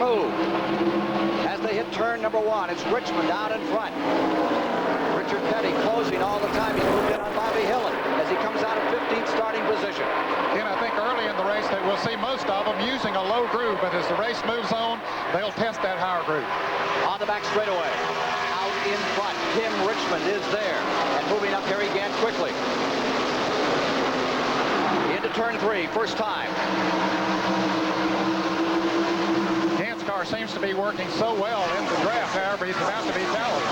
move. As they hit turn number 1, it's Richmond out in front. Richard Petty closing all the time. He's moved in on Bobby Hillin as he comes out of 15th starting position. And I think early in the race that we'll see most of them using a low groove, but as the race moves on, they'll test that higher groove. On the back straightaway, out in front, Tim Richmond is there. And moving up, Harry Gant quickly. Into turn 3, first time. Gant's car seems to be working so well in the draft, however, he's about to be challenged.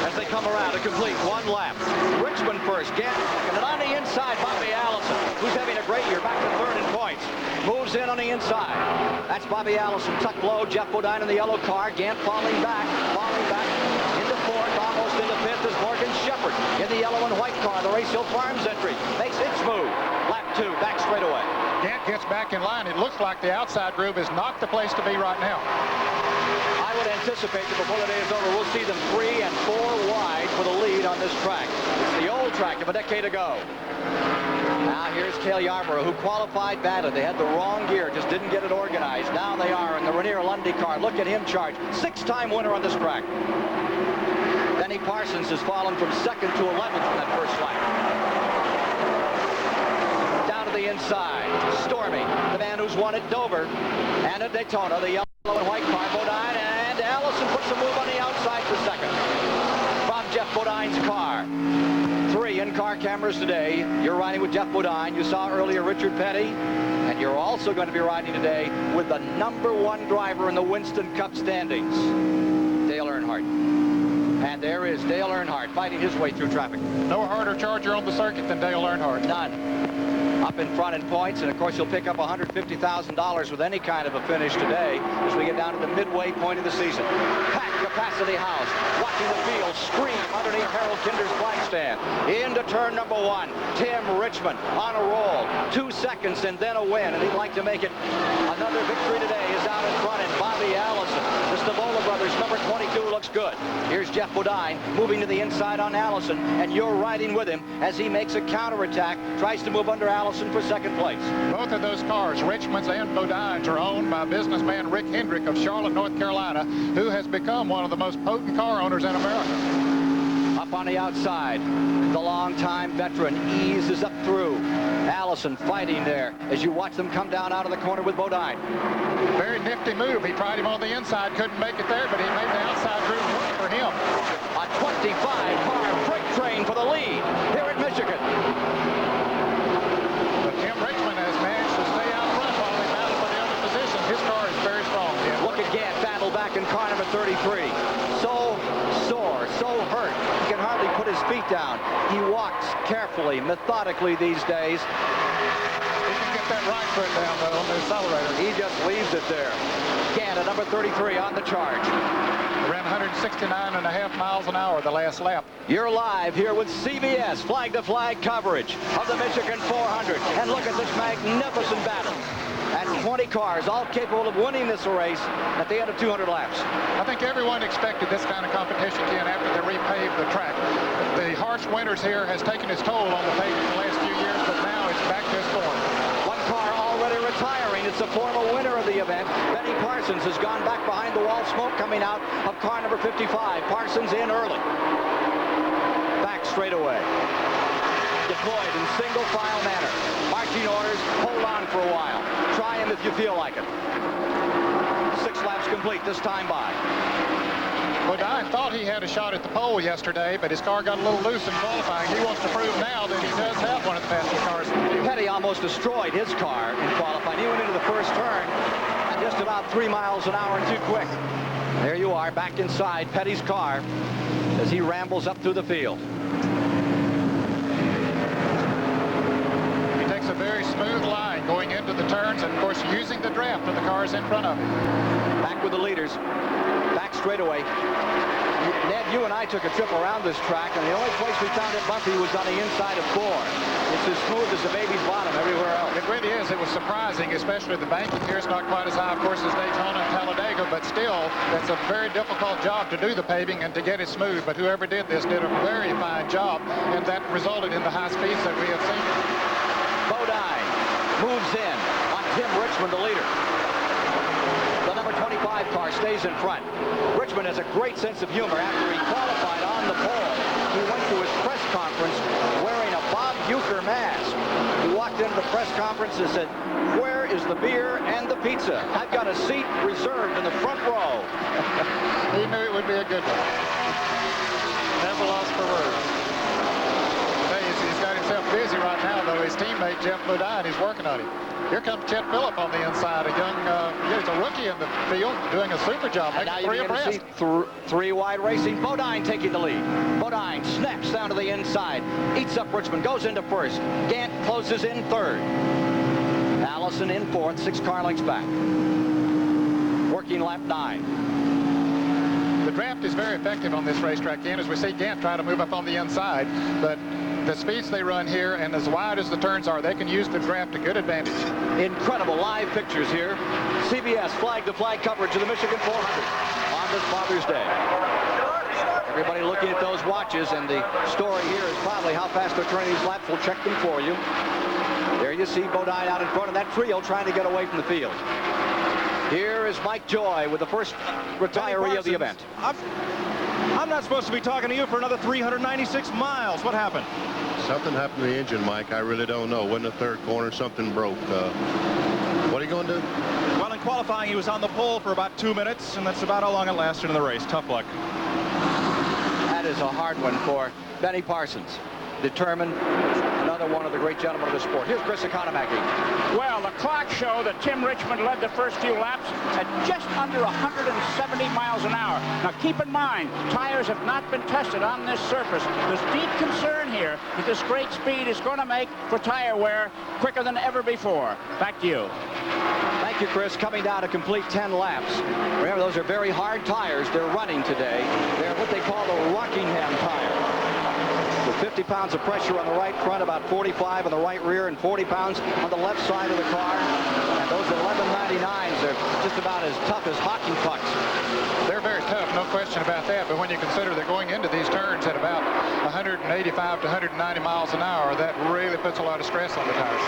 As they come around to complete 1 lap. Richmond first, Gant second, and on the inside, Bobby Allison, who's having a great year, back to third in points. Moves in on the inside. That's Bobby Allison, tucked low, Geoff Bodine in the yellow car, Gant falling back into fourth, almost into fifth is Morgan Shepherd in the yellow and white car, the Race Hill Farms entry, makes its move. Lap 2, back straightaway. Gant gets back in line. It looks like the outside groove is not the place to be right now. I would anticipate that before the day is over, we'll see them 3 and 4 wide for the lead on this track. It's the old track of a decade ago. Now here's Cale Yarborough, who qualified badly. They had the wrong gear, just didn't get it organized. Now they are in the Ranier Lundy car. Look at him charge. 6-time winner on this track. Benny Parsons has fallen from 2nd to 11th in that first lap. Down to the inside, Stormy, the man who's won at Dover and at Daytona, the yellow and white car, Bodine, and Allison puts a move on the outside for second. From Geoff Bodine's car. 3 in-car cameras today. You're riding with Geoff Bodine. You saw earlier Richard Petty. And you're also going to be riding today with the #1 driver in the Winston Cup standings, Dale Earnhardt. And there is Dale Earnhardt fighting his way through traffic. No harder charger on the circuit than Dale Earnhardt. None. Up in front in points, and of course you'll pick up $150,000 with any kind of a finish today as we get down to the midway point of the season. Packed capacity house, watching the field scream underneath Harold Kinder's flag stand. Into turn number 1, Tim Richmond on a roll. 2 seconds and then a win, and he'd like to make it another victory today. Is out in front, and Bobby Allison, the Stavola brothers, number 22, looks good. Here's Geoff Bodine moving to the inside on Allison, and you're riding with him as he makes a counterattack, tries to move under Allison for second place. Both of those cars, Richmond's and Bodine's, are owned by businessman Rick Hendrick of Charlotte, North Carolina, who has become one of the most potent car owners in America. Up on the outside, the longtime veteran eases up through. Allison fighting there as you watch them come down out of the corner with Bodine. Very nifty move. He tried him on the inside, couldn't make it there, but he made the outside groove work for him. A 25-car freight train for the lead here at Michigan. Tim Richmond has managed to stay out front while he battled for the other position. His car is very strong. Look at Gant battle back in car number 33. So sore, so hurt, he can hardly put his feet down. He walks carefully, methodically these days. He can get that right foot down, though, on the accelerator. He just leaves it there. Gant at number 33 on the charge. Ran 169.5 miles an hour the last lap. You're live here with CBS flag-to-flag coverage of the Michigan 400. And look at this magnificent battle. And 20 cars, all capable of winning this race at the end of 200 laps. I think everyone expected this kind of competition, Ken, after they repaved the track. The harsh winters here has taken its toll on the pavement the last few years, but now it's back to its form. One car already retiring. It's the former winner of the event. Benny Parsons has gone back behind the wall, smoke coming out of car number 55. Parsons in early. Back straight away. Deployed in single file manner. Marching orders, hold on for a while. Try him if you feel like it. 6 laps complete this time by. Bodine thought he had a shot at the pole yesterday, but his car got a little loose in qualifying. He wants to prove now that he does have one of the fastest cars in the field. Petty almost destroyed his car in qualifying. He went into the first turn at just about 3 miles an hour too quick. There you are, back inside Petty's car as he rambles up through the field. A very smooth line going into the turns, and of course using the draft of the cars in front of him. Back with the leaders, back straightaway. Ned, you and I took a trip around this track, and the only place we found it bumpy was on the inside of 4. It's as smooth as a baby's bottom everywhere else. It really is. It was surprising, especially the banking here is not quite as high, of course, as Daytona and Talladega, but still, that's a very difficult job to do the paving and to get it smooth. But whoever did this did a very fine job, and that resulted in the high speeds that we have seen. Bodine moves in on Tim Richmond, the leader. The number 25 stays in front. Richmond has a great sense of humor. After he qualified on the pole, he went to his press conference wearing a Bob Uecker mask. He walked into the press conference and said, "Where is the beer and the pizza? I've got a seat reserved in the front row." He knew it would be a good one. Never lost for words. He's got himself busy right now, though. His teammate, Jeff Bodine, he's working on him. Here comes Chet Phillip on the inside, a young, he's a rookie in the field, doing a super job, making now three you're going to abreast. see three wide racing. Bodine taking the lead. Bodine snaps down to the inside, eats up Richmond, goes into first. Gant closes in third. Allison in fourth, 6 car lengths back. Working lap 9. The draft is very effective on this racetrack, again, as we see Gant trying to move up on the inside, but the speeds they run here and as wide as the turns are, they can use the draft to good advantage. Incredible live pictures here. CBS flag-to-flag coverage of the Michigan 400 on this Father's Day. Everybody looking at those watches, and the story here is probably how fast they're turning these laps. We'll check them for you. There you see Bodine out in front of that trio trying to get away from the field. Here is Mike Joy with the first retiree of the event. I'm not supposed to be talking to you for another 396 miles. What happened? Something happened to the engine, Mike. I really don't know. When the third corner, something broke. What are you going to do? Well, in qualifying, he was on the pole for about 2 minutes, and that's about how long it lasted in the race. Tough luck. That is a hard one for Benny Parsons. Determined, another one of the great gentlemen of the sport. Here's Chris Economaki. Well, the clock showed that Tim Richmond led the first few laps at just under 170 miles an hour. Now, keep in mind, tires have not been tested on this surface. There's deep concern here that this great speed is going to make for tire wear quicker than ever before. Back to you. Thank you, Chris. Coming down to complete 10 laps. Remember, those are very hard tires they're running today. They're what they call the Rockingham tire. With 50 pounds of pressure on the right front, about 45 on the right rear, and 40 pounds on the left side of the car. And those 1199s are just about as tough as hockey pucks. They're very tough, no question about that. But when you consider they're going into these turns at about 185 to 190 miles an hour, that really puts a lot of stress on the tires.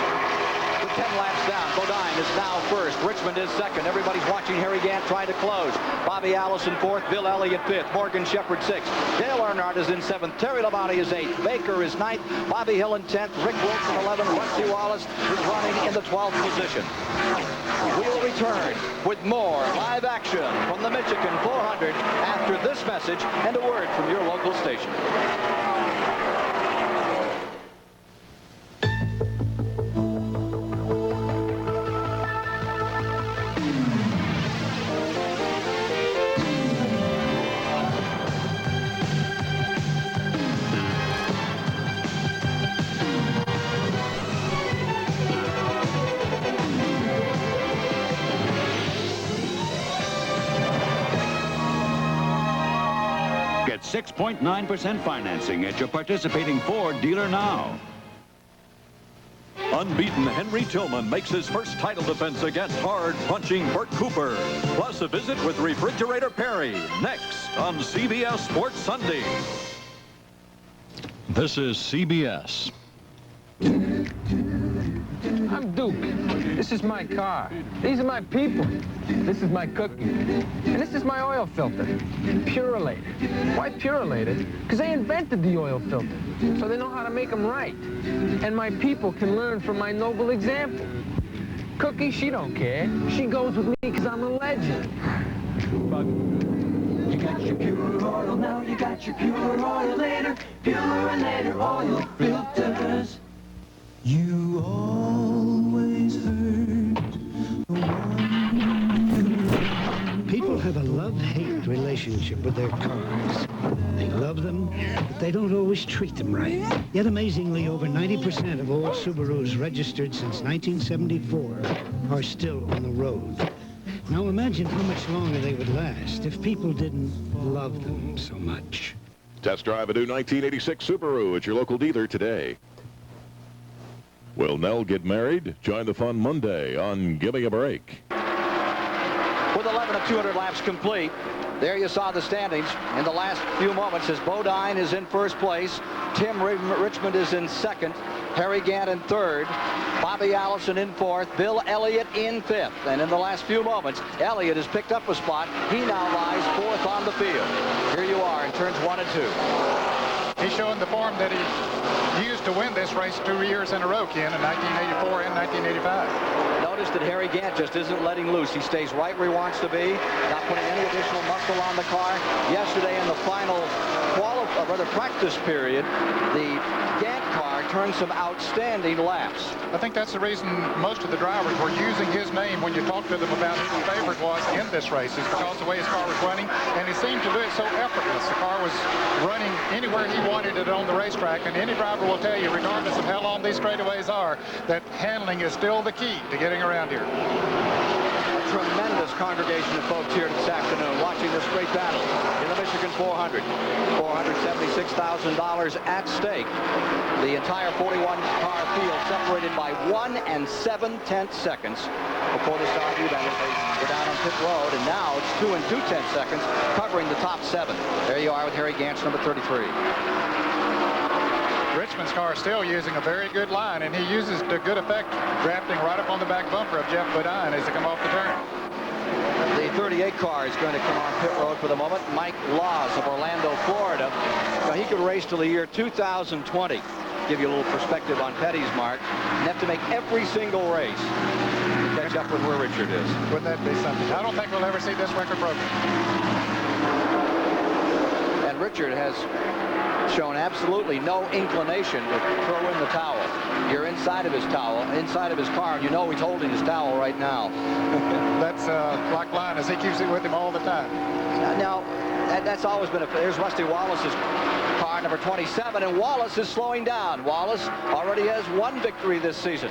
With 10 laps down, Bodine is now first. Richmond is second. Everybody's watching Harry Gant trying to close. Bobby Allison fourth. Bill Elliott fifth. Morgan Shepherd sixth. Dale Earnhardt is in seventh. Terry Labonte is eighth. Baker is ninth. Bobby Hill in 10th. Rick Wilson 11th. Rusty Wallace is running in the 12th position. We will return with more live action from the Michigan 400 after this message and a word from your local station. Get 6.9% financing at your participating Ford dealer now. Unbeaten Henry Tillman makes his first title defense against hard-punching Bert Cooper. Plus a visit with Refrigerator Perry, next on CBS Sports Sunday. This is CBS. I'm Duke. This is my car. These are my people. This is my cookie. And this is my oil filter. Purolated. Why purolated? Because they invented the oil filter. So they know how to make them right. And my people can learn from my noble example. Cookie, she don't care. She goes with me because I'm a legend. You got your pure oil now, you got your pure oil later. Purolator oil filters. You always heard the one. People have a love-hate relationship with their cars. They love them, but they don't always treat them right. Yet amazingly, over 90% of all Subarus registered since 1974 are still on the road. Now imagine how much longer they would last if people didn't love them so much. Test drive a new 1986 Subaru at your local dealer today. Will Nell get married? Join the fun Monday on Give Me a Break. With 11 of 200 laps complete, there you saw the standings in the last few moments as Bodine is in first place. Tim Richmond is in second. Harry Gant in third, Bobby Allison in fourth, Bill Elliott in fifth. And in the last few moments, Elliott has picked up a spot. He now lies fourth on the field. Here you are in turns 1 and 2. He's showing the form that he used to win this race 2 years in a row, Ken, in 1984 and 1985. Notice that Harry Gant just isn't letting loose. He stays right where he wants to be, not putting any additional muscle on the car. Yesterday in the final practice period, the Gant car turned some outstanding laps. I think that's the reason most of the drivers were using his name when you talk to them about who his favorite was in this race, is because the way his car was running, and he seemed to do it so effortless. The car was running anywhere he wanted it on the racetrack, and any driver will tell you, regardless of how long these straightaways are, that handling is still the key to getting around here. A tremendous congregation of folks here this afternoon watching this great battle in the Michigan 400. $476,000 at stake. The entire 41-car field separated by 1 7/10 seconds before the start of the event. They were down on pit road, and now it's 2 2/10 seconds covering the top 7. There you are with Harry Gant's number 33. Richmond's car is still using a very good line, and he uses to good effect drafting right up on the back bumper of Jeff Bodine as they come off the turn. The 38 car is going to come on pit road for the moment. Mike Laws of Orlando, Florida. Now, he could race till the year 2020. Give you a little perspective on Petty's mark. You have to make every single race to catch up with where Richard is. Wouldn't that be something? I don't think we'll ever see this record broken. And Richard has shown absolutely no inclination to throw in the towel. You're inside of his towel, inside of his car, and you know he's holding his towel right now. That's like line, as he keeps it with him all the time. Now, that's always been there's Rusty Wallace's car, number 27, and Wallace is slowing down. Wallace already has 1 victory this season.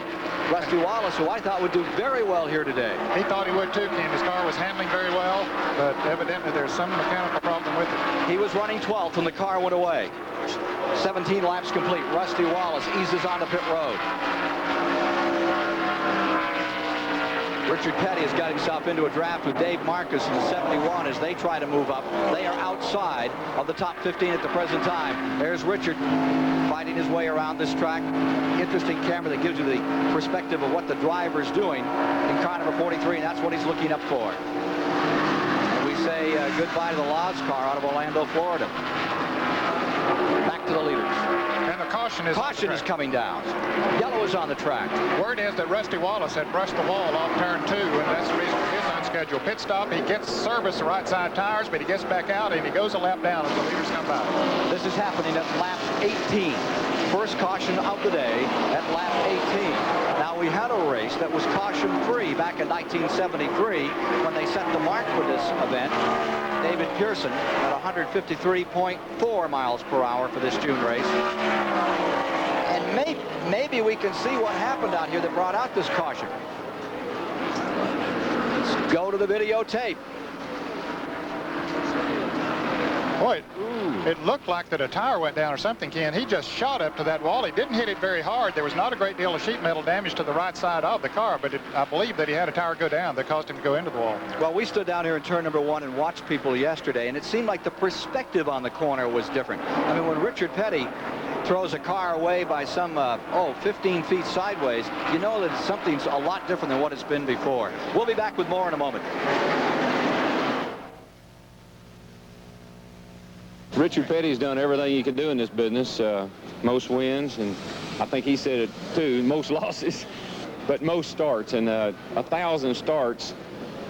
Rusty Wallace, who I thought would do very well here today. He thought he would too, Ken. His car was handling very well, but evidently there's some mechanical problem with it. He was running 12th when the car went away. 17 laps complete. Rusty Wallace eases onto pit road. Richard Petty has got himself into a draft with Dave Marcus in 71 as they try to move up. They are outside of the top 15 at the present time. There's Richard fighting his way around this track. Interesting camera that gives you the perspective of what the driver's doing in car number 43, and that's what he's looking up for. And we say goodbye to the Laws car out of Orlando, Florida. Back to the leaders. And the caution is coming down. Yellow is on the track. Word is that Rusty Wallace had brushed the wall off turn 2, and that's the reason for his unscheduled pit stop. He gets service the right side tires, but he gets back out and he goes a lap down as the leaders come by. This is happening at lap 18. First caution of the day at lap 18. Now, we had a race that was caution-free back in 1973 when they set the mark for this event. David Pearson at 153.4 miles per hour for this June race. And maybe we can see what happened out here that brought out this caution. Let's go to the videotape. Boy, it looked like that a tire went down or something, Ken. He just shot up to that wall. He didn't hit it very hard. There was not a great deal of sheet metal damage to the right side of the car, but I believe that he had a tire go down that caused him to go into the wall. Well, we stood down here in turn number 1 and watched people yesterday, and it seemed like the perspective on the corner was different. I mean, when Richard Petty throws a car away by some, 15 feet sideways, you know that something's a lot different than what it's been before. We'll be back with more in a moment. Richard Petty's done everything he could do in this business. Most wins, and I think he said it too, most losses, but most starts. And 1,000 starts,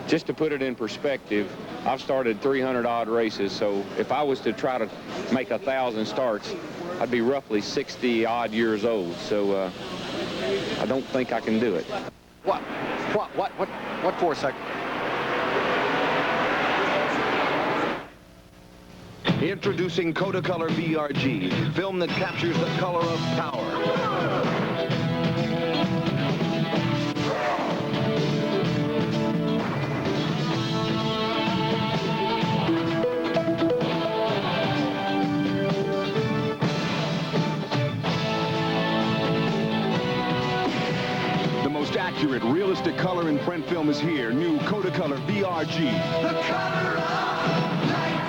just to put it in perspective, I've started 300-odd races, so if I was to try to make 1,000 starts, I'd be roughly 60-odd years old. So I don't think I can do it. What for a second? Introducing Kodacolor VRG, film that captures the color of power. The most accurate, realistic color and print film is here. New Kodacolor VRG. The color of life.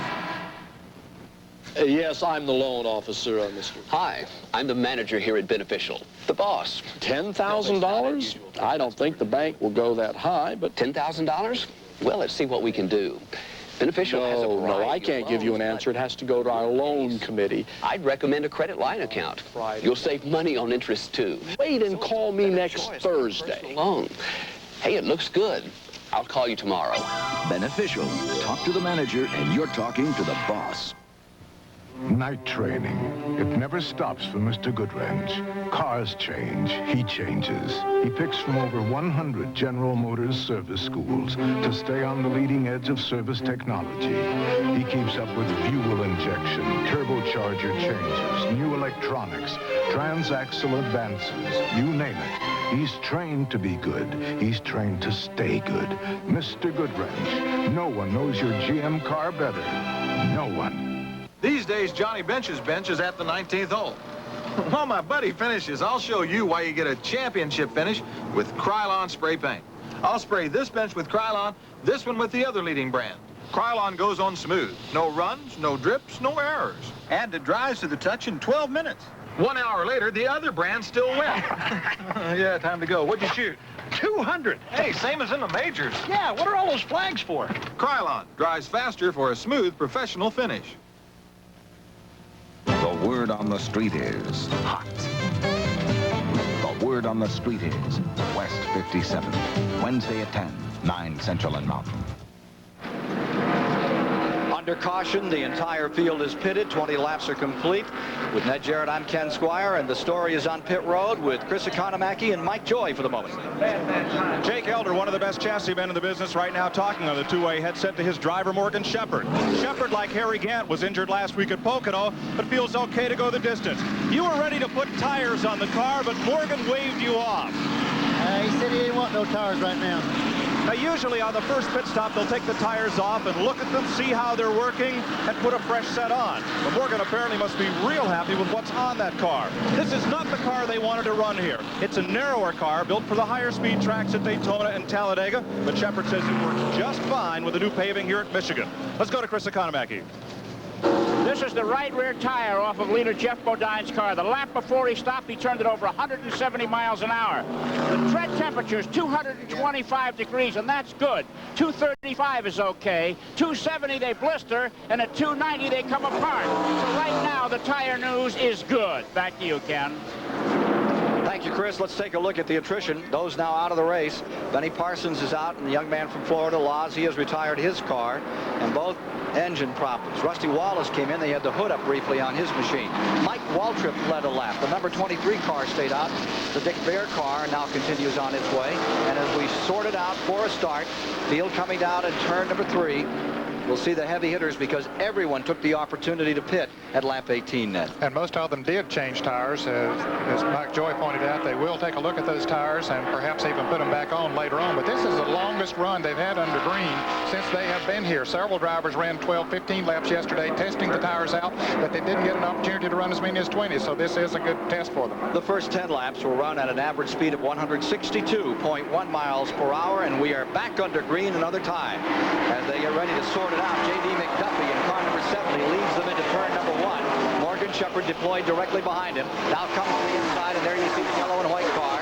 Yes, I'm the loan officer, Mr. Hi, I'm the manager here at Beneficial. The boss. $10,000? I don't think the bank will go that high, but... $10,000? Well, let's see what we can do. Beneficial has a variety. No, I can't give you an answer. It has to go to our loan committee. I'd recommend a credit line account. You'll save money on interest, too. Wait and call me next Thursday. Loan. Hey, it looks good. I'll call you tomorrow. Beneficial. Talk to the manager, and you're talking to the boss. Night training. It never stops for Mr. Goodwrench. Cars change. He changes. He picks from over 100 General Motors service schools to stay on the leading edge of service technology. He keeps up with fuel injection, turbocharger changes, new electronics, transaxle advances, you name it. He's trained to be good. He's trained to stay good. Mr. Goodwrench. No one knows your GM car better. No one. These days, Johnny Bench's bench is at the 19th hole. While my buddy finishes, I'll show you why you get a championship finish with Krylon spray paint. I'll spray this bench with Krylon, this one with the other leading brand. Krylon goes on smooth. No runs, no drips, no errors. And it dries to the touch in 12 minutes. 1 hour later, the other brand's still wet. Yeah, time to go. What'd you shoot? 200. Hey, same as in the majors. Yeah, what are all those flags for? Krylon dries faster for a smooth, professional finish. The word on the street is hot. The word on the street is West 57. Wednesday at 10, 9 Central and Mountain. Under caution, the entire field is pitted. 20 laps are complete. With Ned Jarrett, I'm Ken Squire, and the story is on pit road with Chris Economaki and Mike Joy for the moment. Jake Elder, one of the best chassis men in the business right now, talking on the two-way headset to his driver, Morgan Shepherd. Shepherd, like Harry Gant, was injured last week at Pocono, but feels okay to go the distance. You were ready to put tires on the car, but Morgan waved you off. He said he didn't want no tires right now. Now, usually on the first pit stop, they'll take the tires off and look at them, see how they're working, and put a fresh set on. But Morgan apparently must be real happy with what's on that car. This is not the car they wanted to run here. It's a narrower car built for the higher speed tracks at Daytona and Talladega, but Shepherd says it works just fine with the new paving here at Michigan. Let's go to Chris Economaki. This is the right rear tire off of leader Jeff Bodine's car. The lap before he stopped, he turned it over 170 miles an hour. The tread temperature is 225 degrees, and that's good. 235 is okay. 270 they blister, and at 290 they come apart. So right now the tire news is good. Back to you, Ken. Thank you, Chris. Let's take a look at the attrition. Those now out of the race. Benny Parsons is out, and the young man from Florida, Laws, he has retired his car, and both engine problems. Rusty Wallace came in. They had the hood up briefly on his machine. Mike Waltrip led a lap. The number 23 car stayed out. The Dick Bear car now continues on its way. And as we sort it out for a start, field coming down at turn number 3. We'll see the heavy hitters because everyone took the opportunity to pit at lap 18, Ned. And most of them did change tires. As Mike Joy pointed out, they will take a look at those tires and perhaps even put them back on later on. But this is the longest run they've had under Green since they have been here. Several drivers ran 12, 15 laps yesterday testing the tires out, but they didn't get an opportunity to run as many as 20, so this is a good test for them. The first 10 laps will run at an average speed of 162.1 miles per hour, and we are back under Green another time. As they get ready to sort it out, J.D. McDuffie in car number 70 leads them into turn number 1. Morgan Shepherd deployed directly behind him. Now comes to the inside, and there you see the yellow and white car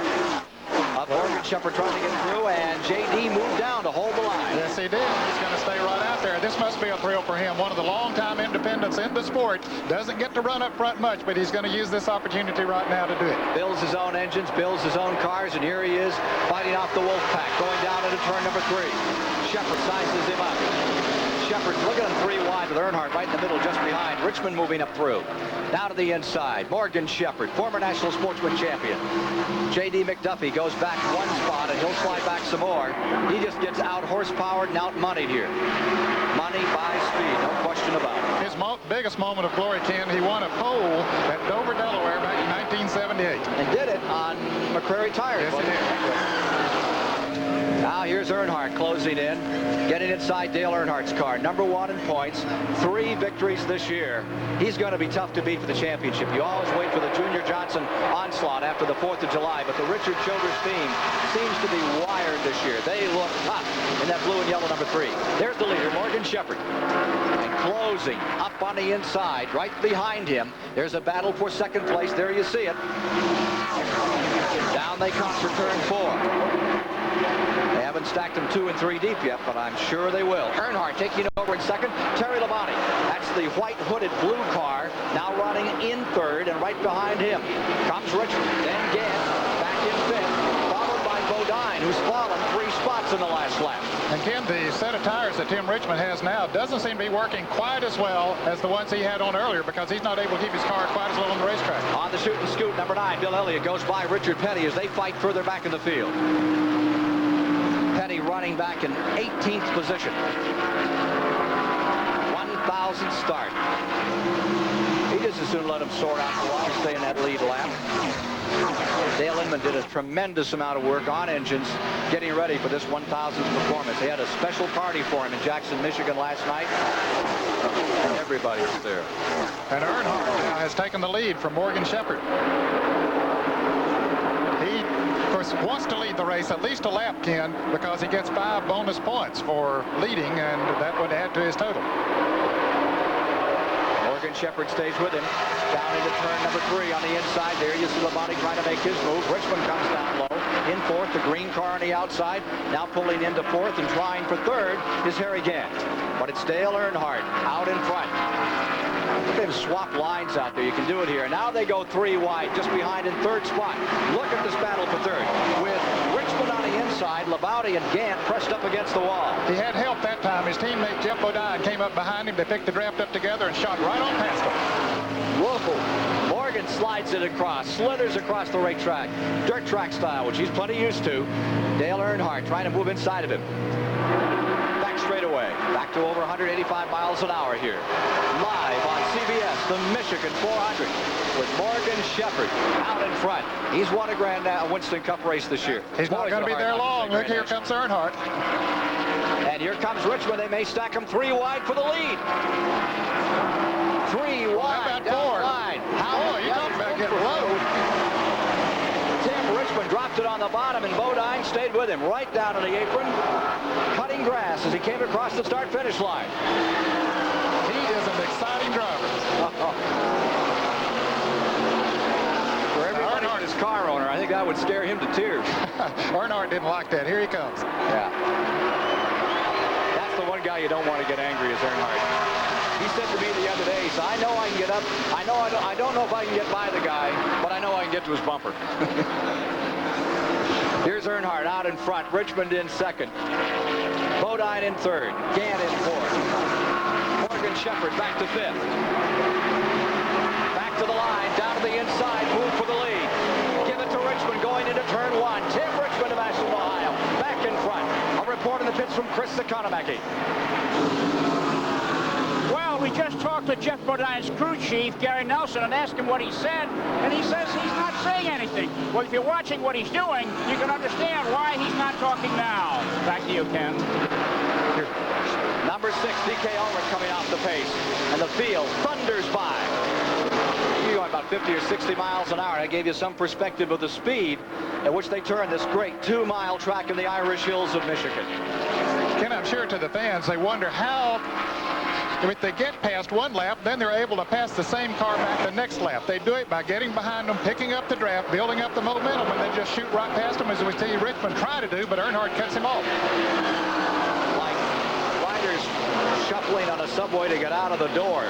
of Morgan Shepherd trying to get through, and J.D. moved down to hold the line. Yes, he did. He's going to stay right out there. This must be a thrill for him. One of the longtime independents in the sport. Doesn't get to run up front much, but he's going to use this opportunity right now to do it. Builds his own engines, builds his own cars, and here he is fighting off the Wolfpack, going down into turn number 3. Shepherd sizes him up. Shepherd looking at him 3 wide with Earnhardt right in the middle just behind. Richmond moving up through. Now to the inside. Morgan Shepherd, former National Sportsman champion. J.D. McDuffie goes back 1 spot, and he'll slide back some more. He just gets out horsepowered and out moneyed here. Money by speed, no question about it. His biggest moment of glory, Ken, he won a pole at Dover, Delaware back in 1978. And did it on McCrary tires. Yes, he did. Now here's Earnhardt closing in, getting inside Dale Earnhardt's car. #1 in points, 3 victories this year. He's going to be tough to beat for the championship. You always wait for the Junior Johnson onslaught after the 4th of July, but the Richard Childress team seems to be wired this year. They look tough in that blue and yellow #3. There's the leader, Morgan Shepherd. And closing up on the inside, right behind him. There's a battle for second place. There you see it. Down they come for turn 4. They haven't stacked them 2 and 3 deep yet, but I'm sure they will. Earnhardt taking over in second. Terry Labonte. That's the white hooded blue car now running in third, and right behind him comes Richmond. Then Gant back in fifth, followed by Bodine, who's fallen 3 spots in the last lap. And Ken, the set of tires that Tim Richmond has now doesn't seem to be working quite as well as the ones he had on earlier, because he's not able to keep his car quite as well on the racetrack. On the shoot and scoot, #9, Bill Elliott goes by Richard Petty as they fight further back in the field. Petty running back in 18th position. 1,000th start. He just as soon let him soar out the wall and stay in that lead lap. Dale Inman did a tremendous amount of work on engines getting ready for this 1,000th performance. They had a special party for him in Jackson, Michigan last night. And everybody was there. And Earnhardt has taken the lead from Morgan Shepherd. He, of course, wants to lead the race at least a lap, Ken, because he gets 5 bonus points for leading, and that would add to his total. Morgan Shepherd stays with him. Down into turn #3 on the inside. There you see Labonte trying to make his move. Richmond comes down low. In fourth, the green car on the outside. Now pulling into fourth and trying for third is Harry Gant. But it's Dale Earnhardt out in front. They've swapped lines out there. You can do it here. Now they go 3 wide, just behind in third spot. Look at this battle for third. With Richmond on the inside, Labonte and Gant pressed up against the wall. He had help that time. His teammate Jeff Bodine came up behind him. They picked the draft up together and shot right on past him. Whoa. Morgan slides it across, slithers across the racetrack. Dirt track style, which he's plenty used to. Dale Earnhardt trying to move inside of him. Back straight away. Back to over 185 miles an hour here. Live on CBS, the Michigan 400 with Morgan Shepherd out in front. He's won a Winston Cup race this year. He's not going to be there long. Look, here comes Earnhardt. And here comes Richmond. They may stack him 3 wide for the lead. 3 wide down the line. Oh, you talking about getting low. Tim Richmond dropped it on the bottom, and Bodine stayed with him right down to the apron, cutting grass as he came across the start-finish line. He is an exciting driver. For everybody who's his car owner, I think that would scare him to tears. Earnhardt didn't like that. Here he comes. Yeah. That's the one guy you don't want to get angry is Earnhardt. He said to me the other day, he said, I know I can get up. I don't know if I can get by the guy, but I know I can get to his bumper. Here's Earnhardt out in front. Richmond in second. Bodine in third. Gant in fourth. Morgan Shepherd back to fifth. Back to the line. Down to the inside. Move for the lead. Give it to Richmond going into turn 1. Tim Richmond of Ashland, Ohio. Back in front. A report in the pits from Chris Economaki. Well, we just talked to Jeff Bodine's crew chief, Gary Nelson, and asked him what he said, and he says he's not saying anything. Well, if you're watching what he's doing, you can understand why he's not talking now. Back to you, Ken. Number 6, DK Ulrich coming off the pace, and the field thunders by. You're going about 50 or 60 miles an hour. I gave you some perspective of the speed at which they turn this great 2-mile track in the Irish Hills of Michigan. Ken, I'm sure to the fans, they wonder how, if they get past one lap, then they're able to pass the same car back the next lap. They do it by getting behind them, picking up the draft, building up the momentum, and then just shoot right past them, as we see Richmond try to do, but Earnhardt cuts him off. Like riders shuffling on a subway to get out of the door.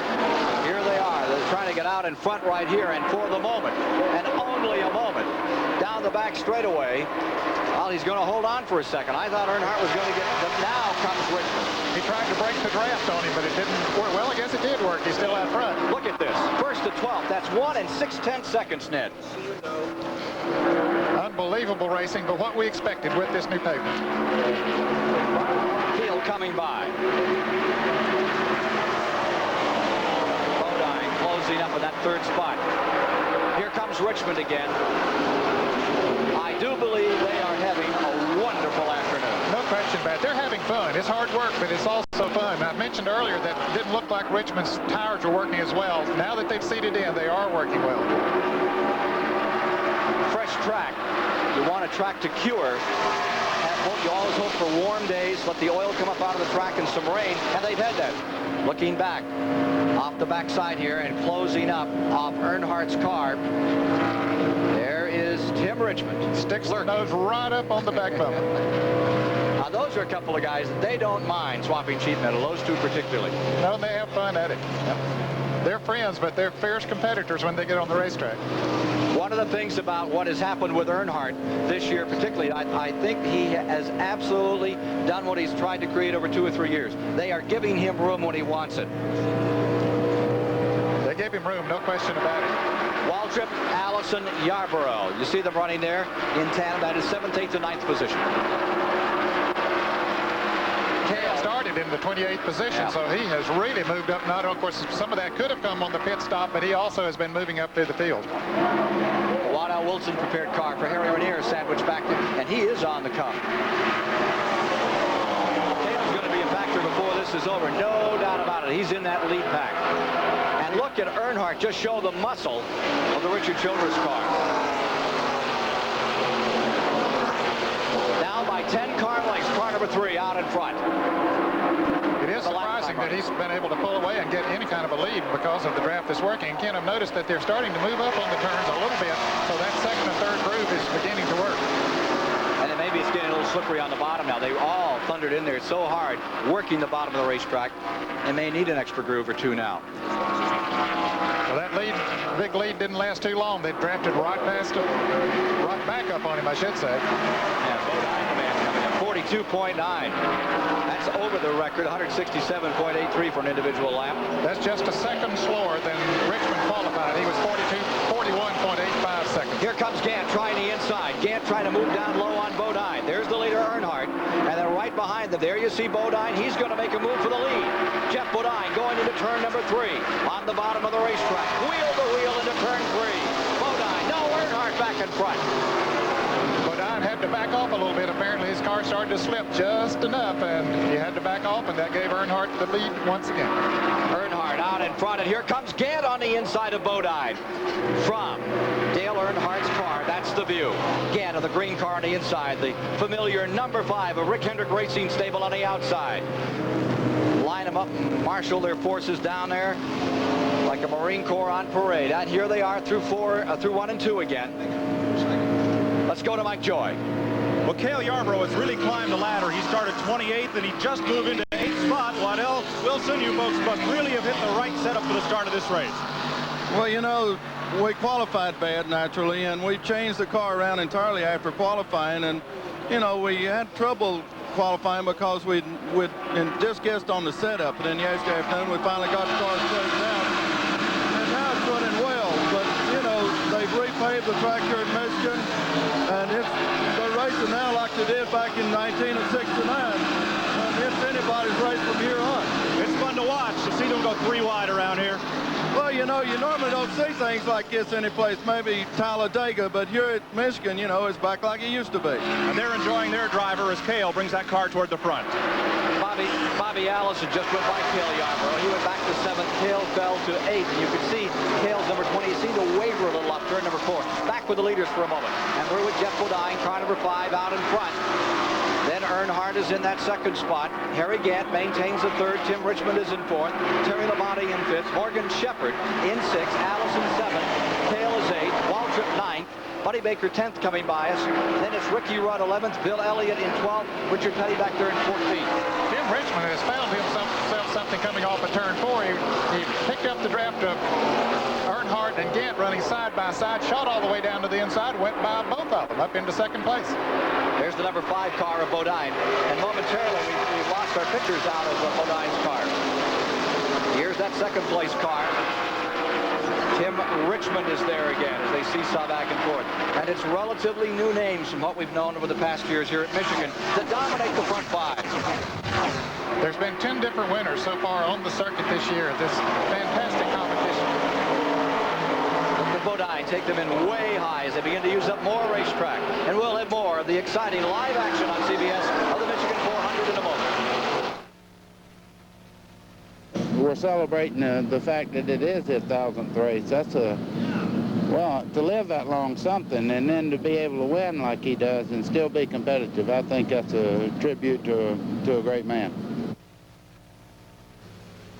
Here they are. They're trying to get out in front right here, and for the moment, and only a moment, down the back straightaway. Well, he's going to hold on for a second. I thought Earnhardt was going to get, but now comes Richmond. He tried to break the draft on him, but it didn't work. Well, I guess it did work. He's still out front. Look at this. First to 12th. That's 1 and 6/10 seconds, Ned. Unbelievable racing, but what we expected with this new pavement. Field coming by. Bodine closing up in that third spot. Here comes Richmond again. I do believe they are having a wonderful afternoon. fun. It's hard work, but it's also fun. I mentioned earlier that it didn't look like Richmond's tires were working as well. Now that they've seated in, they are working well. Fresh track. You want a track to cure. You always hope for warm days, let the oil come up out of the track and some rain, and they've had that. Looking back, off the backside here and closing up off Earnhardt's car. There is Tim Richmond. Sticks their nose right up on the back bumper. Now, those are a couple of guys that they don't mind swapping sheet metal, those two particularly. No, they have fun at it. Yep. They're friends, but they're fierce competitors when they get on the racetrack. One of the things about what has happened with Earnhardt this year particularly, I think he has absolutely done what he's tried to create over 2 or 3 years. They are giving him room when he wants it. They gave him room, no question about it. Waltrip, Allison, Yarborough. You see them running there in tandem. That is 7th, 8th, and 9th position. Started in the 28th position, so he has really moved up. Not, of course, some of that could have come on the pit stop, but he also has been moving up through the field. The Waddell Wilson prepared car for Harry Ranier sandwiched back there, and he is on the come. Taylor's going to be a factor before this is over, no doubt about it. He's in that lead pack. And look at Earnhardt just show the muscle of the Richard Childress car. Now by 10 car lengths, car number 3 out in front. It is surprising that he's been able to pull away and get any kind of a lead because of the draft that's working. And Ken, I've noticed that they're starting to move up on the turns a little bit, so that second and third groove is beginning to work. And then maybe it's getting a little slippery on the bottom now. They all thundered in there so hard, working the bottom of the racetrack, and may need an extra groove or two now. Well, that lead, big lead didn't last too long. They drafted right past him, right back up on him, I should say. Yeah, Bodine, the man coming in, 42.9. That's over the record, 167.83 for an individual lap. That's just a second slower than Richmond qualified. He was 41.85 seconds. Here comes Gant trying the inside. Gant trying to move down low on Bodine. There's the leader, Earnhardt. And then right behind them, there you see Bodine. He's going to make a move for the lead. Jeff Bodine going into turn number 3 on the bottom of the racetrack. Wheel to wheel into turn 3. Bodine, no, Earnhardt back in front. Bodine had to back off a little bit. Apparently his car started to slip just enough, and he had to back off, and that gave Earnhardt the lead once again. Earnhardt out in front, and here comes Gant on the inside of Bodine. From Dale Earnhardt's car, that's the view. Gant of the green car on the inside, the familiar number 5 of Rick Hendrick Racing Stable on the outside. Line them up and marshal their forces down there like a Marine Corps on parade. And here they are through 1 and 2 again. Let's go to Mike Joy. Well, Cale Yarborough has really climbed the ladder. He started 28th, and he just moved into 8th spot. Waddell Wilson, you folks must really have hit the right setup for the start of this race. Well, you know, we qualified bad, naturally, and we changed the car around entirely after qualifying. And, you know, we had trouble qualifying because we'd just guessed on the setup. And then yesterday afternoon, we finally got the car straightened out. And now it's running well. But, you know, they've repaved the track here in Michigan, and they're racing now like they did back in 1969. And it's anybody's race from here on. It's fun to watch to see them go 3 wide around here. Well, you know, you normally don't see things like this anyplace, maybe Talladega, but here at Michigan, you know, it's back like it used to be. And they're enjoying their driver as Cale brings that car toward the front. Bobby Allison just went by Cale Yarborough. He went back to 7th. Cale fell to 8th. And you can see Cale's number 20. You see to waver a little up turn number 4. Back with the leaders for a moment. And we're with Jeff Bodine, car number 5 out in front. Then Earnhardt is in that 2nd spot. Harry Gant maintains the 3rd. Tim Richmond is in 4th. Terry Labonte in 5th. Morgan Shepherd in 6th. Allison 7th. Cale is 8th. Waltrip 9th. Buddy Baker 10th coming by us. Then it's Ricky Rudd 11th. Bill Elliott in 12th. Richard Petty back there in 14th. Tim Richmond has found himself something coming off of turn 4. He picked up the draft of Earnhardt and Gant running side by side, shot all the way down to the inside, went by both of them up into 2nd place. There's the number 5 car of Bodine. And momentarily we lost our pictures out of Bodine's car. Here's that 2nd place car. Tim Richmond is there again as they seesaw back and forth. And it's relatively new names from what we've known over the past years here at Michigan that dominate the front 5. There's been 10 different winners so far on the circuit this year. This fantastic competition. The Bodine take them in way high as they begin to use up more racetrack. And we'll have more of the exciting live action on CBS of the Michigan 400 in a moment. we're celebrating the fact that it is his 1,000th race. That's well, to live that long, something, and then to be able to win like he does and still be competitive, I think that's a tribute to a great man.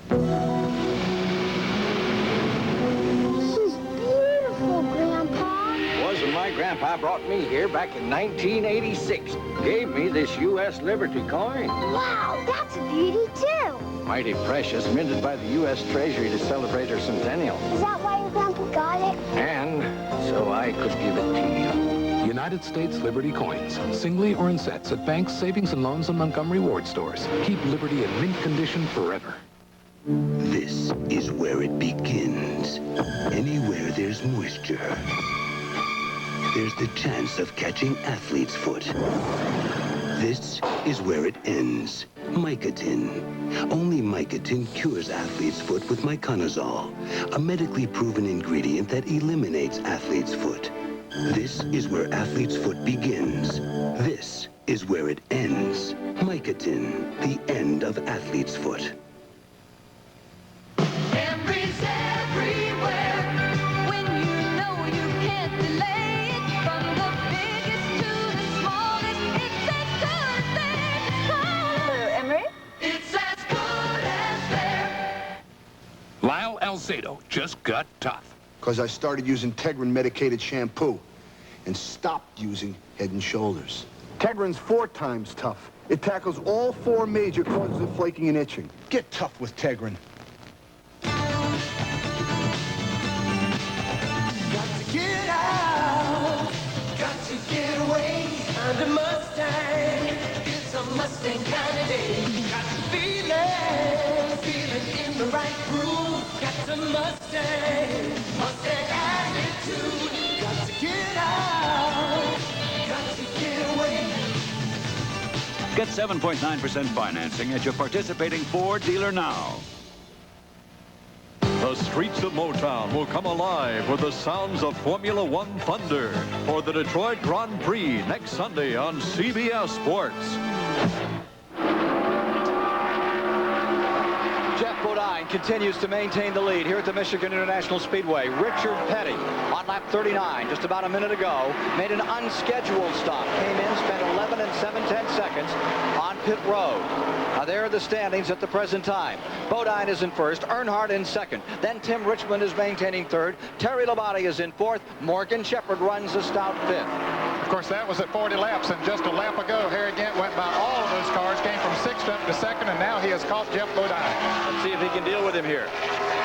This is beautiful, Grandpa. Wasn't my grandpa brought me here back in 1986. Gave me this U.S. Liberty coin. Wow, that's a beauty, too. Mighty precious, minted by the U.S. Treasury to celebrate her centennial. Is that why your grandpa got it? And so I could give it to you. United States Liberty coins, singly or in sets at banks, savings and loans, and Montgomery Ward stores. Keep Liberty in mint condition forever. This is where it begins. Anywhere there's moisture, there's the chance of catching athlete's foot. This is where it ends. Mycotin. Only Mycotin cures athlete's foot with Myconazole, a medically proven ingredient that eliminates athlete's foot. This is where athlete's foot begins. This is where it ends. Mycotin, the end of athlete's foot. Emery's everywhere. When you know you can't delay it. From the biggest to the smallest, it's as good there. Hello, Emery. It's as good as there. Lyle Alzado just got tough. Because I started using Tegrin medicated shampoo and stopped using Head and Shoulders. Tegrin's 4 times tough. It tackles all 4 major causes of flaking and itching. Get tough with Tegrin. Got to get out. Got to get away. Find a Mustang. It's a Mustang kind of day. Got to feel it. Feeling in the right groove. Got to Mustang. Mustang attitude. Got to get out. Got to get away. Get 7.9% financing at your participating Ford dealer now. The streets of Motown will come alive with the sounds of Formula One thunder for the Detroit Grand Prix next Sunday on CBS Sports. Jeff Bodine continues to maintain the lead here at the Michigan International Speedway. Richard Petty on lap 39, just about a minute ago, made an unscheduled stop. Came in, spent 11 and 7/10 seconds on pit road. Now there are the standings at the present time. Bodine is in first, Earnhardt in second. Then Tim Richmond is maintaining third. Terry Labonte is in fourth. Morgan Shepherd runs a stout fifth. Of course, that was at 40 laps, and just a lap ago, Harry Gant went by all of those cars, came from 6th up to 2nd, and now he has caught Jeff Bodine. Let's see if he can deal with him here.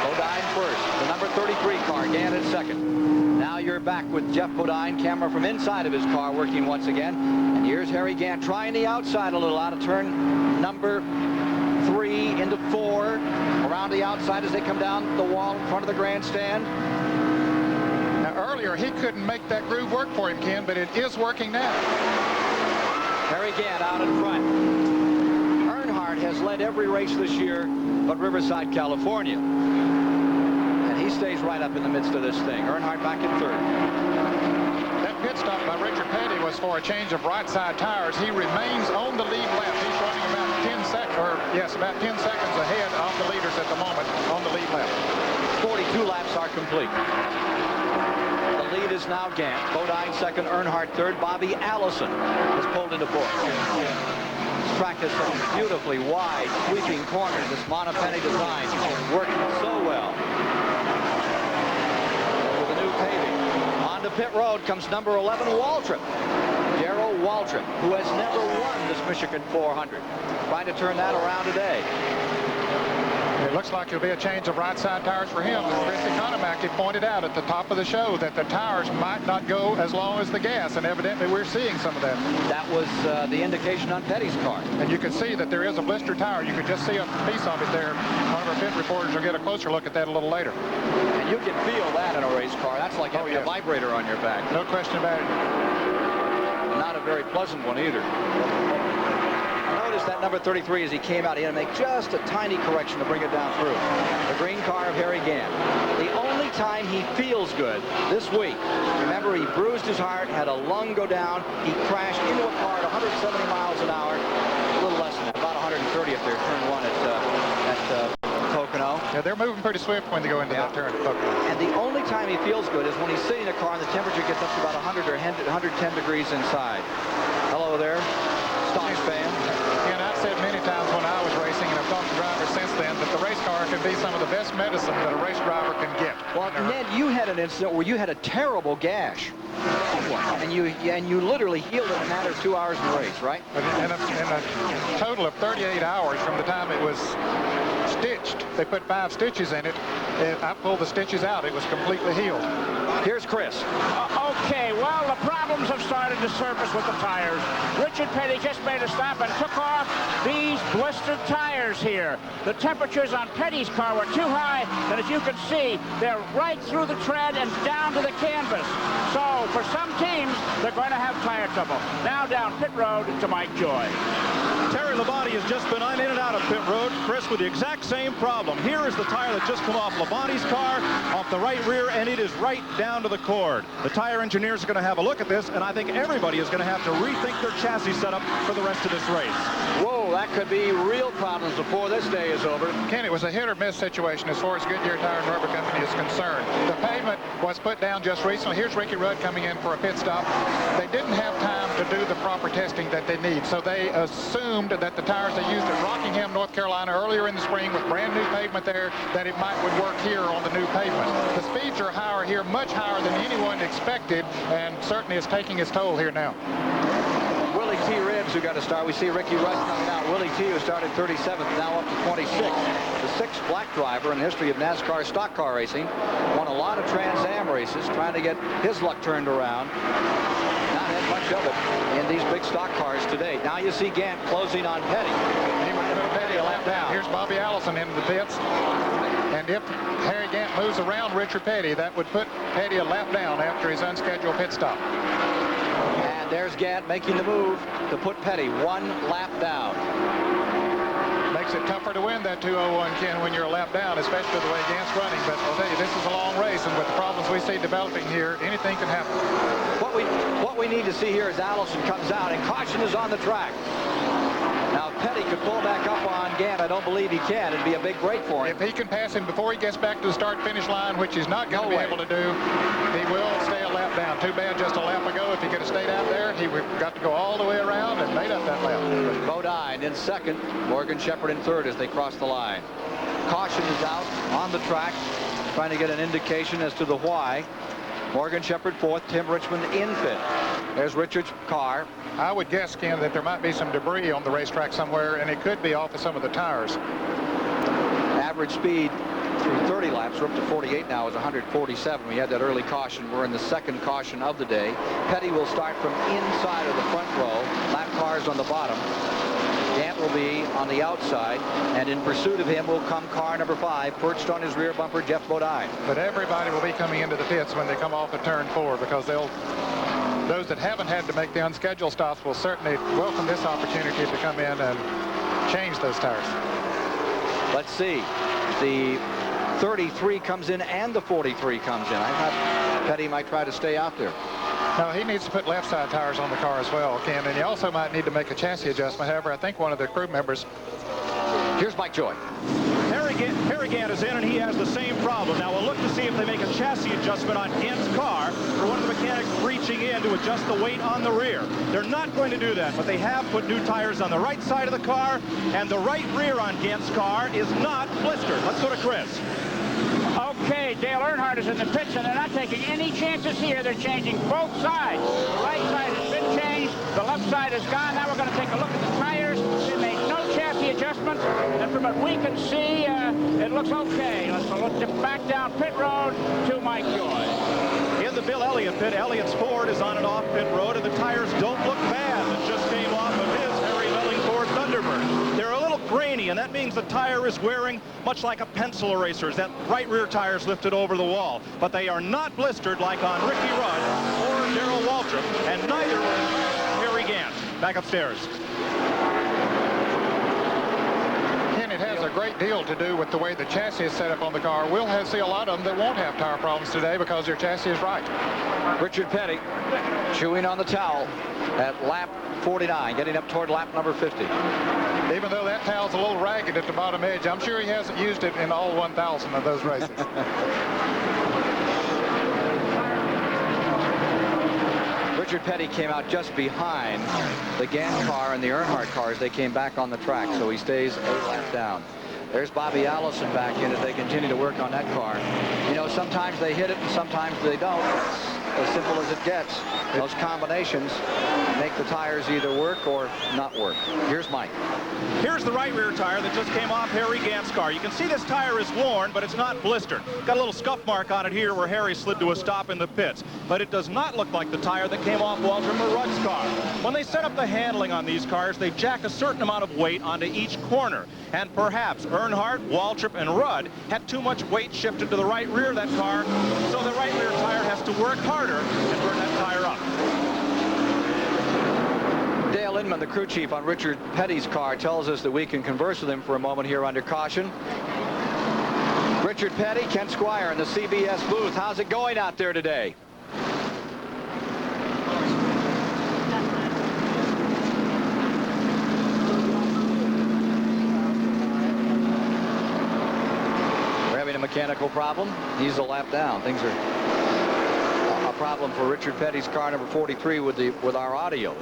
Bodine first, the number 33 car, Gant in second. Now you're back with Jeff Bodine, camera from inside of his car working once again. And here's Harry Gant trying the outside a little out of turn number 3 into 4. Around the outside as they come down the wall in front of the grandstand. Now, earlier, he couldn't make that groove work for him, Ken, but it is working now. Harry Gant out in front. Earnhardt has led every race this year but Riverside, California. And he stays right up in the midst of this thing. Earnhardt back in third. That pit stop by Richard Petty was for a change of right side tires. He remains on the lead lap. He's running about 10 seconds, about 10 seconds ahead of the leaders at the moment on the lead lap. 42 laps are complete. The lead is now Gant. Bodine second, Earnhardt third. Bobby Allison is pulled into fourth. This track has some beautifully wide, sweeping corners. This Montepenny design working so well. With the new paving. On to pit road comes number 11, Waltrip. Darrell Waltrip, who has never won this Michigan 400. Trying to turn that around today. It looks like it'll be a change of right side tires for him. As Chris Economaki pointed out at the top of the show that the tires might not go as long as the gas, and evidently we're seeing some of that. That was the indication on Petty's car. And you can see that there is a blister tire. You can just see a piece of it there. One of our pit reporters will get a closer look at that a little later. And you can feel that in a race car. That's like having a vibrator on your back. No question about it. Not a very pleasant one either. Notice that number 33 as he came out, he had to make just a tiny correction to bring it down through. The green car of Harry Gant. The only time he feels good this week. Remember, he bruised his heart, had a lung go down. He crashed into a car at 170 miles an hour. A little less than that, about 130 up there, turn 1 at Pocono. Yeah, they're moving pretty swift when they go into that turn. And the only time he feels good is when he's sitting in a car and the temperature gets up to about 100 or 110 degrees inside. Hello there, stock fan. And I've said many times when I was racing, and I've talked to drivers since then, that the race car can be some of the best medicine that a race driver can get. Well, Ned, you had an incident where you had a terrible gash. And you literally healed in a matter of 2 hours in the race, right? In a total of 38 hours from the time it was stitched. They put 5 stitches in it. I pulled the stitches out. It was completely healed. Here's Chris. Okay, well, the problems have started to surface with the tires. Richard Petty just made a stop and took off these blistered tires here. The temperatures on Petty's car were too high, and as you can see, they're right through the tread and down to the canvas. So, for some teams, they're going to have tire trouble. Now down pit road to Mike Joy. Terry Labonte has just been in and out of pit road, Chris, with the exact same problem. Here is the tire that just come off Labonte's car, off the right rear, and it is right down to the cord. The tire engineers are going to have a look at this, and I think everybody is going to have to rethink their chassis setup for the rest of this race. Whoa, that could be real problems before this day is over. Ken, it was a hit-or-miss situation as far as Goodyear Tire and Rubber Company is concerned. The pavement was put down just recently. Here's Ricky Rudd coming in for a pit stop. They didn't have time to do the proper testing that they need, so they assumed that the tires they used at Rockingham, North Carolina earlier in the spring with brand new pavement there, that it would work here on the new pavement. The speeds are higher here, much higher than anyone expected, and certainly it's taking its toll here now. Willie T. Ribbs who got a start. We see Ricky Rudd coming out. Willie T. who started 37th, now up to 26th. The 6th black driver in the history of NASCAR stock car racing. Won a lot of Trans Am races, trying to get his luck turned around. Not had much of it in these big stock cars today. Now you see Gant closing on Petty. Petty a lap down. Here's Bobby Allison into the pits. And if Harry Gant moves around Richard Petty, that would put Petty a lap down after his unscheduled pit stop. And there's Gant making the move to put Petty 1 lap down. Makes it tougher to win that 201, Ken, when you're a lap down, especially the way Gant's running. But I'll tell you, this is a long race, and with the problems we see developing here, anything can happen. What we need to see here is Allison comes out, and caution is on the track. Now, if Petty could pull back up on Gant, I don't believe he can. It'd be a big break for him. If he can pass him before he gets back to the start-finish line, which he's not going to be able to do, he will stay a lap down. Too bad just a lap ago. If he could have stayed out there, he would got to go all the way around and made up that lap. Bodine in 2nd, Morgan Shepherd in 3rd as they cross the line. Caution is out on the track, trying to get an indication as to the why. Morgan Shepherd 4th, Tim Richmond in 5th. There's Richard's car. I would guess, Ken, that there might be some debris on the racetrack somewhere, and it could be off of some of the tires. Average speed through 30 laps, we're up to 48 now, is 147. We had that early caution. We're in the 2nd caution of the day. Petty will start from inside of the front row. Lap cars on the bottom. Gant will be on the outside, and in pursuit of him will come car number 5, perched on his rear bumper, Jeff Bodine. But everybody will be coming into the pits when they come off of turn 4, because those that haven't had to make the unscheduled stops will certainly welcome this opportunity to come in and change those tires. Let's see. The 33 comes in and the 43 comes in. I thought Petty might try to stay out there. No, he needs to put left side tires on the car as well, Ken, and he also might need to make a chassis adjustment. However, I think one of the crew members... Here's Mike Joy. Harry Gant is in, and he has the same problem. Now we'll look to see if they make a chassis adjustment on Gant's car, for one of the mechanics reaching in to adjust the weight on the rear. They're not going to do that, but they have put new tires on the right side of the car, and the right rear on Gant's car is not blistered. Let's go to Chris. Okay, Dale Earnhardt is in the pits, and they're not taking any chances here. They're changing both sides. The right side has been changed. The left side is gone. Now we're going to take a look at the tires. They made no chassis adjustments, and from what we can see, it looks okay. Let's look back down pit road to Mike Joy. In the Bill Elliott pit, Elliott's Ford is on and off pit road, and the tires don't look bad. That just came off of his Harry Melling Ford Thunderbird. They're a little grainy, and that means the tire is wearing much like a pencil eraser's. That right rear tire's lifted over the wall, but they are not blistered like on Ricky Rudd or Darrell Waltrip, and neither was Harry Gant. Back upstairs. It has a great deal to do with the way the chassis is set up on the car. We'll see a lot of them that won't have tire problems today because their chassis is right. Richard Petty chewing on the towel at lap 49, getting up toward lap number 50. Even though that towel's a little ragged at the bottom edge, I'm sure he hasn't used it in all 1,000 of those races. Richard Petty came out just behind the Gant car and the Earnhardt cars. They came back on the track, so he stays a lap down. There's Bobby Allison back in as they continue to work on that car. You know, sometimes they hit it and sometimes they don't. It's as simple as it gets. Those combinations make the tires either work or not work. Here's Mike. Here's the right rear tire that just came off Harry Gant's car. You can see this tire is worn, but it's not blistered. Got a little scuff mark on it here where Harry slid to a stop in the pits. But it does not look like the tire that came off Walter Rudd's car. When they set up the handling on these cars, they jack a certain amount of weight onto each corner. And perhaps Earnhardt, Waltrip, and Rudd had too much weight shifted to the right rear of that car, so the right rear tire has to work harder and burn that tire up. Dale Inman, the crew chief on Richard Petty's car, tells us that we can converse with him for a moment here under caution. Richard Petty, Ken Squire in the CBS booth. How's it going out there today? We're having a mechanical problem. He's a lap down. Things are a problem for Richard Petty's car number 43 with our audio.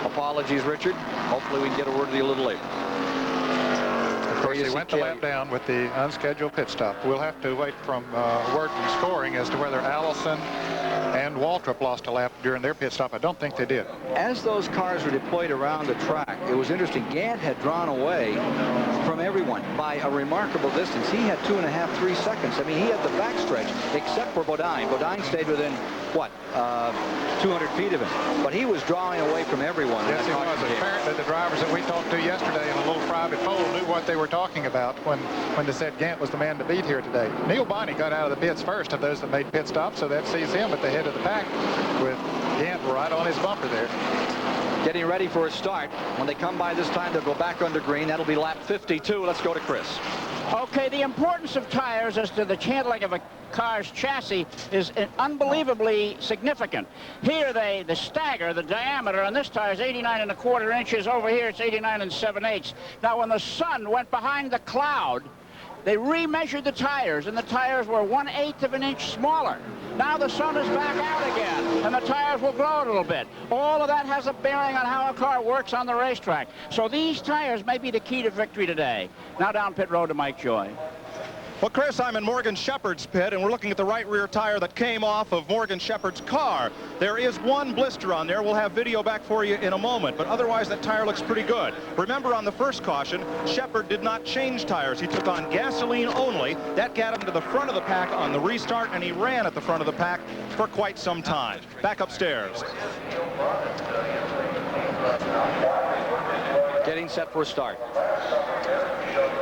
Apologies, Richard. Hopefully we can get a word with you a little later. Of course, he went the lap down with the unscheduled pit stop. We'll have to wait from word from scoring as to whether Allison and Waltrip lost a lap during their pit stop. I don't think they did. As those cars were deployed around the track, it was interesting. Gant had drawn away from everyone by a remarkable distance. He had 2.5, 3 seconds. I mean, he had the backstretch, except for Bodine. Bodine stayed within, what, 200 feet of him. But he was drawing away from everyone. Yes, he was. Apparently, the drivers that we talked to yesterday in a little private poll knew what they were talking about when they said Gant was the man to beat here today. Neil Bonney got out of the pits first of those that made pit stops, so that sees him at the head of the pack with Gant right on his bumper there. Getting ready for a start. When they come by this time, they'll go back under green. That'll be lap 52. Let's go to Chris. Okay, the importance of tires as to the handling of a car's chassis is unbelievably significant. Here they stagger the diameter on this tire is 89.25 inches. Over here it's 89 7/8. Now when the sun went behind the cloud, they remeasured the tires, and the tires were 1/8 of an inch smaller. Now the sun is back out again, and the tires will grow a little bit. All of that has a bearing on how a car works on the racetrack. So these tires may be the key to victory today. Now down pit road to Mike Joy. Well, Chris, I'm in Morgan Shepherd's pit, and we're looking at the right rear tire that came off of Morgan Shepherd's car. There is one blister on there. We'll have video back for you in a moment, but otherwise that tire looks pretty good. Remember, on the first caution, Shepherd did not change tires. He took on gasoline only. That got him to the front of the pack on the restart, and he ran at the front of the pack for quite some time. Back upstairs. Getting set for a start.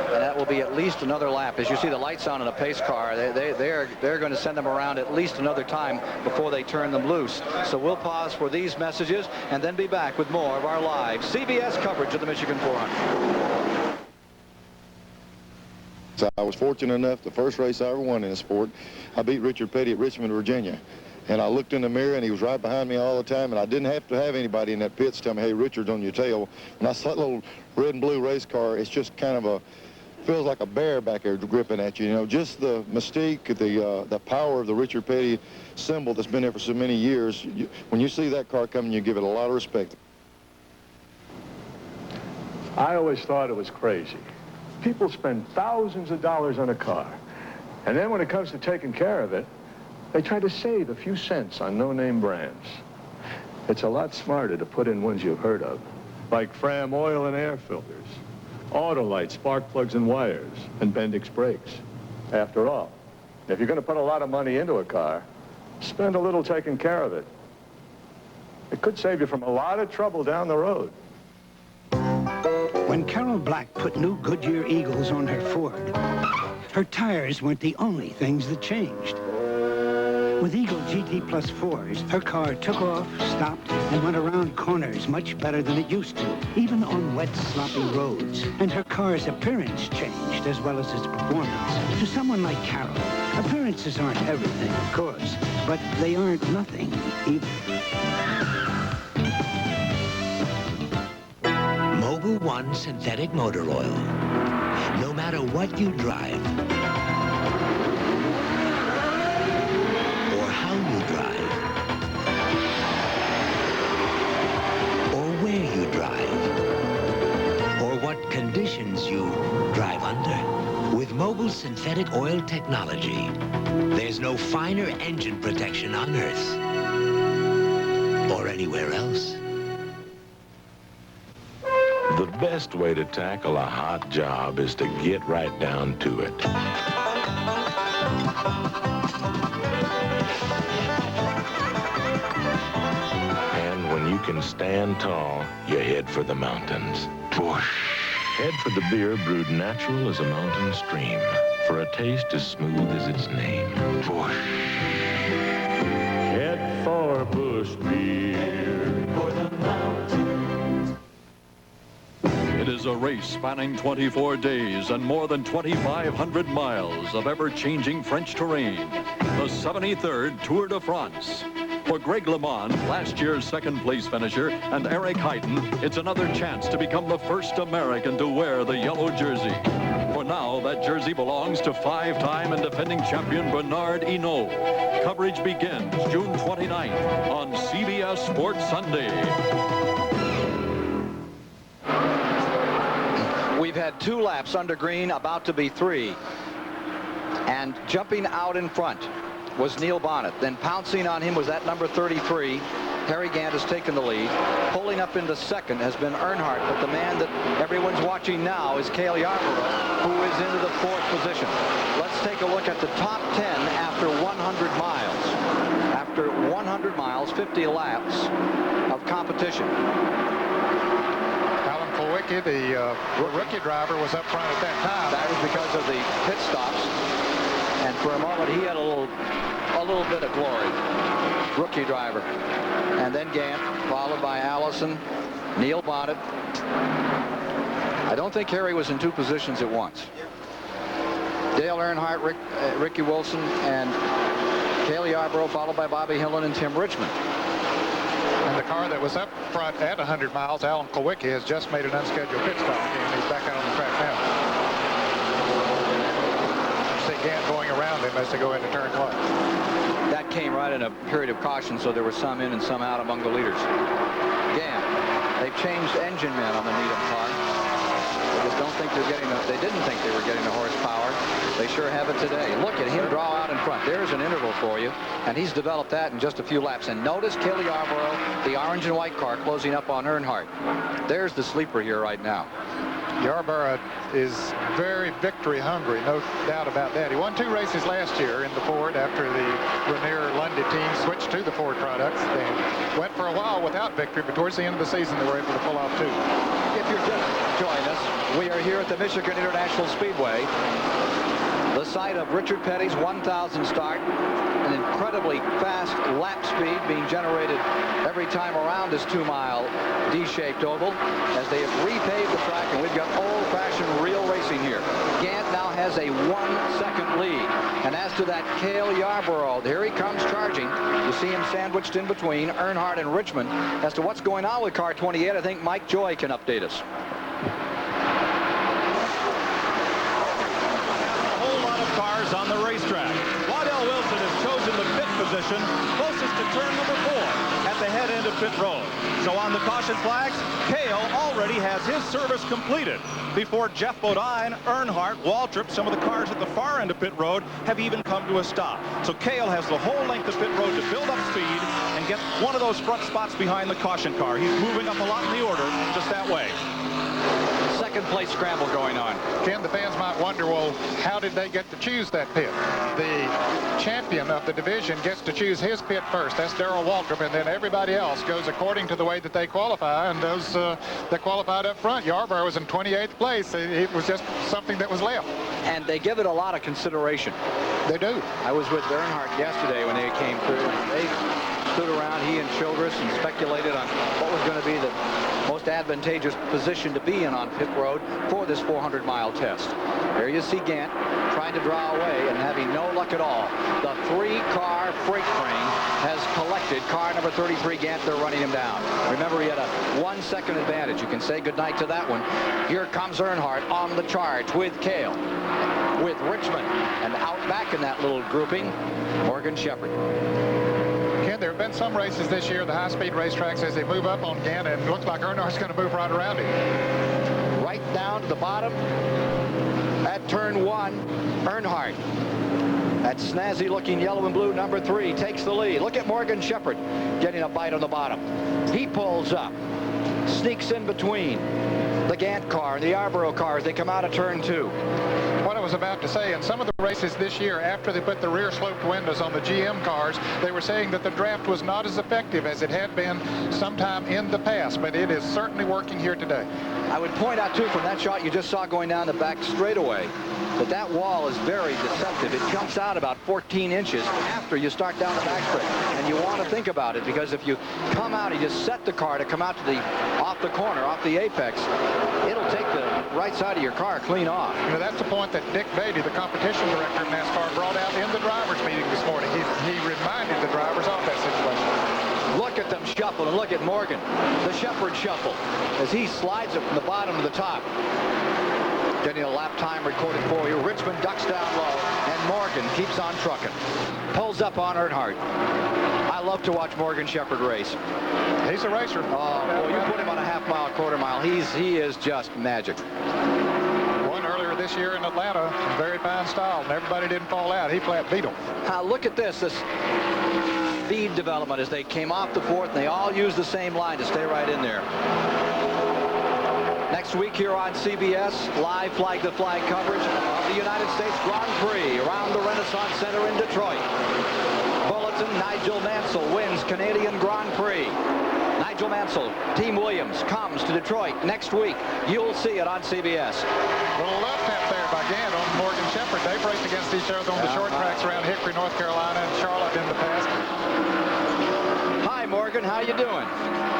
And that will be at least another lap. As you see the lights on in a pace car, they're going to send them around at least another time before they turn them loose. So we'll pause for these messages and then be back with more of our live CBS coverage of the Michigan 400. So I was fortunate enough, the first race I ever won in the sport, I beat Richard Petty at Richmond, Virginia. And I looked in the mirror, and he was right behind me all the time, and I didn't have to have anybody in that pits tell me, hey, Richard's on your tail. When I saw that little red and blue race car, it's just kind of feels like a bear back there gripping at you. You know, just the mystique, the power of the Richard Petty symbol that's been there for so many years. When you see that car coming, you give it a lot of respect. I always thought it was crazy. People spend thousands of dollars on a car, and then when it comes to taking care of it, they try to save a few cents on no-name brands. It's a lot smarter to put in ones you've heard of, like Fram oil and air filters, Autolite spark plugs and wires, and Bendix brakes. After all, if you're going to put a lot of money into a car, spend a little taking care of it. It could save you from a lot of trouble down the road. When Carol Black put new Goodyear Eagles on her Ford, her tires weren't the only things that changed. With Eagle GT Plus 4s, her car took off, stopped, and went around corners much better than it used to, even on wet, sloppy roads. And her car's appearance changed as well as its performance. To someone like Carol, appearances aren't everything, of course, but they aren't nothing either. Mobil 1 synthetic motor oil. No matter what you drive, or how you drive, or where you drive, or what conditions you drive under, with Mobil synthetic oil technology, there's no finer engine protection on Earth or anywhere else. The best way to tackle a hot job is to get right down to it. And when you can stand tall, you head for the mountains. Whoosh. Head for the beer brewed natural as a mountain stream, for a taste as smooth as its name. Whoosh. Head for Busch Beer. For the mountains. It is a race spanning 24 days and more than 2,500 miles of ever-changing French terrain. The 73rd Tour de France. For Greg LeMond, last year's second-place finisher, and Eric Heiden, it's another chance to become the first American to wear the yellow jersey. For now, that jersey belongs to five-time and defending champion Bernard Hinault. Coverage begins June 29th on CBS Sports Sunday. We've had 2 laps under green, about to be 3. And jumping out in front was Neil Bonnet. Then pouncing on him was that number 33. Harry Gant has taken the lead. Pulling up into second has been Earnhardt, but the man that everyone's watching now is Cale Yarborough, who is into the 4th position. Let's take a look at the top 10 after 100 miles. After 100 miles, 50 laps of competition. Alan Kulwicki, the rookie driver, was up front at that time. That was because of the pit stops. And for a moment, he had a little bit of glory. Rookie driver. And then Gant, followed by Allison, Neil Bonnet. I don't think Harry was in 2 positions at once. Dale Earnhardt, Ricky Wilson, and Cale Yarborough, followed by Bobby Hillin and Tim Richmond. And the car that was up front at 100 miles, Alan Kulwicki, has just made an unscheduled pit stop again. He's back out on the track now. Gant going around him as they go into turn 1. That came right in a period of caution, so there were some in and some out among the leaders. Gant, they've changed engine men on the Needham car. They just don't think they're getting they didn't think they were getting the horsepower. They sure have it today. Look at him draw out in front. There's an interval for you, and he's developed that in just a few laps. And notice Cale Yarborough, the orange and white car, closing up on Earnhardt. There's the sleeper here right now. Yarborough is very victory hungry, no doubt about that. He won 2 races last year in the Ford after the Ranier Lundy team switched to the Ford products. They went for a while without victory, but towards the end of the season they were able to pull off 2. If you're just joining us, we are here at the Michigan International Speedway, the site of Richard Petty's 1,000 start. An incredibly fast lap speed being generated every time around this 2-mile D-shaped oval as they have repaved the track, and we've got old-fashioned real racing here. Gant now has a 1-second lead. And as to that Cale Yarborough, here he comes charging. You see him sandwiched in between Earnhardt and Richmond. As to what's going on with car 28, I think Mike Joy can update us. A whole lot of cars on the racetrack. Waddell Wilson has chosen the pit position closest to turn number 4 at the head end of pit road. So on the caution flags, Cale already has his service completed before Jeff Bodine, Earnhardt, Waltrip, some of the cars at the far end of pit road have even come to a stop. So Cale has the whole length of pit road to build up speed and get one of those front spots behind the caution car. He's moving up a lot in the order just that way. Second place scramble going on. Ken, the fans might wonder, well, how did they get to choose that pit? The champion of the division gets to choose his pit first. That's Darrell Waltrip, and then everybody else goes according to the way that they qualify, and those that qualified up front. Yarborough was in 28th place. It was just something that was left. And they give it a lot of consideration. They do. I was with Earnhardt yesterday when they came through. stood around, he and Childress, and speculated on what was going to be the most advantageous position to be in on pit road for this 400-mile test. There you see Gant trying to draw away and having no luck at all. The 3-car freight train has collected car number 33, Gant. They're running him down. Remember, he had a 1-second advantage. You can say goodnight to that one. Here comes Earnhardt on the charge with Cale, with Richmond, and out back in that little grouping, Morgan Shepherd. Ken, there have been some races this year, the high-speed racetracks, as they move up on Gant, and it looks like Earnhardt's going to move right around him. Right down to the bottom at turn 1, Earnhardt. That snazzy-looking yellow and blue number 3 takes the lead. Look at Morgan Shepherd getting a bite on the bottom. He pulls up, sneaks in between the Gant car and the Yarborough car as they come out of turn 2. What I was about to say, in some of the races this year, after they put the rear sloped windows on the GM cars, they were saying that the draft was not as effective as it had been sometime in the past, but it is certainly working here today. I would point out, too, from that shot you just saw going down the back straightaway, that wall is very deceptive. It jumps out about 14 inches after you start down the backstretch. And you want to think about it, because if you come out and you set the car to come out to the off the corner, off the apex, it'll take the right side of your car clean off. You know, that's the point that Dick Beatty, the competition director of NASCAR, brought out in the drivers' meeting this morning. He reminded the drivers of that situation. Look at them shuffle, and look at Morgan, the Shepherd shuffle, as he slides it from the bottom to the top. Getting a lap time recorded for you. Richmond ducks down low, and Morgan keeps on trucking. Pulls up on Earnhardt. I love to watch Morgan Shepherd race. He's a racer. Oh, well, you put him on a half-mile, quarter-mile. He is just magic. Won earlier this year in Atlanta, very fine style, and everybody didn't fall out. He flat beat him. Now look at this feed development as they came off the 4th, and they all used the same line to stay right in there. Next week here on CBS, live flag-to-flag coverage of the United States Grand Prix around the Renaissance Center in Detroit. Bulletin, Nigel Mansell wins Canadian Grand Prix. Nigel Mansell, Team Williams, comes to Detroit next week. You'll see it on CBS. Little left tap there by Gant on Morgan Shepherd. They've raced against each other on the short tracks around Hickory, North Carolina, and Charlotte in the past. Hi, Morgan. How you doing?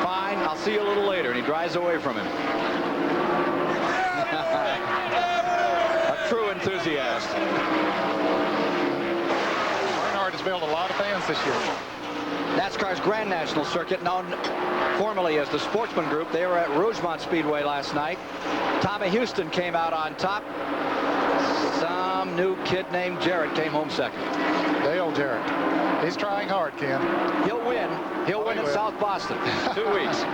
Fine. I'll see you a little later. And he drives away from him. A true enthusiast. Earnhardt has built a lot of fans this year. NASCAR's Grand National Circuit, known formerly as the Sportsman Group. They were at Rougemont Speedway last night. Tommy Houston came out on top. Some new kid named Jarrett came home second. Dale Jarrett. He's trying hard, Ken. He'll win. He'll win at South Boston. 2 weeks.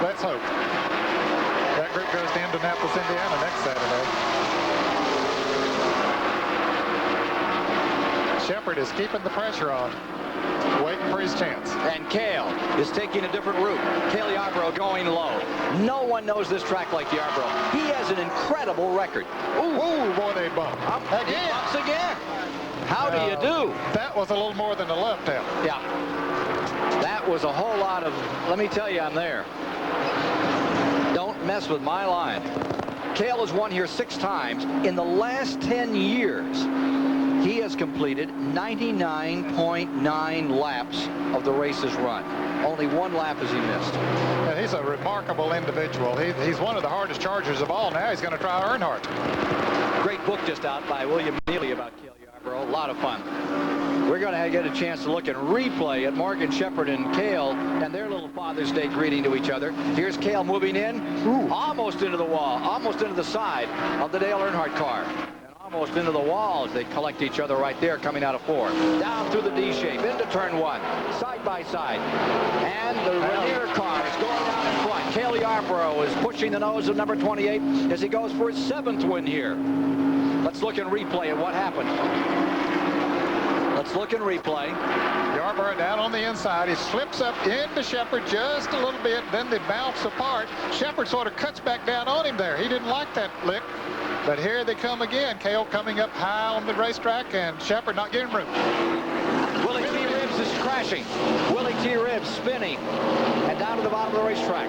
Let's hope. That group goes to Indianapolis, Indiana next Saturday. Shepherd is keeping the pressure on, waiting for his chance. And Cale is taking a different route. Cale Yarborough going low. No one knows this track like Yarborough. He has an incredible record. Ooh, boy, they bump. Again. He bumps again. How do you do? That was a little more than a left tap. Yeah. That was a whole lot of, let me tell you, I'm there. Don't mess with my line. Cale has won here 6 times. In the last 10 years, he has completed 99.9 laps of the races run. Only 1 lap has he missed. And he's a remarkable individual. He's one of the hardest chargers of all. Now he's going to try Earnhardt. Great book just out by William Neely about Cale Yarborough. A lot of fun. We're going to get a chance to look and replay at Morgan Shepherd and Cale and their little Father's Day greeting to each other. Here's Cale moving in, almost into the wall, almost into the side of the Dale Earnhardt car. Almost into the wall as they collect each other right there coming out of 4. Down through the D shape into turn 1, side by side. And the Ranier car is going down in front. Cale Yarborough is pushing the nose of number 28 as he goes for his 7th win here. Let's look and replay at what happened. Let's look and replay. Yarborough down on the inside. He slips up into Shepherd just a little bit. Then they bounce apart. Shepherd sort of cuts back down on him there. He didn't like that lick. But here they come again. Cale coming up high on the racetrack, and Shepherd not getting room. Willie T. Ribbs is crashing. Willie T. Ribbs spinning. And down to the bottom of the racetrack.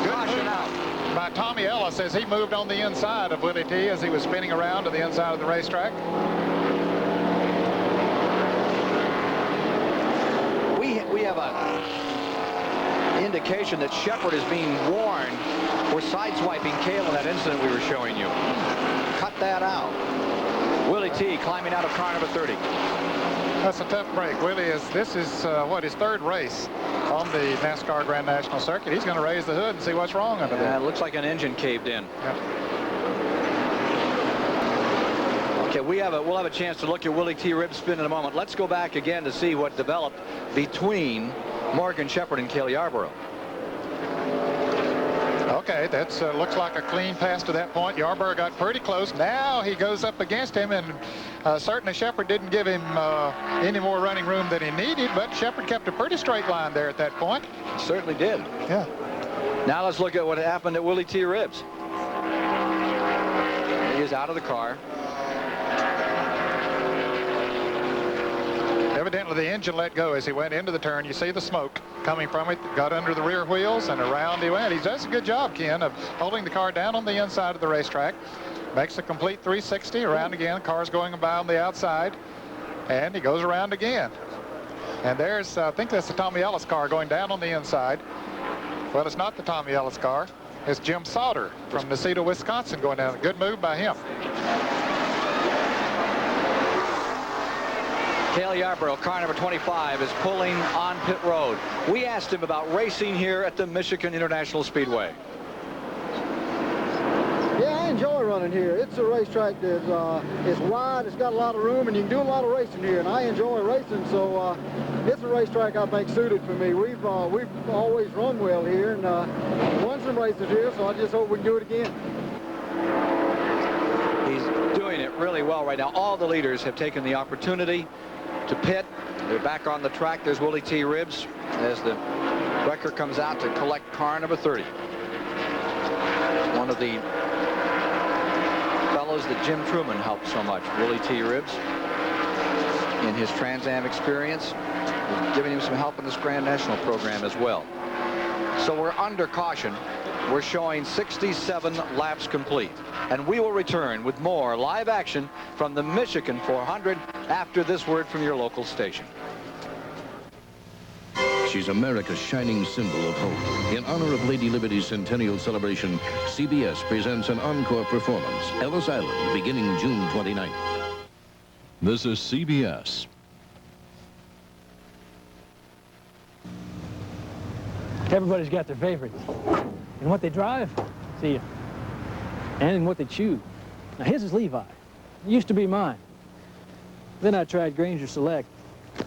Caution out by Tommy Ellis as he moved on the inside of Willie T. as he was spinning around to the inside of the racetrack. of an indication that Shepherd is being warned for sideswiping Cale in that incident we were showing you. Cut that out. Willie T climbing out of car number 30. That's a tough break. Willie this is what, his third race on the NASCAR Grand National Circuit. He's going to raise the hood and see what's wrong under there. It looks like an engine caved in. Yep. Okay, we'll have a chance to look at Willie T. Ribbs' spin in a moment. Let's go back again to see what developed between Morgan Shepherd and Cale Yarborough. Okay, that looks like a clean pass to that point. Yarborough got pretty close. Now he goes up against him, and certainly Shepherd didn't give him any more running room than he needed, but Shepherd kept a pretty straight line there at that point. Certainly did. Yeah. Now let's look at what happened at Willie T. Ribbs. He is out of the car. Evidently the engine let go as he went into the turn. You see the smoke coming from it. Got under the rear wheels and around he went. He does a good job, Ken, of holding the car down on the inside of the racetrack. Makes a complete 360 around again. Car's going by on the outside, and he goes around again. And there's, I think that's the Tommy Ellis car going down on the inside. Well, it's not the Tommy Ellis car. It's Jim Sauter from Neceto, Wisconsin going down. A good move by him. Cale Yarborough, car number 25, is pulling on pit road. We asked him about racing here at the Michigan International Speedway. Yeah, I enjoy running here. It's a racetrack that is wide, it's got a lot of room, and you can do a lot of racing here, and I enjoy racing, so it's a racetrack I think suited for me. We've always run well here, and won some races here, so I just hope we can do it again. He's doing it really well right now. All the leaders have taken the opportunity to pit. They're back on the track. There's Willie T. Ribbs as the wrecker comes out to collect car number 30. One of the fellows that Jim Truman helped so much, Willie T. Ribbs, in his Trans Am experience, giving him some help in this Grand National program as well. So we're under caution. We're showing 67 laps complete. And we will return with more live action from the Michigan 400 after this word from your local station. She's America's shining symbol of hope. In honor of Lady Liberty's centennial celebration, CBS presents an encore performance, Ellis Island, beginning June 29th. This is CBS. Everybody's got their favorites. And what they drive, see ya. And in what they chew. Now his is Levi. It used to be mine. Then I tried Granger Select.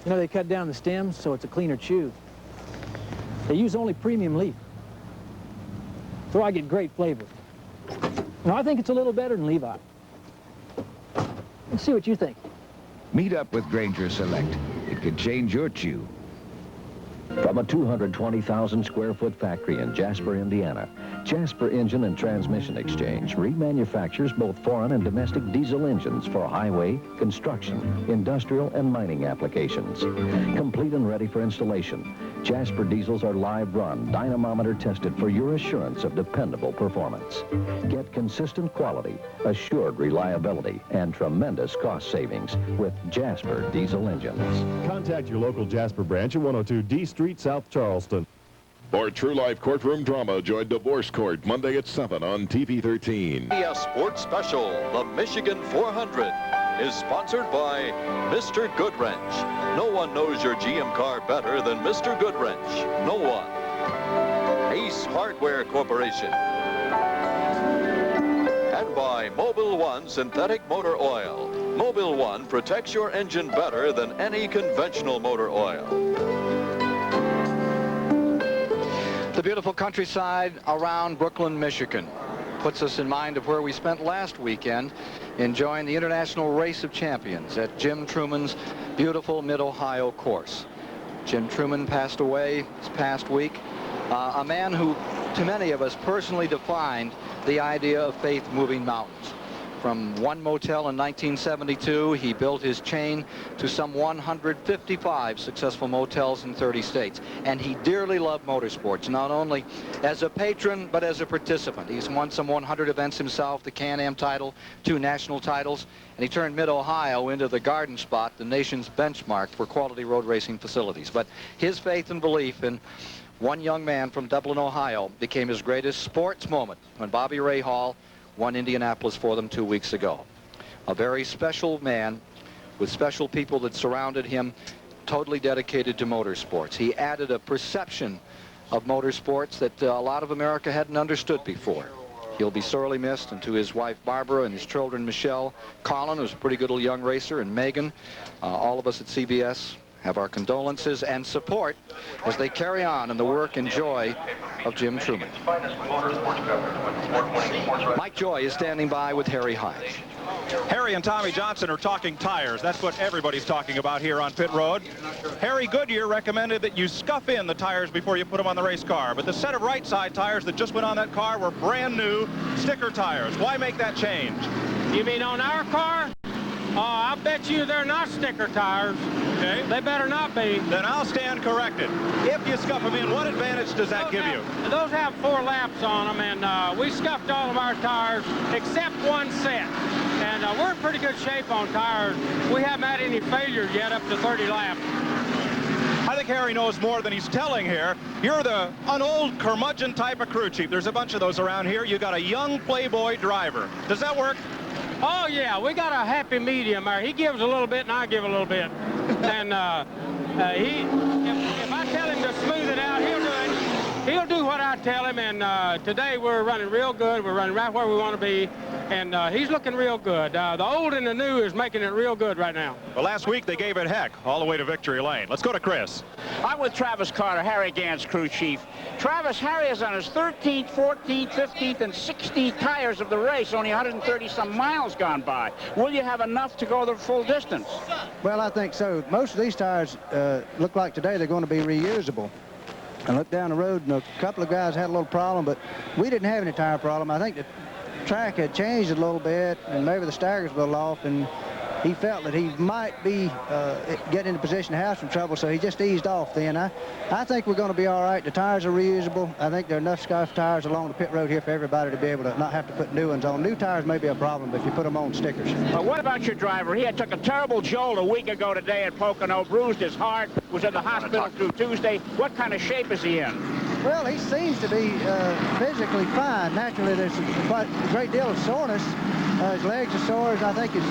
You know, they cut down the stems so it's a cleaner chew. They use only premium leaf. So I get great flavor. Now I think it's a little better than Levi. Let's see what you think. Meet up with Granger Select. It could change your chew. From a 220,000 square foot factory in Jasper, Indiana, Jasper Engine and Transmission Exchange remanufactures both foreign and domestic diesel engines for highway, construction, industrial, and mining applications. Complete and ready for installation, Jasper diesels are live run, dynamometer tested for your assurance of dependable performance. Get consistent quality, assured reliability, and tremendous cost savings with Jasper diesel engines. Contact your local Jasper branch at 102 D Street, South Charleston. For True Life Courtroom Drama, join Divorce Court Monday at 7 on TV 13. A sports special, the Michigan 400, is sponsored by Mr. Goodwrench. No one knows your GM car better than Mr. Goodwrench. No one. Ace Hardware Corporation. And by Mobil One Synthetic Motor Oil. Mobil One protects your engine better than any conventional motor oil. The beautiful countryside around Brooklyn, Michigan puts us in mind of where we spent last weekend enjoying the International Race of Champions at Jim Truman's beautiful Mid-Ohio course. Jim Truman passed away this past week, a man who, to many of us, personally defined the idea of faith moving mountains. from one motel in 1972. He built his chain to some 155 successful motels in 30 states. And he dearly loved motorsports, not only as a patron, but as a participant. He's won some 100 events himself, the Can-Am title, 2 national titles, and he turned Mid-Ohio into the garden spot, the nation's benchmark for quality road racing facilities. But his faith and belief in one young man from Dublin, Ohio, became his greatest sports moment when Bobby Rahal won Indianapolis for them 2 weeks ago. A very special man with special people that surrounded him, totally dedicated to motorsports. He added a perception of motorsports that a lot of America hadn't understood before. He'll be sorely missed, and to his wife Barbara and his children Michelle, Colin, who's a pretty good little young racer, and Megan, all of us at CBS have our condolences and support as they carry on in the work and joy of Jim Truman. Mike Joy is standing by with Harry Hyde. Harry and Tommy Johnson are talking tires. That's what everybody's talking about here on pit road. Harry Goodyear recommended that you scuff in the tires before you put them on the race car. But the set of right side tires that just went on that car were brand new sticker tires. Why make that change? You mean on our car? I bet you they're not sticker tires. Okay. They better not be. Then I'll stand corrected. If you scuff them in, what advantage does that give you? Those have 4 laps on them, and we scuffed all of our tires except one set. And we're in pretty good shape on tires. We haven't had any failures yet up to 30 laps. I think Harry knows more than he's telling here. You're an old curmudgeon type of crew chief. There's a bunch of those around here. You got a young playboy driver. Does that work? Oh, yeah, we got a happy medium there. He gives a little bit and I give a little bit. And if I tell him to smooth it out, he'll do it. He'll do what I tell him, and today we're running real good. We're running right where we want to be, and he's looking real good. The old and the new is making it real good right now. Well, last week they gave it heck all the way to victory lane. Let's go to Chris. I'm with Travis Carter, Harry Gant's crew chief. Travis, Harry is on his 13th, 14th, 15th, and 16th tires of the race, only 130-some miles gone by. Will you have enough to go the full distance? Well, I think so. Most of these tires look like today they're going to be reusable. I looked down the road, and a couple of guys had a little problem, but we didn't have any tire problem. I think the track had changed a little bit, and maybe the stagger's a little off, and he felt that he might be getting into position to have some trouble, so he just eased off then. I think we're going to be all right. The tires are reusable. I think there are enough scuff tires along the pit road here for everybody to be able to not have to put new ones on. New tires may be a problem, but if you put them on stickers. But what about your driver? He had took a terrible jolt a week ago today at Pocono, bruised his heart, was in the hospital through Tuesday. What kind of shape is he in? Well, he seems to be physically fine. Naturally, there's quite a great deal of soreness. His legs are sore. I think his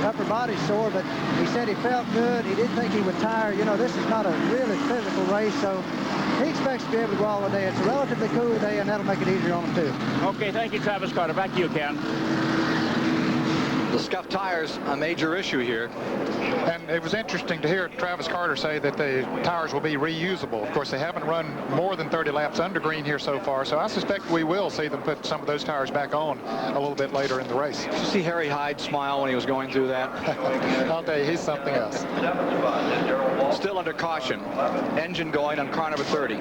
upper body's sore, but he said he felt good. He didn't think he would tire. You know, this is not a really physical race, so he expects to be able to go all the day. It's a relatively cool day, and that'll make it easier on him, too. Okay, thank you, Travis Carter. Back to you, Ken. The scuffed tires, a major issue here. And it was interesting to hear Travis Carter say that the tires will be reusable. Of course, they haven't run more than 30 laps under green here so far, so I suspect we will see them put some of those tires back on a little bit later in the race. Did you see Harry Hyde smile when he was going through that? I'll tell you, he's something else. Still under caution. Engine going on car number 30.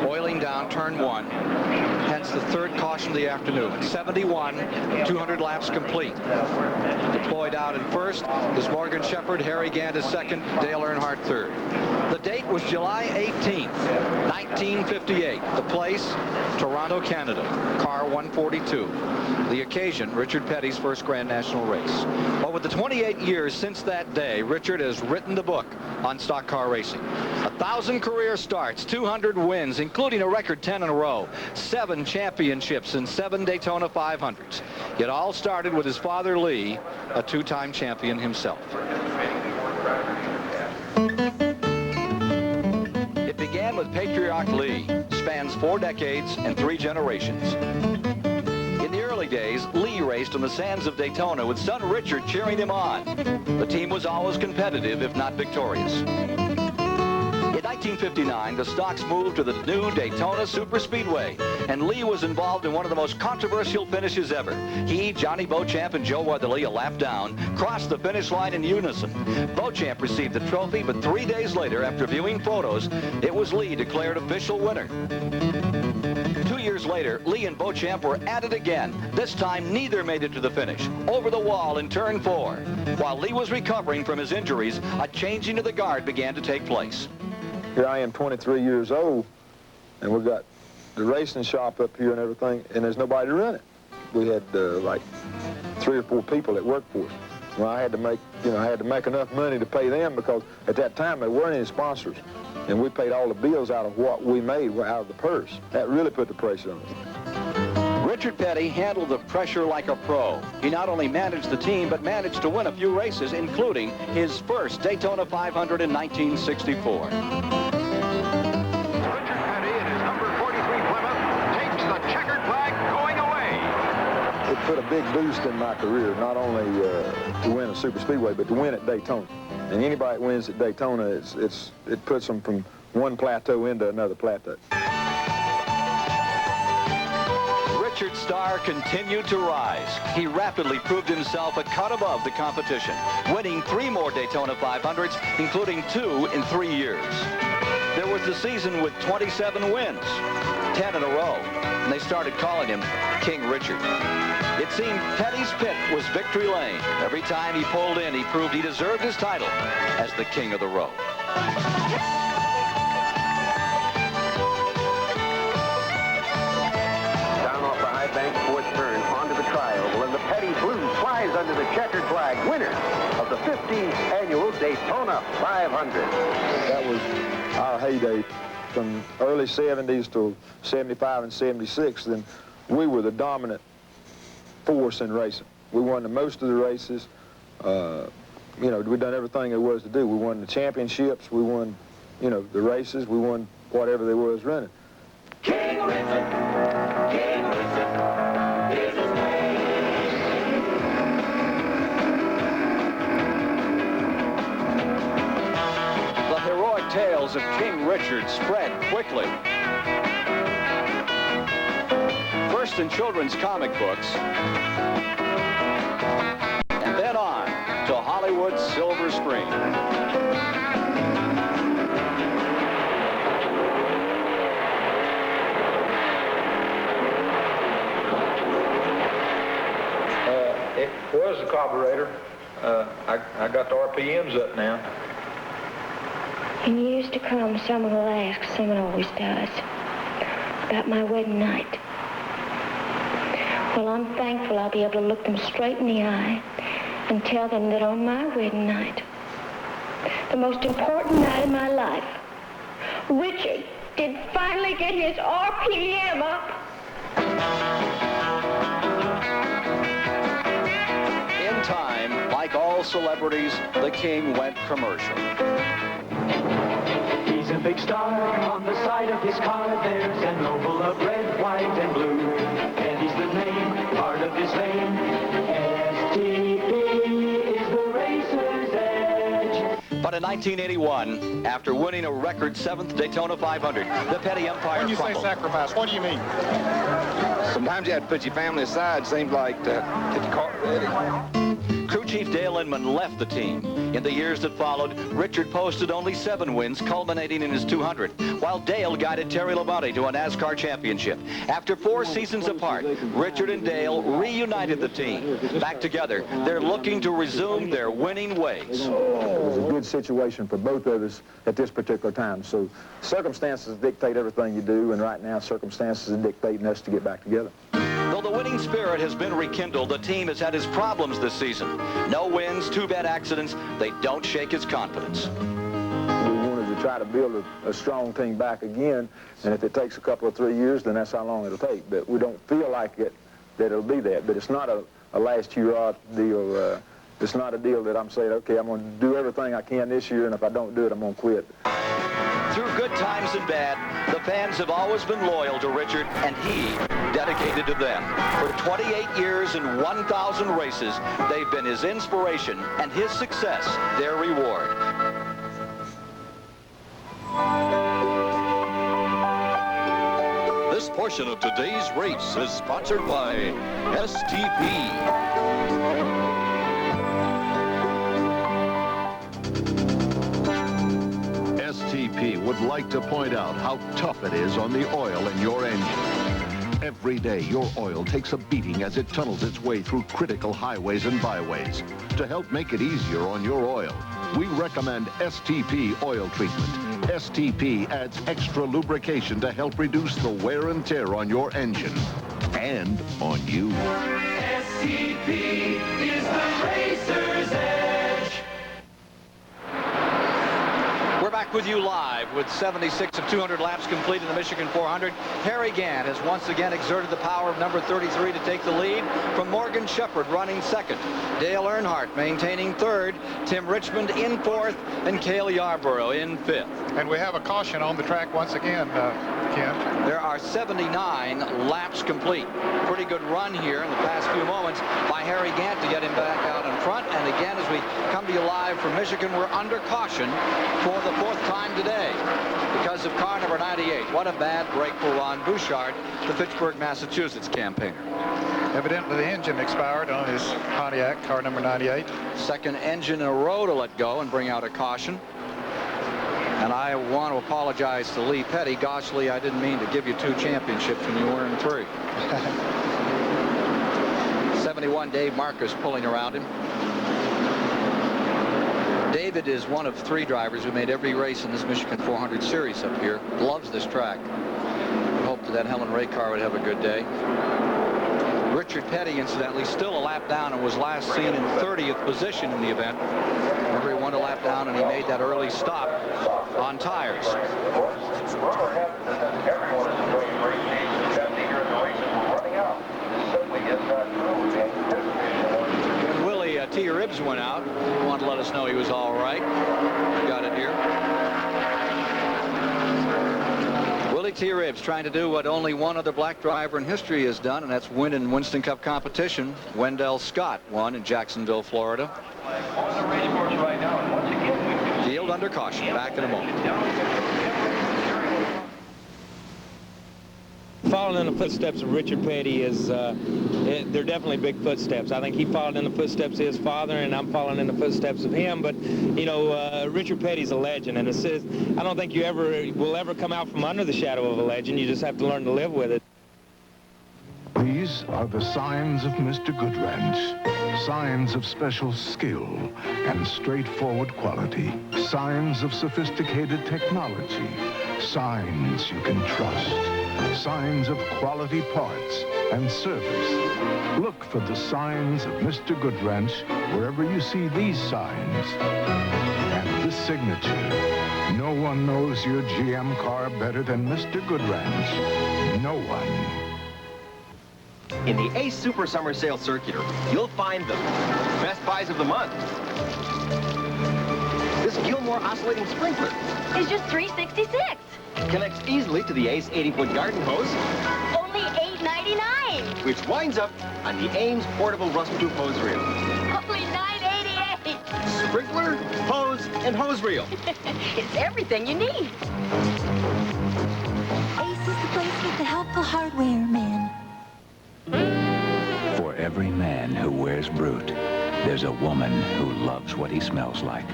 Oiling down, turn 1. Hence the third caution of the afternoon. 71, 200 laps complete. Deployed out in first is Morgan Shepherd, Harry Gant is second, Dale Earnhardt third. The date was July 18th, 1958. The place, Toronto, Canada, car 142. The occasion, Richard Petty's first Grand National race. But with the 28 years since that day, Richard has written the book on stock car racing. 1,000 career starts, 200 wins, including a record 10 in a row, 7 championships, and 7 Daytona 500s. It all started with his father, Lee, a 2-time champion himself. It began with Patriarch Lee, spans 4 decades and 3 generations. In the early days, Lee raced on the sands of Daytona with son Richard cheering him on. The team was always competitive, if not victorious. In 1959, the stocks moved to the new Daytona Superspeedway, and Lee was involved in one of the most controversial finishes ever. He, Johnny Beauchamp, and Joe Weatherly, a lap down, crossed the finish line in unison. Beauchamp received the trophy, but 3 days later, after viewing photos, it was Lee declared official winner. 2 years years later, Lee and Beauchamp were at it again. This time, neither made it to the finish. Over the wall in turn 4. While Lee was recovering from his injuries, a changing of the guard began to take place. Here I am, 23 years old, and we've got the racing shop up here and everything, and there's nobody to run it. We had like 3 or 4 people that worked for us. Well, I had to make, I had to make enough money to pay them, because at that time there weren't any sponsors, and we paid all the bills out of what we made, out of the purse. That really put the pressure on us. Richard Petty handled the pressure like a pro. He not only managed the team, but managed to win a few races, including his first Daytona 500 in 1964. It put a big boost in my career, not only to win a super speedway, but to win at Daytona. And anybody that wins at Daytona, it puts them from one plateau into another plateau. Richard's star continued to rise. He rapidly proved himself a cut above the competition, winning 3 more Daytona 500s, including 2 in 3 years. There was the season with 27 wins, 10 in a row, and they started calling him King Richard. It seemed Petty's pit was victory lane. Every time he pulled in, he proved he deserved his title as the king of the road. Down off the high bank, fourth turn, onto the tri-oval, and the Petty Blue flies under the checkered flag, winner of the 15th annual Daytona 500. That was our heyday from early 70s to 75 and 76. Then we were the dominant force in racing. We won the most of the races. We done everything there was to do. We won the championships. We won, the races. We won whatever there was running. King Richard, King Richard, is his name. The heroic tales of King Richard spread quickly. First in children's comic books, and then on to Hollywood's silver screen. It was a carburetor. I got the RPMs up now. In years to come, someone will ask, someone always does, about my wedding night. Well, I'm thankful I'll be able to look them straight in the eye and tell them that on my wedding night, the most important night of my life, Richard did finally get his RPM up. In time, like all celebrities, the king went commercial. He's a big star. On the side of his car, there's an oval of red, white, and blue. Petty's the name, part of his fame. STP is the racer's edge. But in 1981, after winning a record 7th Daytona 500, the Petty empire When you say crumbled. sacrifice, what do you mean? Sometimes you have to put your family aside. Seems like to get the car ready. Crew Chief Dale Inman left the team. In the years that followed, Richard posted only 7 wins, culminating in his 200, while Dale guided Terry Labonte to a NASCAR championship. After 4 seasons apart, Richard and Dale reunited the team. Back together, they're looking to resume their winning ways. It was a good situation for both of us at this particular time. So circumstances dictate everything you do, and right now circumstances are dictating us to get back together. Though the winning spirit has been rekindled, the team has had its problems this season. No wins, 2 bad accidents. They don't shake his confidence. We wanted to try to build a strong team back again, and if it takes a couple of 3 years, then that's how long it'll take. But we don't feel like that it'll be that. But it's not a last year deal. It's not a deal that I'm saying, okay, I'm going to do everything I can this year, and if I don't do it, I'm going to quit. Through good times and bad, the fans have always been loyal to Richard, and he dedicated to them. For 28 years and 1,000 races, they've been his inspiration, and his success their reward. This portion of today's race is sponsored by STP. STP would like to point out how tough it is on the oil in your engine. Every day, your oil takes a beating as it tunnels its way through critical highways and byways. To help make it easier on your oil, we recommend STP oil treatment. STP adds extra lubrication to help reduce the wear and tear on your engine and on you. STP is the racer's edge. We're back with you live with 76 of 200 laps complete in the Michigan 400. Harry Gant has once again exerted the power of number 33 to take the lead from Morgan Shepherd running second. Dale Earnhardt maintaining third. Tim Richmond in fourth and Cale Yarborough in fifth. And we have a caution on the track once again, Ken. There are 79 laps complete. Pretty good run here in the past few moments by Harry Gant to get him back out in front. And again, as we come to you live from Michigan, we're under caution for the fourth time today because of car number 98. What a bad break for Ron Bouchard, the Fitchburg, Massachusetts campaigner. Evidently the engine expired on his Pontiac, car number 98. Second engine in a row to let go and bring out a caution. And I want to apologize to Lee Petty. Gosh, Lee, I didn't mean to give you 2 championships when you were in 3. 71, Dave Marcus pulling around him. David is one of 3 drivers who made every race in this Michigan 400 series up here. Loves this track. We hoped that Helen Ray car would have a good day. Richard Petty, incidentally, still a lap down and was last seen in 30th position in the event. Remember, he won a lap down and he made that early stop on tires. When Willie T. Ribbs went out, he wanted to let us know he was all right. Got it here. Willie T. Ribbs trying to do what only one other black driver in history has done, and that's win in Winston Cup competition. Wendell Scott won in Jacksonville, Florida. Field under caution. Back in a moment. Following in the footsteps of Richard Petty is, they're definitely big footsteps. I think he followed in the footsteps of his father, and I'm following in the footsteps of him. But, you know, Richard Petty's a legend, and I don't think you will ever come out from under the shadow of a legend. You just have to learn to live with it. These are the signs of Mr. Goodwrench. Signs of special skill and straightforward quality. Signs of sophisticated technology. Signs you can trust. Signs of quality parts and service. Look for the signs of Mr. Goodwrench wherever you see these signs. And this signature. No one knows your GM car better than Mr. Goodwrench. No one. In the Ace Super Summer Sale Circular, you'll find the best buys of the month. This Gilmore oscillating sprinkler It's just $3.66. connects easily to the Ace 80-foot garden hose, Only $8.99. which winds up on the Ames portable rust-proof hose reel. Only $9.88. Sprinkler, hose, and hose reel. It's everything you need. Ace is the place with the helpful hardware, man. For every man who wears Brute, there's a woman who loves what he smells like.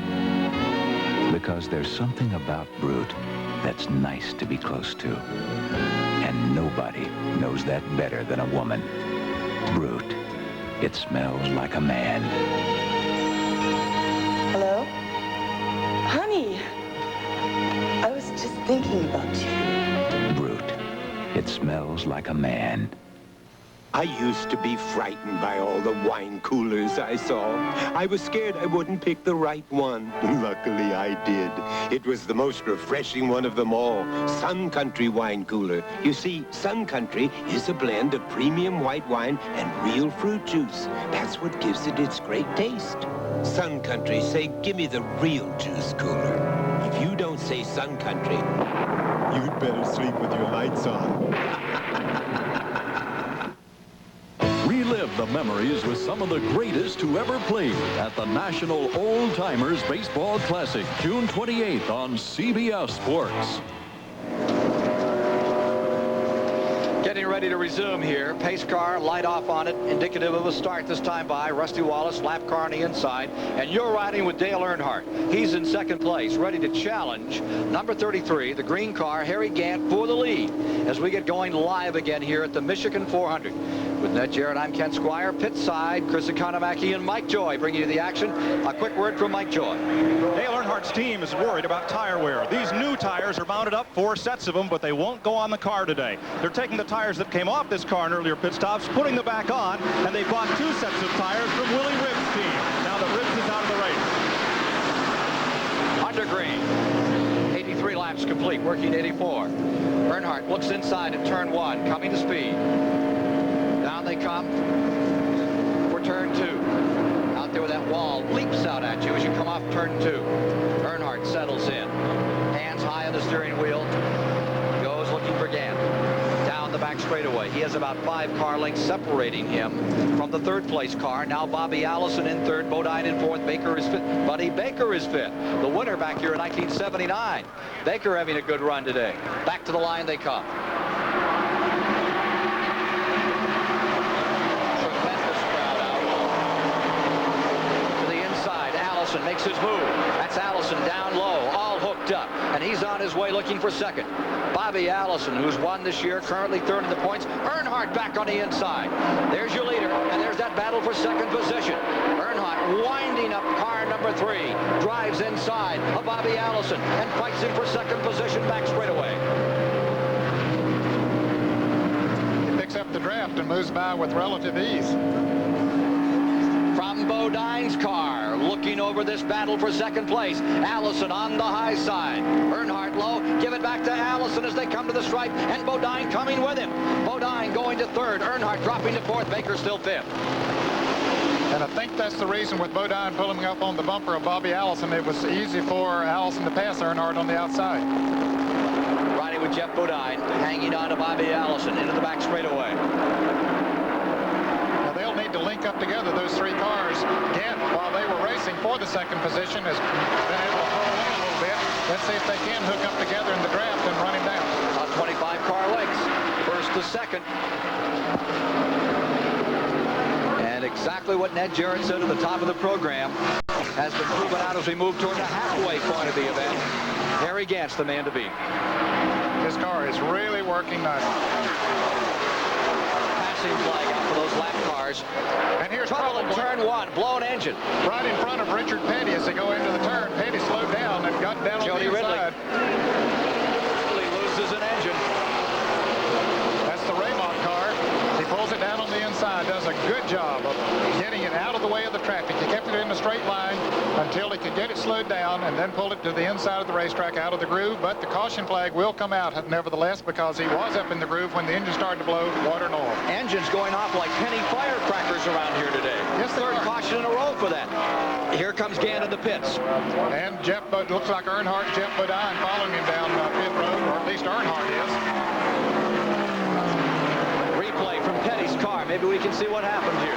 Because there's something about Brute that's nice to be close to. And nobody knows that better than a woman. Brute. It smells like a man. Hello? Honey, I was just thinking about you. Brute. It smells like a man. I used to be frightened by all the wine coolers I saw. I was scared I wouldn't pick the right one. Luckily, I did. It was the most refreshing one of them all, Sun Country Wine Cooler. You see, Sun Country is a blend of premium white wine and real fruit juice. That's what gives it its great taste. Sun Country, say, give me the real juice cooler. If you don't say Sun Country, you'd better sleep with your lights on. Relive the memories with some of the greatest who ever played at the National Old Timers Baseball Classic, June 28th on CBS Sports. Getting ready to resume here. Pace car, light off on it, indicative of a start this time by Rusty Wallace, lap car on the inside, and you're riding with Dale Earnhardt. He's in second place, ready to challenge number 33, the green car, Harry Gant, for the lead as we get going live again here at the Michigan 400. With Ned Jarrett, I'm Ken Squire. Pit side, Chris Economaki and Mike Joy bringing you the action. A quick word from Mike Joy. Dale Earnhardt's team is worried about tire wear. These new tires are mounted up, 4 sets of them, but they won't go on the car today. They're taking the tires that came off this car in earlier pit stops, putting them back on, and they bought 2 sets of tires from Willie Ribbs' team. Now that Ribbs is out of the race. Under green. 83 laps complete, working 84. Earnhardt looks inside at turn 1, coming to speed. Down they come for turn 2. Out there with that wall, leaps out at you as you come off turn 2. Earnhardt settles in. Hands high on the steering wheel. Goes looking for Gant. Down the back straightaway. He has about 5 car lengths separating him from the third place car. Now Bobby Allison in third, Bodine in fourth. Baker is fifth. Buddy Baker is fifth. The winner back here in 1979. Baker having a good run today. Back to the line they come. Allison makes his move. That's Allison down low, all hooked up, and he's on his way looking for second. Bobby Allison, who's won this year, currently third in the points. Earnhardt back on the inside. There's your leader, and there's that battle for second position. Earnhardt winding up car number 3, drives inside of Bobby Allison and fights him for second position back straightaway. He picks up the draft and moves by with relative ease. From Bodine's car, looking over this battle for second place. Allison on the high side. Earnhardt low. Give it back to Allison as they come to the stripe, and Bodine coming with him. Bodine going to third. Earnhardt dropping to fourth. Baker still fifth. And I think that's the reason with Bodine pulling up on the bumper of Bobby Allison, it was easy for Allison to pass Earnhardt on the outside. Riding with Jeff Bodine, hanging on to Bobby Allison into the back straightaway. They'll need to link up together, those 3 cars. Gant, while they were racing for the second position, has been able to pull in a little bit. Let's see if they can hook up together in the draft and run him down. About 25 car lengths, first to second. And exactly what Ned Jarrett said at the top of the program has been proven out as we move toward the halfway point of the event. Harry Gant's the man to beat. This car is really working nicely. Flag out for those lap cars. And here's trouble in turn 1, blown engine. Right in front of Richard Petty as they go into the turn. Petty slowed down and got down on the inside. Ridley loses an engine. That's the Raymond car. He pulls it down on the inside, does a good job of getting it out of the way of the traffic. He kept it in a straight line until he could get it slowed down and then pull it to the inside of the racetrack out of the groove. But the caution flag will come out nevertheless because he was up in the groove when the engine started to blow water and oil. Engines going off like penny firecrackers around here today. Yes, third caution in a row for that. Here comes Gant in the pits. And Jeff, looks like Earnhardt, Jeff Bodine following him down pit road, or at least Earnhardt is. Replay from Petty's car. Maybe we can see what happened here.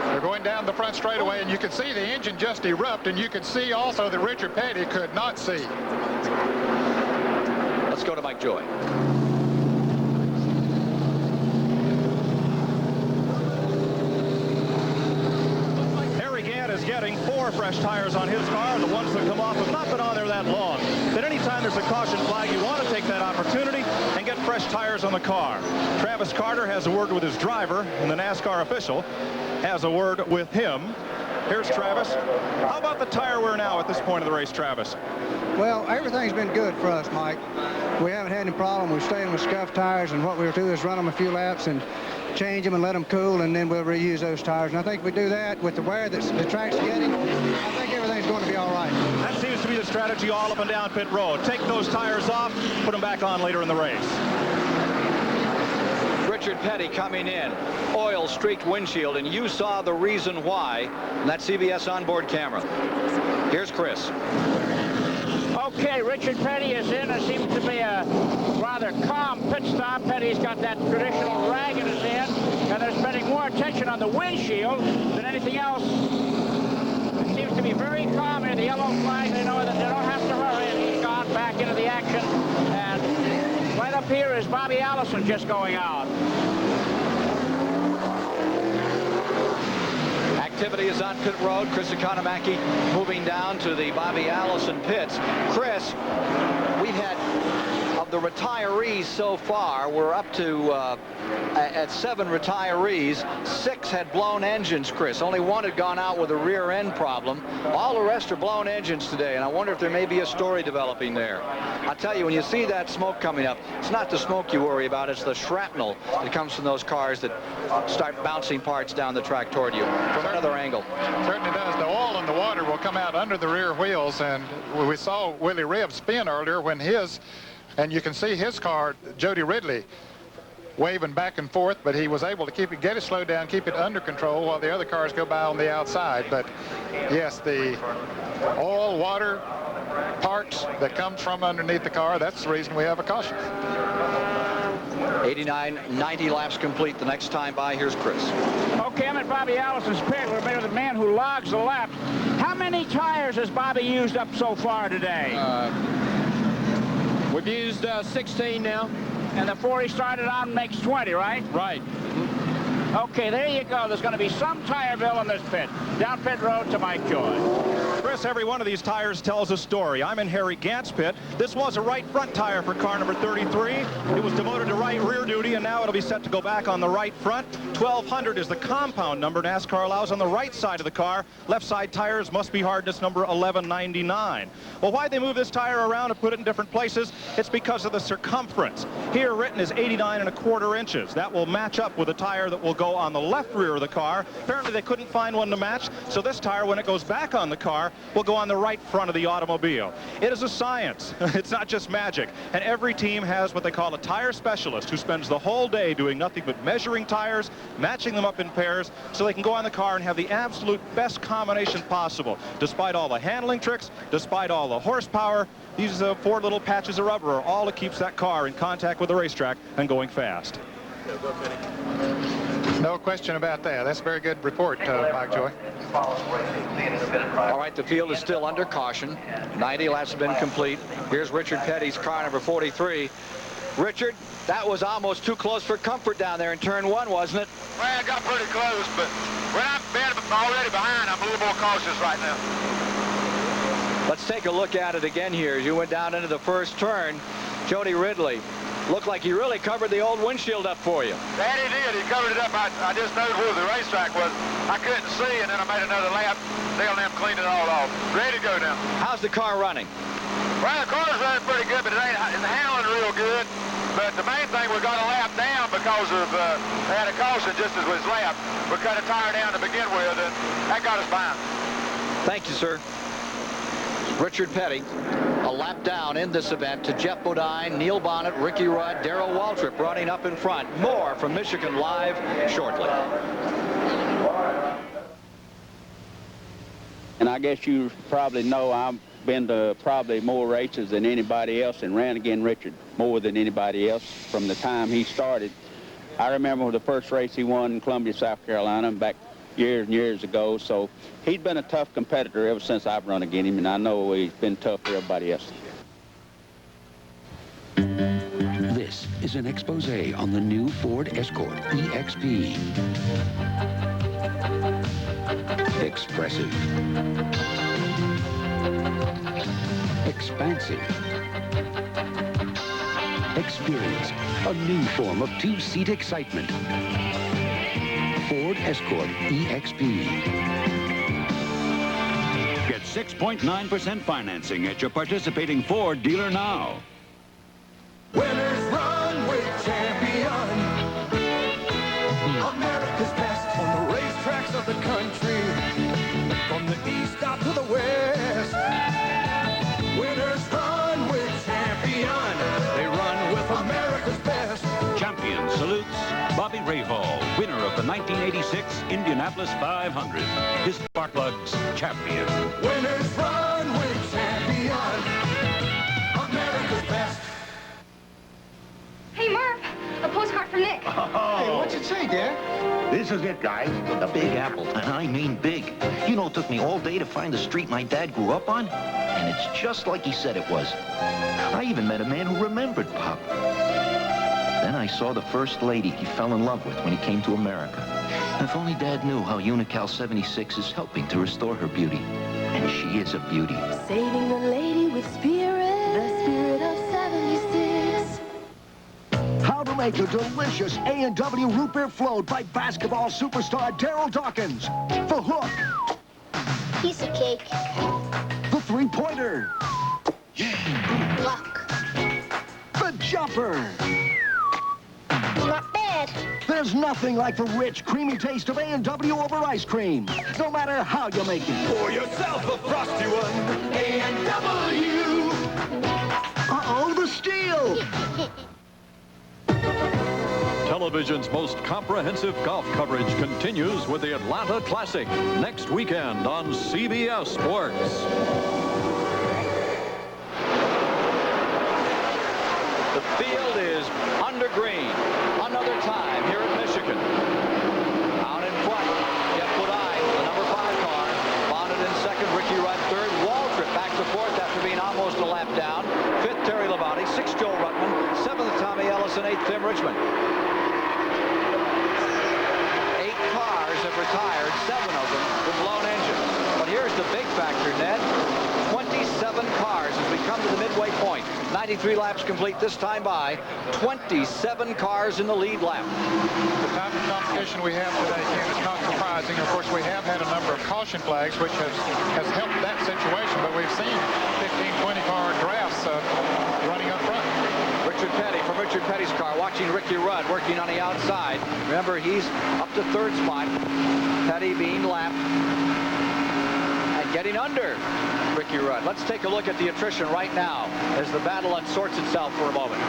They're going down the front straightaway, and you can see the engine just erupt, and you can see also that Richard Petty could not see. Let's go to Mike Joy. Harry Gant is getting 4 fresh tires on his car. The ones that come off have not been on there that long. But anytime there's a caution flag, you want to take that opportunity and get fresh tires on the car. Travis Carter has a word with his driver, and the NASCAR official has a word with him. Here's Travis. How about the tire wear now at this point of the race, Travis? Well, everything's been good for us, Mike. We haven't had any problem. We're staying with scuffed tires, and what we'll do is run them a few laps and change them and let them cool, and then we'll reuse those tires. And I think if we do that with the wear that the track's getting, I think everything's going to be all right. That seems to be the strategy all up and down pit road. Take those tires off, put them back on later in the race. Richard Petty coming in, oil-streaked windshield, and you saw the reason why in that CBS onboard camera. Here's Chris. Okay, Richard Petty is in. It seems to be a rather calm pit stop. Petty's got that traditional rag in his hand, and they're spending more attention on the windshield than anything else. It seems to be very calm here. The yellow flag, they know that they don't have to hurry, and he's gone back into the action. And right up here is Bobby Allison just going out. Activity is on pit road. Chris Economaki moving down to the Bobby Allison pits. Chris, we've had, of the retirees so far, we're up to at 7 retirees. 6 had blown engines, Chris. Only 1 had gone out with a rear end problem. All the rest are blown engines today, and I wonder if there may be a story developing there. I'll tell you, when you see that smoke coming up, it's not the smoke you worry about, it's the shrapnel that comes from those cars that start bouncing parts down the track toward you from another angle. Certainly does. The oil and the water will come out under the rear wheels, and we saw Willie Ribbs spin earlier when his, and you can see his car, Jody Ridley, waving back and forth, but he was able to get it slowed down, keep it under control while the other cars go by on the outside. But yes, the oil, water, parts that comes from underneath the car, that's the reason we have a caution. 89, 90 laps complete. The next time by, here's Chris. Okay, I'm at Bobby Allison's pit. We're the man who logs the laps. How many tires has Bobby used up so far today? We've used 16 now. And the 4 he started on makes 20, right? Right. Okay, there you go. There's going to be some tire bill in this pit. Down pit road to Mike Joy. Chris, every one of these tires tells a story. I'm in Harry Gant's pit. This was a right front tire for car number 33. It was demoted to right rear duty, and now it'll be set to go back on the right front. 1200 is the compound number NASCAR allows on the right side of the car. Left side tires must be hardness number 1199. Well, why they move this tire around and put it in different places? It's because of the circumference. Here written is 89¼ inches. That will match up with a tire that will go on the left rear of the car. Apparently they couldn't find one to match, so this tire, when it goes back on the car, will go on the right front of the automobile. It is a science. It's not just magic. And every team has what they call a tire specialist who spends the whole day doing nothing but measuring tires, matching them up in pairs, so they can go on the car and have the absolute best combination possible. Despite all the handling tricks, despite all the horsepower, these 4 little patches of rubber are all that keeps that car in contact with the racetrack and going fast. No question about that. That's a very good report, Mike Joy. All right, the field is still under caution. 90 laps have been complete. Here's Richard Petty's car, number 43. Richard, that was almost too close for comfort down there in turn 1, wasn't it? Well, I got pretty close, but when I'm already behind, I'm a little more cautious right now. Let's take a look at it again here. As you went down into the first turn, Jody Ridley looked like he really covered the old windshield up for you. That he did. He covered it up. I just noticed where the racetrack was. I couldn't see, and then I made another lap. Dale and them cleaned it all off. Ready to go now. How's the car running? Well, the car's running pretty good, but it's handling real good. But the main thing, we got a lap down because of they had a caution just as was lap. We cut a tire down to begin with, and that got us by. Thank you, sir. Richard Petty, a lap down in this event to Jeff Bodine, Neil Bonnet, Ricky Rudd, Darrell Waltrip running up in front. More from Michigan Live shortly. And I guess you probably know I've been to probably more races than anybody else and ran against Richard more than anybody else from the time he started. I remember the first race he won in Columbia, South Carolina, back years and years ago. So he's been a tough competitor ever since I've run against him, and I know he's been tough for everybody else. This is an expose on the new Ford Escort EXP. Expressive. Expansive. Experience a new form of 2-seat excitement. Ford Escort EXP. Get 6.9% financing at your participating Ford dealer now. Winners run with Champion. America's best on the racetracks of the country. From the east out to the west. Winners run with Champion. They run with America's best. Champion salutes Bobby Rahal, winner of the 1986 Indianapolis 500. His spark plugs champion. Winners run with Champion. America's best. Hey, Murph, a postcard from Nick. Hey, what's it say, dear? This is it, guys. The Big Apple, and I mean big. You know, it took me all day to find the street my dad grew up on, and it's just like he said it was. I even met a man who remembered Pop. Then I saw the first lady he fell in love with when he came to America. And if only Dad knew how Unical 76 is helping to restore her beauty. And she is a beauty. Saving the lady with spirit, the spirit of 76. How to make a delicious A&W root beer float by basketball superstar Daryl Dawkins. The hook. Piece of cake. The three-pointer. Luck. The jumper. Not bad. There's nothing like the rich, creamy taste of A&W over ice cream. No matter how you make it. Pour yourself a frosty one. A&W. Uh-oh, the steal. Television's most comprehensive golf coverage continues with the Atlanta Classic next weekend on CBS Sports. The field is under green. Another time here at Michigan. Out in front, Jeff Bodine, the number 5 car. Bonded in second, Ricky Rudd third. Waltrip back to fourth after being almost a lap down. Fifth, Terry Labonte. Sixth, Joe Ruttman. Seventh, Tommy Ellis. And eighth, Tim Richmond. 8 cars have retired, 7 of them with blown engines. But here's the big factor, Ned. 27 cars as we come to the midway point. 93 laps complete this time by 27 cars in the lead lap. The type of competition we have today, Ken, is not surprising. Of course, we have had a number of caution flags, which has helped that situation, but we've seen 15, 20-car drafts running up front. Richard Petty from Richard Petty's car, watching Ricky Rudd working on the outside. Remember, he's up to third spot. Petty being lapped and getting under Ricky Rudd. Let's take a look at the attrition right now as the battle unsorts itself for a moment.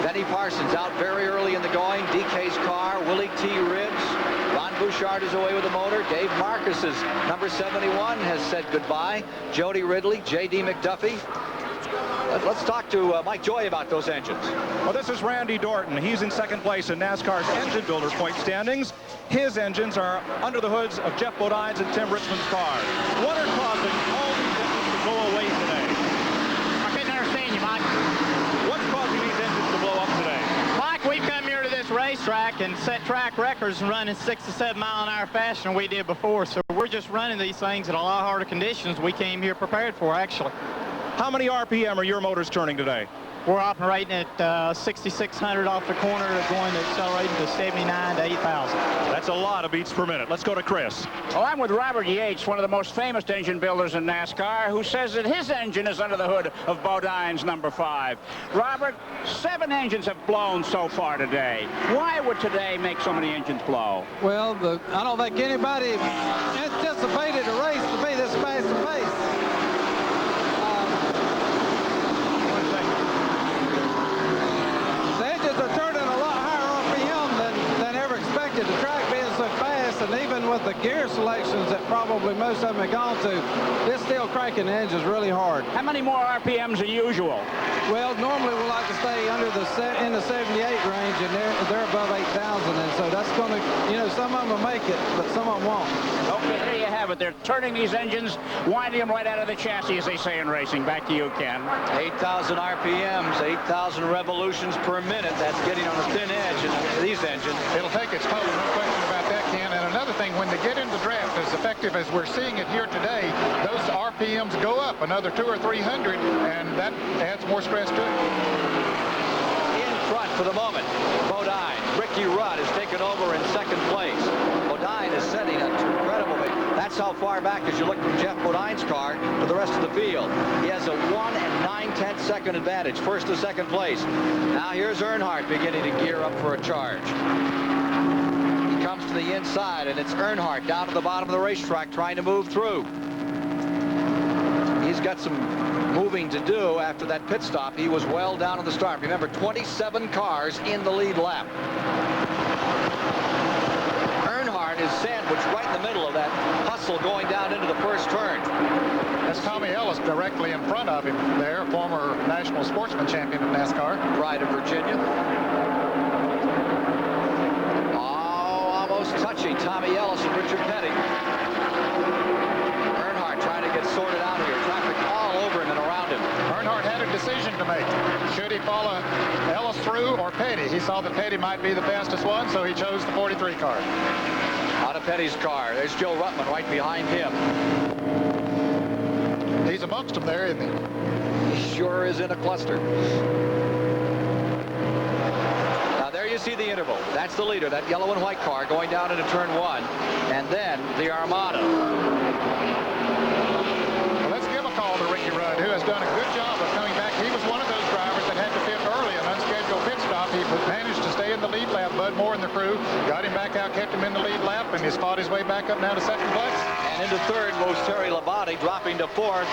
Benny Parsons out very early in the going. DK's car, Willie T. Ribbs. Ron Bouchard is away with the motor. Dave Marcus's number 71 has said goodbye. Jody Ridley, J.D. McDuffie. Let's talk to Mike Joy about those engines. Well, this is Randy Dorton. He's in second place in NASCAR's engine builder point standings. His engines are under the hoods of Jeff Bodine's and Tim Richmond's cars. What are causing all these engines to blow away today? I couldn't understand you, Mike. What's causing these engines to blow up today? Mike, we've come here to this racetrack and set track records and running 6 to 7 mile an hour faster than we did before. So we're just running these things in a lot harder conditions we came here prepared for, actually. How many RPM are your motors turning today? We're operating at 6,600 off the corner, going to accelerating to 79 to 8,000. That's a lot of beats per minute. Let's go to Chris. Well, I'm with Robert Yates, one of the most famous engine builders in NASCAR, who says that his engine is under the hood of Bodine's number 5. Robert, 7 engines have blown so far today. Why would today make so many engines blow? Well, I don't think anybody anticipated a race to be this fast a pace. And even with the gear selections that probably most of them have gone to, it's still cranking the engines really hard. How many more RPMs than usual? Well, normally we like to stay under in the 78 range, and they're above 8,000, and so that's going to, you know, some of them will make it, but some of them won't. Okay, there you have it. They're turning these engines, winding them right out of the chassis, as they say in racing. Back to you, Ken. 8,000 RPMs, 8,000 revolutions per minute. That's getting on the thin edge in these engines. It'll take its toll, no question about that, Ken. And another thing, when they get into draft, as effective as we're seeing it here today, those RPMs go up another 200 or 300, and that adds more stress to it. In front for the moment, Bodine. Ricky Rudd has taken over in second place. Bodine is setting an incredible pace. That's how far back as you look from Jeff Bodine's car to the rest of the field. He has a 1 9/10 second advantage, first to second place. Now here's Earnhardt beginning to gear up for a charge. Comes to the inside, and it's Earnhardt down to the bottom of the racetrack trying to move through. He's got some moving to do after that pit stop. He was well down on the start. Remember, 27 cars in the lead lap. Earnhardt is sandwiched right in the middle of that hustle going down into the first turn. That's Tommy Ellis directly in front of him there, former national sportsman champion of NASCAR. Pride of Virginia. Touching Tommy Ellis and Richard Petty. Earnhardt trying to get sorted out here. Traffic all over him and around him. Earnhardt had a decision to make. Should he follow Ellis through or Petty. He saw that Petty might be the fastest one, so he chose the 43 car. Out of Petty's car. There's Joe Ruttman right behind him. He's amongst them there, isn't he? He sure is in a cluster. Now there you see the interval. That's the leader, that yellow and white car going down into turn 1. And then the Armada. Well, let's give a call to Ricky Rudd, who has done a good job of coming back. He was one of those drivers that had to pit early, an unscheduled pit stop. He managed to stay in the lead lap. Bud Moore and the crew got him back out, kept him in the lead lap, and he's fought his way back up now to second place. And into third moves Terry Labonte, dropping to fourth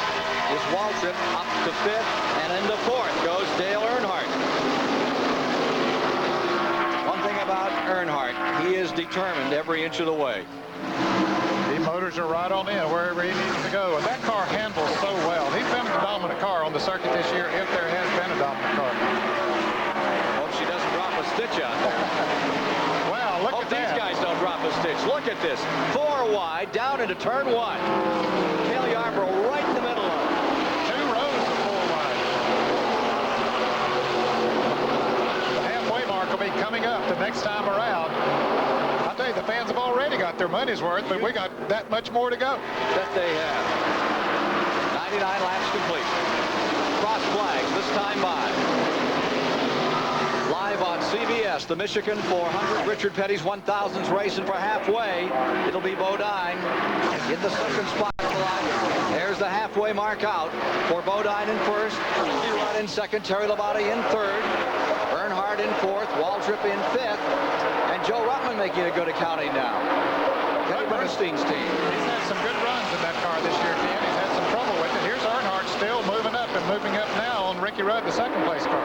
is Waltrip, up to fifth, and into fourth goes Dale Earnhardt. One thing about Earnhardt, he is determined every inch of the way. The motors are right on in wherever he needs to go, and that car handles so well. He's been the dominant car on the circuit this year, if there has been a dominant car. Hope she doesn't drop a stitch out there. Wow, look Hope at that. These guys don't drop a stitch. Look at this. 4 wide, down into turn 1. Cale Yarborough right in the middle of it. 2 rows of 4 wide. The halfway mark will be coming up the next time around. I'll tell you, the fans have already got their money's worth, but we got that much more to go. That they have. 99 laps complete. Cross flags this time by. Live on CBS, the Michigan 400, Richard Petty's 1000s racing for halfway. It'll be Bodine in the second spot. There's the halfway mark out for Bodine in first, Rudd in second, Terry Labonte in third, Earnhardt in fourth, Waltrip in fifth, and Joe Ruttman making a good accounting now. Kenny Bernstein's team. He's had some good runs in that car this year, Ken. He's had some trouble with it. Here's Earnhardt still moving up and moving up now on Ricky Rudd, the second place car.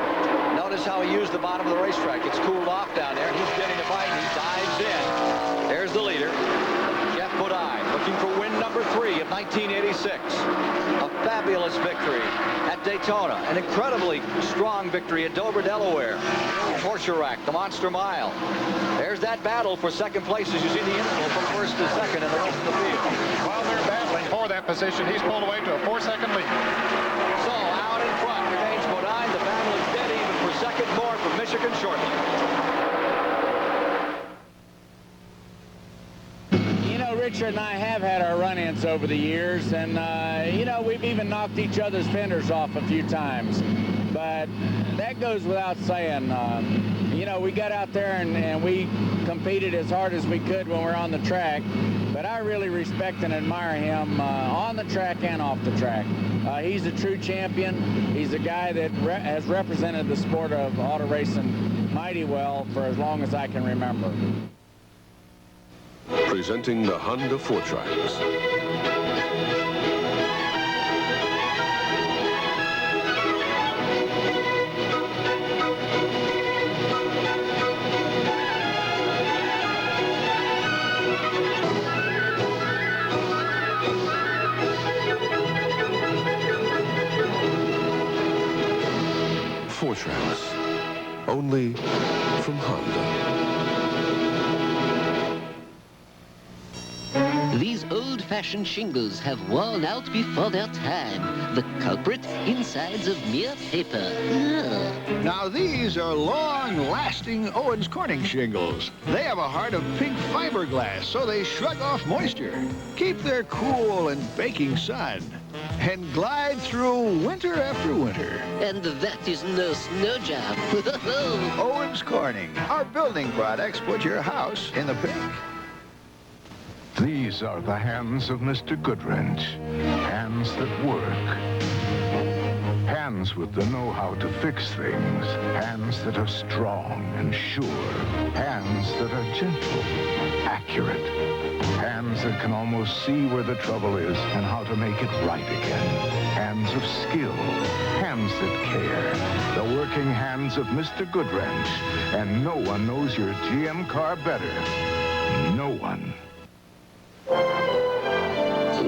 Notice how he used the bottom of the racetrack. It's cooled off down there, and he's getting a bite. He dives in. There's the leader, Geoff Bodine, looking for win number 3 of 1986. A fabulous victory at Daytona. An incredibly strong victory at Dover, Delaware. Torture Rack, the Monster Mile. There's that battle for second place as you see the interval from first to second in the rest of the field. While they're battling for that position, he's pulled away to a 4-second lead. So out in front remains Bodine. The battle is dead even for second. More from Michigan shortly. You know, Richard and I have had our run-ins over the years, and you know, we've even knocked each other's fenders off a few times. But that goes without saying. You know, we got out there and we competed as hard as we could when we were on the track. But I really respect and admire him on the track and off the track. He's a true champion. He's a guy that has represented the sport of auto racing mighty well for as long as I can remember. Presenting the Honda 4Trax. Only from Honda. These old-fashioned shingles have worn out before their time. The culprit, insides of mere paper. Ugh. Now these are long-lasting Owens Corning shingles. They have a heart of pink fiberglass, so they shrug off moisture, keep their cool and baking sun, and glide through winter after winter. And that is no snow job. Owens Corning. Our building products put your house in the pink. These are the hands of Mr. Goodwrench. Hands that work. Hands with the know-how to fix things. Hands that are strong and sure. Hands that are gentle, accurate. Hands that can almost see where the trouble is and how to make it right again. Hands of skill. Hands that care. The working hands of Mr. Goodwrench. And no one knows your GM car better. No one.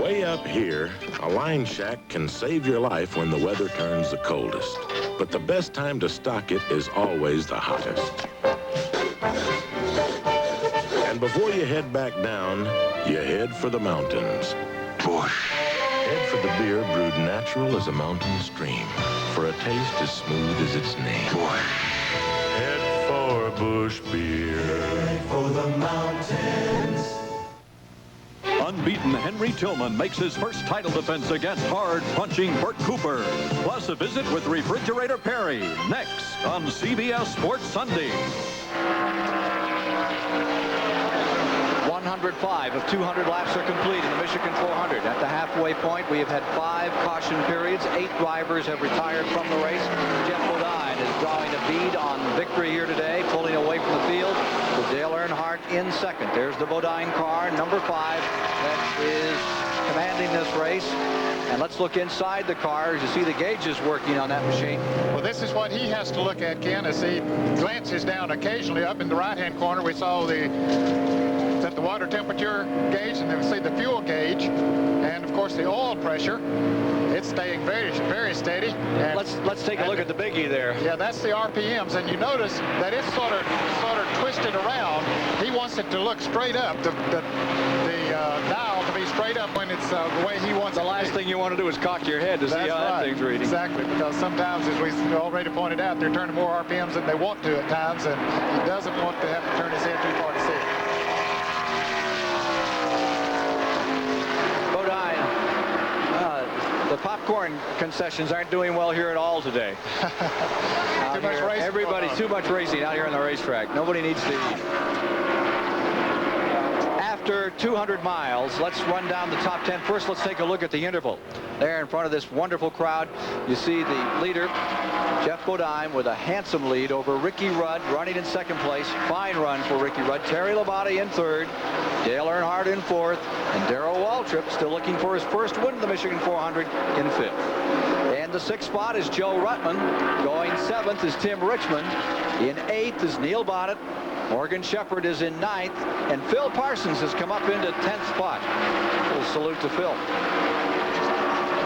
Way up here, a line shack can save your life when the weather turns the coldest. But the best time to stock it is always the hottest. And before you head back down, you head for the mountains. Busch. Head for the beer brewed natural as a mountain stream, for a taste as smooth as its name. Busch. Head Busch beer. For the mountains. Unbeaten Henry Tillman makes his first title defense against hard-punching Bert Cooper. Plus a visit with Refrigerator Perry, next on CBS Sports Sunday. 105 of 200 laps are complete in the Michigan 400. At the halfway point, we have had 5 caution periods. 8 drivers have retired from the race. Jeff Bodine is drawing a bead on victory here today, pulling away from the field with Dale Earnhardt in second. There's the Bodine car, number 5, that is commanding this race. And let's look inside the car to see the gauges working on that machine. Well, this is what he has to look at, Ken, as he glances down occasionally up in the right-hand corner. We saw the water temperature gauge, and then we see the fuel gauge, and of course the oil pressure. It's staying very, very steady. And let's take a look at the biggie there. Yeah, that's the RPMs, and you notice that it's sort of twisted around. He wants it to look straight up. The dial to be straight up when it's the way he wants it. The last thing you want to do is cock your head to see how that thing's reading. Exactly, because sometimes, as we already pointed out, they're turning more RPMs than they want to at times, and he doesn't want to have to turn his head too far to see it. The popcorn concessions aren't doing well here at all today. Too much racing. Everybody's too much racing out here on the racetrack. Nobody needs to eat. After 200 miles, let's run down the top 10. First, let's take a look at the interval. There in front of this wonderful crowd, you see the leader, Jeff Bodine, with a handsome lead over Ricky Rudd, running in second place. Fine run for Ricky Rudd. Terry Labonte in third. Dale Earnhardt in fourth. And Darrell Waltrip still looking for his first win in the Michigan 400 in fifth. And the sixth spot is Joe Ruttman. Going seventh is Tim Richmond. In eighth is Neil Bonnet. Morgan Shepherd is in ninth. And Phil Parsons has come up into 10th spot. A little salute to Phil.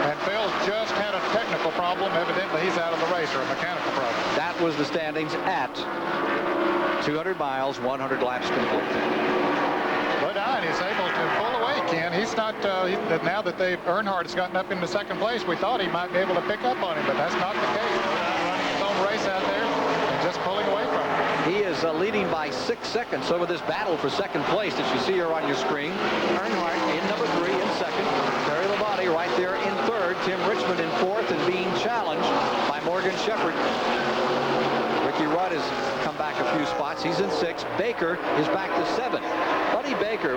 And Phil's just had a technical problem. Evidently, he's out of the race, or a mechanical problem. That was the standings at 200 miles, 100 laps complete. Bodine is able to pull away, Ken. He's not, now that Earnhardt has gotten up into second place, we thought he might be able to pick up on him, but that's not the case. Bodine running his own race out there and just pulling away from him. He is leading by 6 seconds over this battle for second place that you see here on your screen. Earnhardt in number 3 in second. Terry Labonte right there in third. Tim Richmond in fourth and being challenged by Morgan Shepherd. Ricky Rudd has come back a few spots. He's in sixth. Baker is back to 7th. Buddy Baker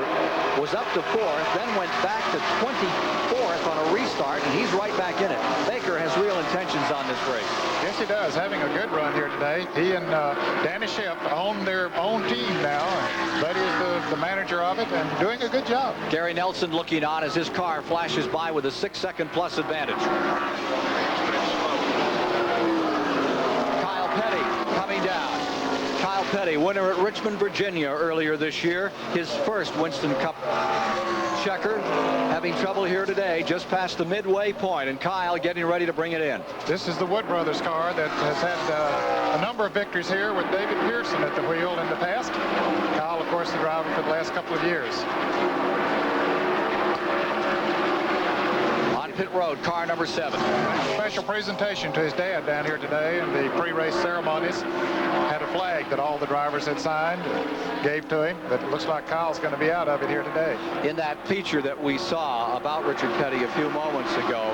was up to 4th, then went back to 24th on a restart, and he's right back in it. Baker has real intentions on this race. Yes, he does. Having a good run here today. He and Danny Ship own their own team now. Buddy is the manager of it and doing a good job. Gary Nelson looking on as his car flashes by with a 6-second plus advantage. Kyle Petty coming down. Kyle Petty, winner at Richmond, Virginia earlier this year. His first Winston Cup checker, having trouble here today just past the midway point, and Kyle getting ready to bring it in. This is the Wood Brothers car that has had a number of victories here with David Pearson at the wheel in the past. Kyle, of course, the driver for the last couple of years. On pit road, car number 7. Special presentation to his dad down here today in the pre-race ceremonies. Had a flag that all the drivers had signed, gave to him, but it looks like Kyle's going to be out of it here today. In that feature that we saw about Richard Petty a few moments ago,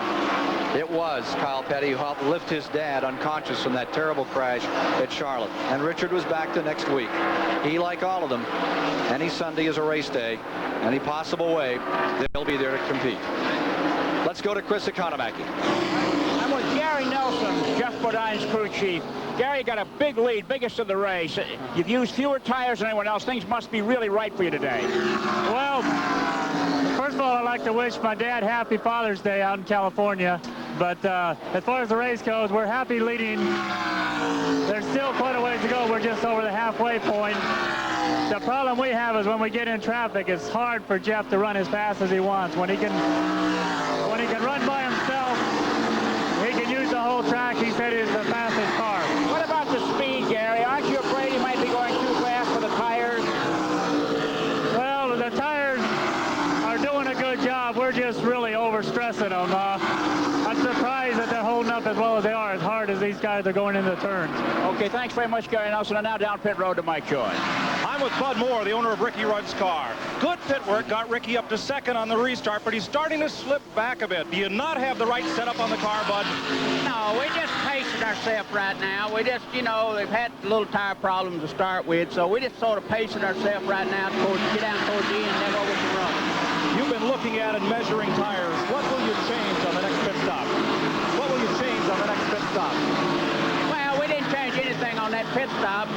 it was Kyle Petty who helped lift his dad unconscious from that terrible crash at Charlotte. And Richard was back the next week. He, like all of them, any Sunday is a race day. Any possible way, they'll be there to compete. Let's go to Chris Economaki. I'm with Gary Nelson, Jeff Bodine's crew chief. Gary got a big lead, biggest of the race. You've used fewer tires than anyone else. Things must be really right for you today. Well, first of all, I'd like to wish my dad happy Father's Day out in California. But as far as the race goes, we're happy leading. There's still quite a ways to go. We're just over the halfway point. The problem we have is when we get in traffic, it's hard for Jeff to run as fast as he wants. When he can run by himself, he can use the whole track. He said he's the fastest car. What about the speed, Gary? Aren't you afraid he might be going too fast for the tires? Well, the tires are doing a good job. We're just really overstressing them. I'm surprised that they're holding up as well as they are, as hard as these guys are going into the turns. Okay, thanks very much, Gary Nelson. And now down pit road to Mike Joy. I'm with Bud Moore, the owner of Ricky Rudd's car. Good pit work got Ricky up to second on the restart, but he's starting to slip back a bit. Do you not have the right setup on the car, Bud? No, we're just pacing ourselves right now. We just, you know, they've had little tire problems to start with, so we just sort of pacing ourselves right now to get down towards the end, then over we can run. You've been looking at and measuring tires. What will you change on the next pit stop? What will you change on the next pit stop? Well, we didn't change anything on that pit stop.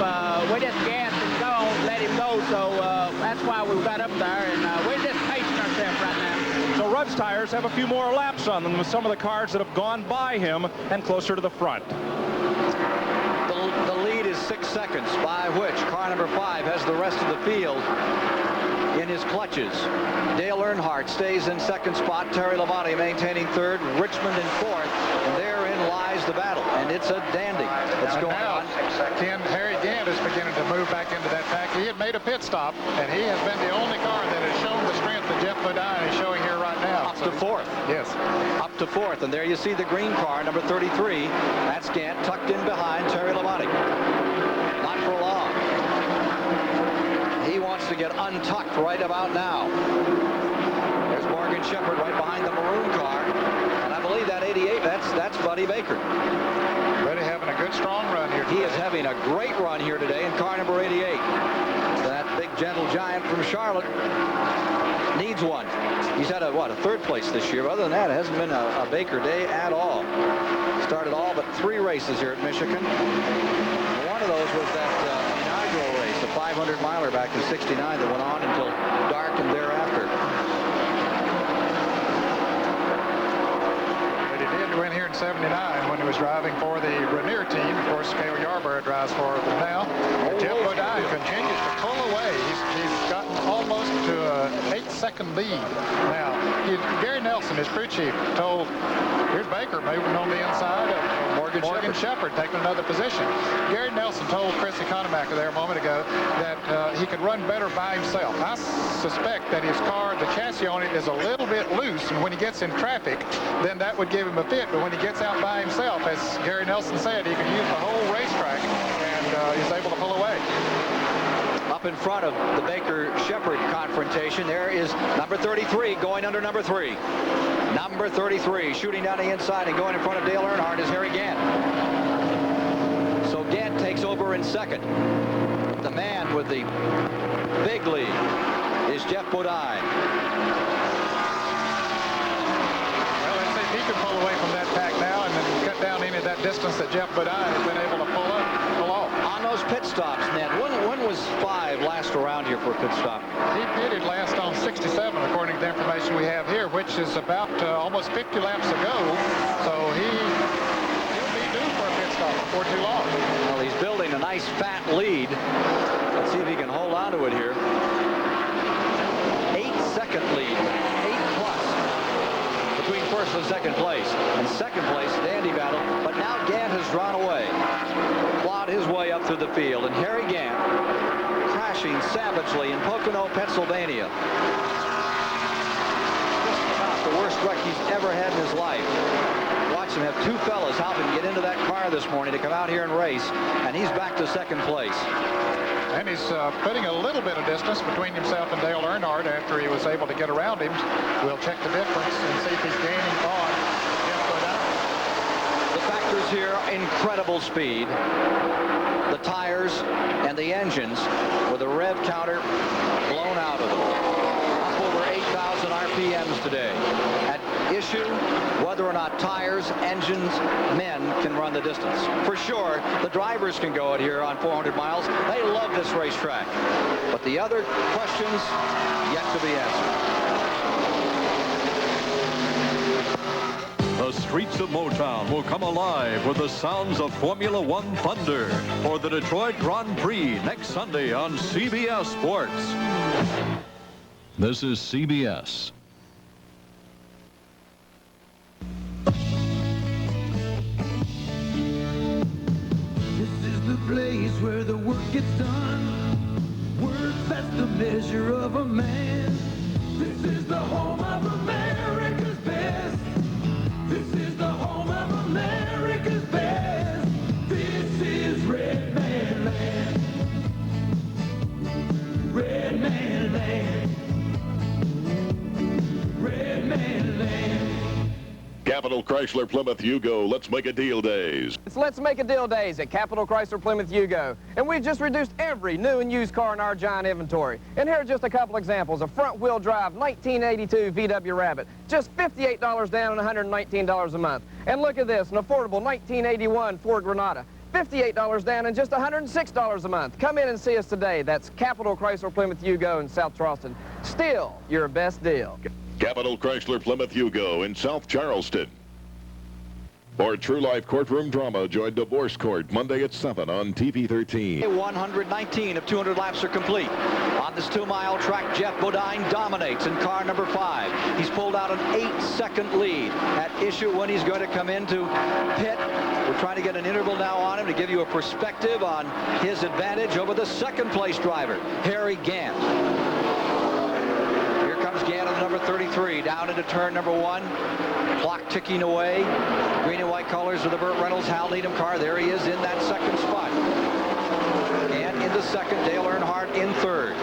We just gassed and let him go, so that's why we got up there, and we're just pacing ourselves right now. So Rudd's tires have a few more laps on them with some of the cars that have gone by him and closer to the front. The lead is 6 seconds, by which car number 5 has the rest of the field in his clutches. Dale Earnhardt stays in second spot. Terry Labonte maintaining third. Richmond in fourth. And therein lies the battle. And it's a dandy that's going on. Harry Gant is beginning to move back into that pack. He had made a pit stop, and he has been the only car that has shown the strength that Jeff Bodine is showing here right now. Up to fourth. Yes. Up to fourth. And there you see the green car, number 33. That's Gant tucked in behind Terry Labonte. Not for long. He wants to get untucked right about now. There's Morgan Shepherd right behind the maroon car. And I believe that 88, that's Buddy Baker. Buddy having a good, strong run here today. He is having a great run here today in car number 88. That big, gentle giant from Charlotte needs one. He's had a third place this year. Other than that, it hasn't been a Baker day at all. Started all but 3 races here at Michigan. One of those was that inaugural race, the 500-miler back in '69 that went on until dark and thereafter. But he did win here in '79 when he was driving for the Renier team. Of course, Cale Yarborough drives for them now. Jeff Bodine continues to pull away. He's gotten almost to an 8-second lead. Now, Gary Nelson, his crew chief, told, here's Baker moving on the inside of Morgan Shepherd taking another position. Gary Nelson told Chris Economacker there a moment ago that he could run better by himself. I suspect that his car, the chassis on it, is a little bit loose, and when he gets in traffic, then that would give him a fit. But when he gets out by himself, as Gary Nelson said, he can use the whole racetrack, and he's able to pull away. Up in front of the Baker-Shepherd confrontation, there is number 33 going under number 3. Number 33 shooting down the inside and going in front of Dale Earnhardt is Harry Gant. So Gant takes over in second. The man with the big lead is Jeff Bodine. Well, let's see if he can pull away from that pack now and then cut down any of that distance that Jeff Bodine has been able to pull off. On those pit stops, Ned, when was 5 last around here for a pit stop? He pitted last on 67, according to the information we have here, which is about almost 50 laps ago. So he'll be due for a pit stop before too long. Well, he's building a nice fat lead. Let's see if he can hold on to it here. 8-second lead, 8+ between first and second place. And second place, dandy battle. But now Gant has drawn away. Plowed his way up through the field, and Harry Gant crashing savagely in Pocono, Pennsylvania. Just about the worst wreck he's ever had in his life. Watch him have 2 fellas help him get into that car this morning to come out here and race, and he's back to second place. And he's putting a little bit of distance between himself and Dale Earnhardt after he was able to get around him. We'll check the difference and see if he's gaining on Jeff Bodine. The factors here, incredible speed. The tires and the engines with a rev counter blown out of them. Up over 8,000 RPMs today. At issue, whether or not tires, engines, men can run the distance. For sure, the drivers can go it here on 400 miles. They love this racetrack. But the other questions yet to be answered. The streets of Motown will come alive with the sounds of Formula One thunder for the Detroit Grand Prix next Sunday on CBS Sports. This is CBS. This is the place where the work gets done. Work, that's the measure of a man. This is the home of America's best. This is the Capital Chrysler Plymouth Yugo Let's Make a Deal Days. It's Let's Make a Deal Days at Capital Chrysler Plymouth Yugo. And we've just reduced every new and used car in our giant inventory. And here are just a couple examples. A front-wheel drive 1982 VW Rabbit. Just $58 down and $119 a month. And look at this, an affordable 1981 Ford Granada. $58 down and just $106 a month. Come in and see us today. That's Capital Chrysler Plymouth Yugo in South Charleston. Still your best deal. Capital Chrysler Plymouth Yugo in South Charleston. For True Life Courtroom Drama, join Divorce Court Monday at 7 on TV 13. 119 of 200 laps are complete. On this 2-mile track, Jeff Bodine dominates in car number 5. He's pulled out an 8-second lead. At issue when he's going to come into pit. We're trying to get an interval now on him to give you a perspective on his advantage over the second-place driver, Harry Gant. Here comes Gant on number 33, down into turn number 1. Clock ticking away. Green and white colors of the Burt Reynolds Hal Needham car. There he is in that second spot. And in the second, Dale Earnhardt in third.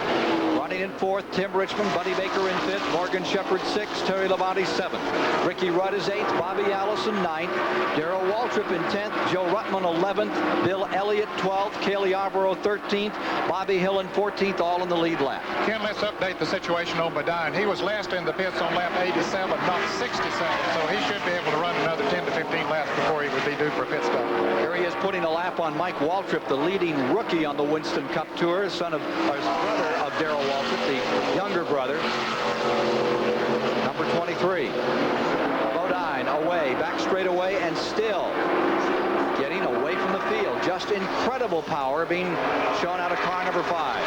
Running in fourth, Tim Richmond, Buddy Baker in fifth, Morgan Shepherd 6th, Terry Labonte 7th. Ricky Rudd is 8th, Bobby Allison 9th, Darrell Waltrip in 10th, Joe Ruttman 11th, Bill Elliott 12th, Cale Yarborough 13th, Bobby Hillin 14th, all in the lead lap. Ken, let's update the situation on Bodine. He was last in the pits on lap 87, not 67, so he should be able to run another 10 to 15 laps before he would be due for a pit stop. Here he is putting a lap on Mike Waltrip, the leading rookie on the Winston Cup Tour, son of brother of Darrell Waltrip, the younger brother. Number 23. Bodine away, back straight away, and still getting away from the field. Just incredible power being shown out of car number 5.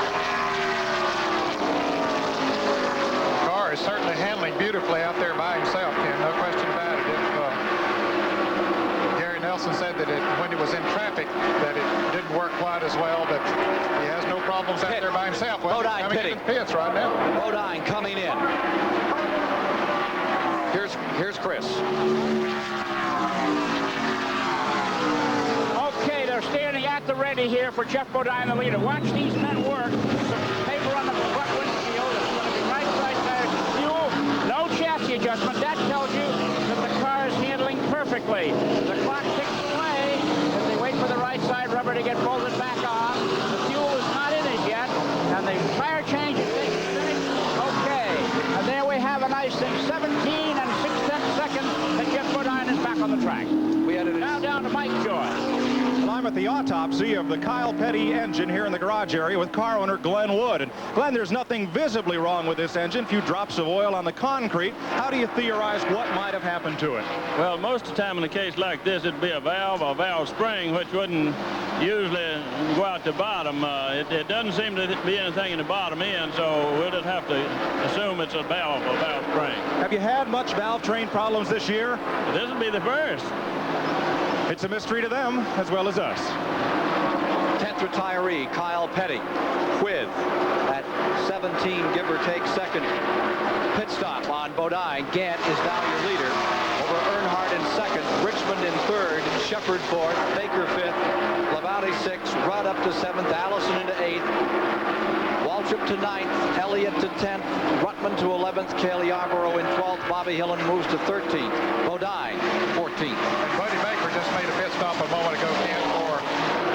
The car is certainly handling beautifully out there by himself, Ken, no question about it. Gary Nelson said that when he was in traffic that it didn't work quite as well, but he has no problems out there by himself. Well, Bodine pitting. Pits right now. Bodine coming in. Here's Chris. Okay, they're standing at the ready here for Jeff Bodine, the leader. Watch these men work. Some paper on the front windshield. It's going to be right tires, fuel, no chassis adjustment. That tells you that the car is handling perfectly. The clock ticks away as they wait for the right side rubber to get bolted back on. The fuel is not in it yet, and the tire change is finished. Okay, and there we have a nice thing. 17 and 6/10 seconds, and Jeff Bodine is back on the track. Now down to Mike Joy. Well, I'm at the autopsy of the Kyle Petty engine here in the garage area with car owner Glenn Wood. And Glenn, there's nothing visibly wrong with this engine. A few drops of oil on the concrete. How do you theorize what might have happened to it? Well, most of the time in a case like this, it'd be a valve spring, which wouldn't usually go out the bottom. It doesn't seem to be anything in the bottom end, so we'll just have to assume it's a valve spring. Have you had much valve train problems this year? This will be the first. It's a mystery to them as well as us. 10th retiree, Kyle Petty, with at 17, give or take, second. Pit stop on Bodine. Gant is now your leader. Over Earnhardt in second, Richmond in third, Shepherd fourth, Baker fifth, Labonte sixth, Rudd up to 7th, Allison into 8th, Waltrip to 9th, Elliott to 10th, Ruttman to 11th, Cale Yarborough in 12th, Bobby Hillin moves to 13th, Bodine 14th. And Buddy Baker just made a pit stop a moment ago, Ken, for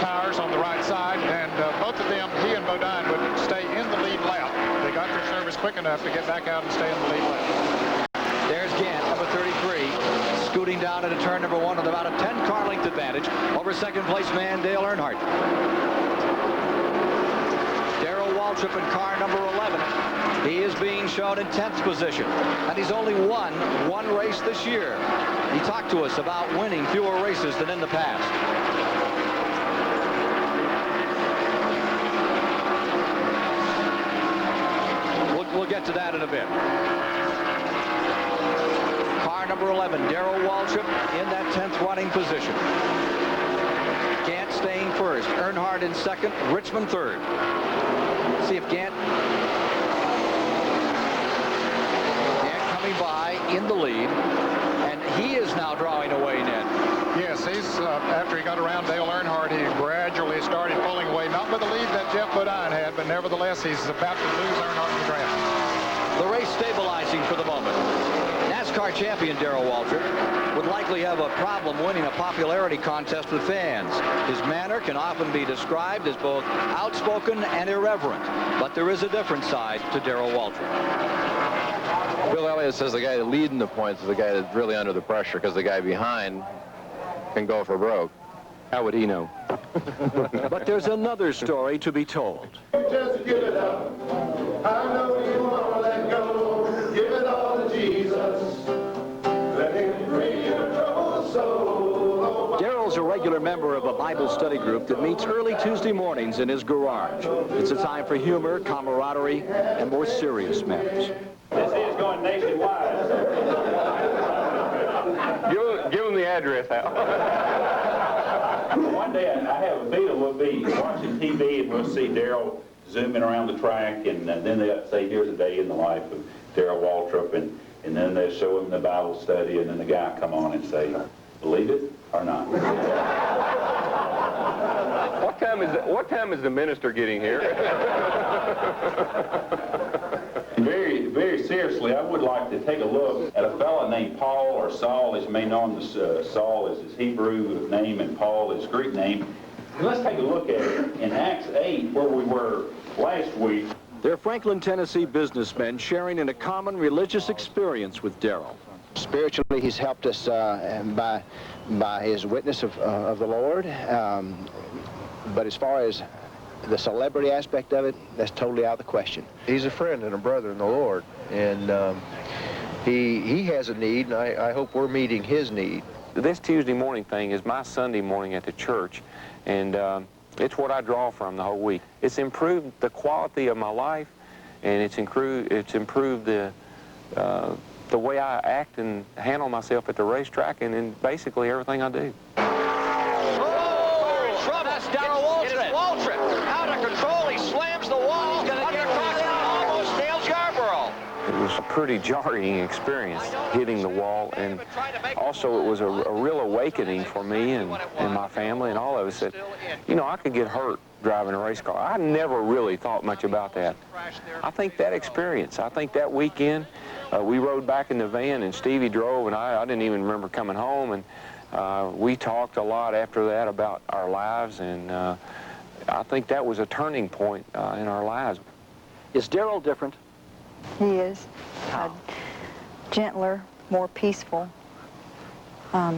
tires on the right side, and both of them, he and Bodine, would stay in the lead lap. They got their service quick enough to get back out and stay in the lead lap. There's Gant, number 33, scooting down into turn number 1 with about a 10-car length advantage over second-place man Dale Earnhardt. Darrell Waltrip in car number 11. He is being shown in 10th position, and he's only won one race this year. He talked to us about winning fewer races than in the past. We'll get to that in a bit. Car number 11, Darrell Waltrip in that 10th running position. Gant staying first, Earnhardt in second, Richmond third. See if Gant coming by in the lead, and he is now drawing away, Ned. Yes, he's after he got around Dale Earnhardt, he gradually started pulling away, not with the lead that Jeff Bodine had, but nevertheless, he's about to lose Earnhardt in the draft. The race stabilizing for the moment. NASCAR champion Darrell Waltrip would likely have a problem winning a popularity contest with fans. His manner can often be described as both outspoken and irreverent, but there is a different side to Darrell Waltrip. Bill Elliott says the guy leading the points is the guy that's really under the pressure because the guy behind can go for broke. How would he know? But there's another story to be told. Just give it up. I know you want to let go. Give it all to Jesus. Let him free your troubled soul. Darrell's a regular member of a Bible study group that meets early Tuesday mornings in his garage. It's a time for humor, camaraderie, and more serious matters. This is going nationwide. Give him the address out. One day I have a feeling we'll be watching TV and we'll see Darrell zooming around the track, and then they'll say, here's a day in the life of Darrell Waltrip, and then they'll show him the Bible study, and then the guy come on and say, believe it or not. What time is the minister getting here? Very, very seriously, I would like to take a look at a fellow named Paul, or Saul, as you may know him. Saul is his Hebrew name and Paul is his Greek name. And let's take a look at it in Acts 8, where we were last week. They're Franklin, Tennessee businessmen sharing in a common religious experience with Darrell. Spiritually, he's helped us by his witness of the Lord. But as far as the celebrity aspect of it, that's totally out of the question. He's a friend and a brother in the Lord, and he has a need, and I hope we're meeting his need. This Tuesday morning thing is my Sunday morning at the church, and it's what I draw from the whole week. It's improved the quality of my life, and it's improved the way I act and handle myself at the racetrack, and in basically everything I do. That's Darrell Waltrip. It is Waltrip. Out of control. He slams the wall. Undercuts and almost nails Yarborough. It was a pretty jarring experience, hitting the wall, and also it was a real awakening for me and my family and all of us that, you know, I could get hurt driving a race car. I never really thought much about that. I think that experience, I think that weekend, we rode back in the van and Stevie drove, and I didn't even remember coming home, and we talked a lot after that about our lives, and I think that was a turning point in our lives. Is Darrell different? He is a gentler, more peaceful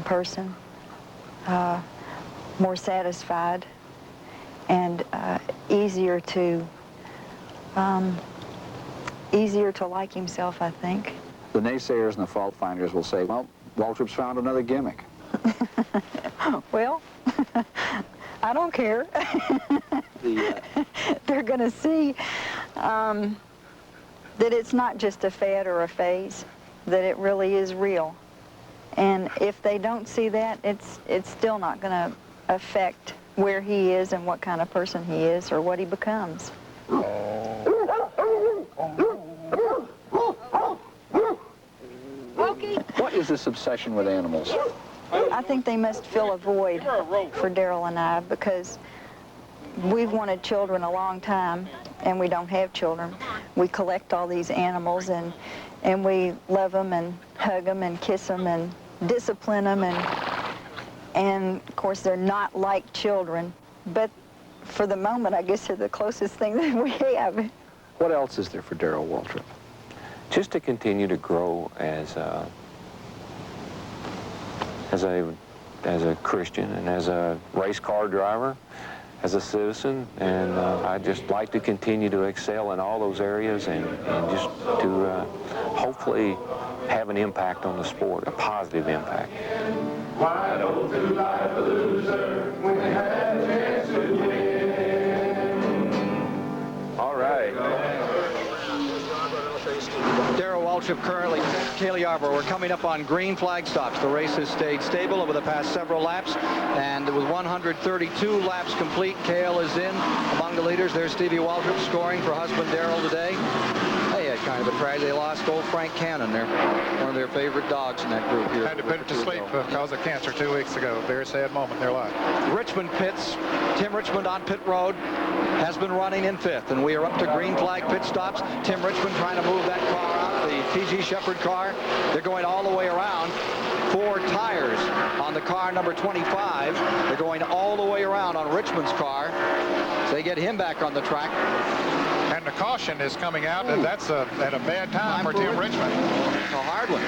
person, more satisfied, and easier to like himself, I think. The naysayers and the fault finders will say, well, Waltrip's found another gimmick. Well, I don't care. They're going to see that it's not just a fad or a phase, that it really is real. And if they don't see that, it's still not going to affect where he is and what kind of person he is or what he becomes. What is this obsession with animals? I think they must fill a void for Darrell and I, because we've wanted children a long time and we don't have children. We collect all these animals and we love them and hug them and kiss them and discipline them, and of course they're not like children, but for the moment I guess they're the closest thing that we have. What else is there for Darrell Waltrip? Just to continue to grow as a Christian and as a race car driver, as a citizen, and I'd just like to continue to excel in all those areas and just to hopefully have an impact on the sport, a positive impact. Why don't you like a loser when you had a chance to win? All right. Darrell Waltrip currently, Cale Yarborough. We're coming up on green flag stops. The race has stayed stable over the past several laps, and with 132 laps complete, Cale is in among the leaders. There's Stevie Waltrip scoring for husband Darrell today. They had kind of a tragedy. They lost old Frank Cannon. They're one of their favorite dogs in that group here. Had to put it to sleep because of cancer 2 weeks ago. Very sad moment in their life. Richmond pits. Tim Richmond on pit road has been running in 5th, and we are up to green flag pit stops. Tim Richmond trying to move that car out. the T.G. Shepard car. They're going all the way around. 4 tires on the car number 25. They're going all the way around on Richmond's car. So they get him back on the track. And the caution is coming out, and that's at a bad time for Tim Richmond. A hard one.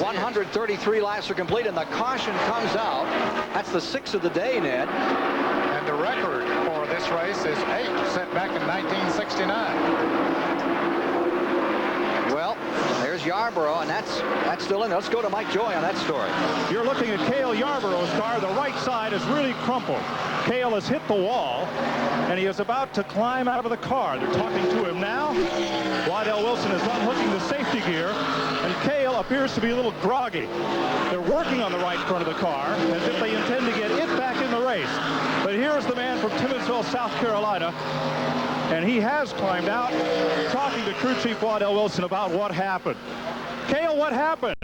133 laps are complete, and the caution comes out. That's the 6th of the day, Ned. And the record for this race is 8, set back in 1969. Well, there's Yarborough, and that's still in. Let's go to Mike Joy on that story. You're looking at Cale Yarborough's car. The right side is really crumpled. Cale has hit the wall, and he is about to climb out of the car. They're talking to him now. Waddell Wilson is unhooking the safety gear, and Cale appears to be a little groggy. They're working on the right front of the car as if they intend to get it back in the race. But here's the man from Timmonsville, South Carolina, and he has climbed out, talking to crew chief Waddell Wilson about what happened. Cale, what happened?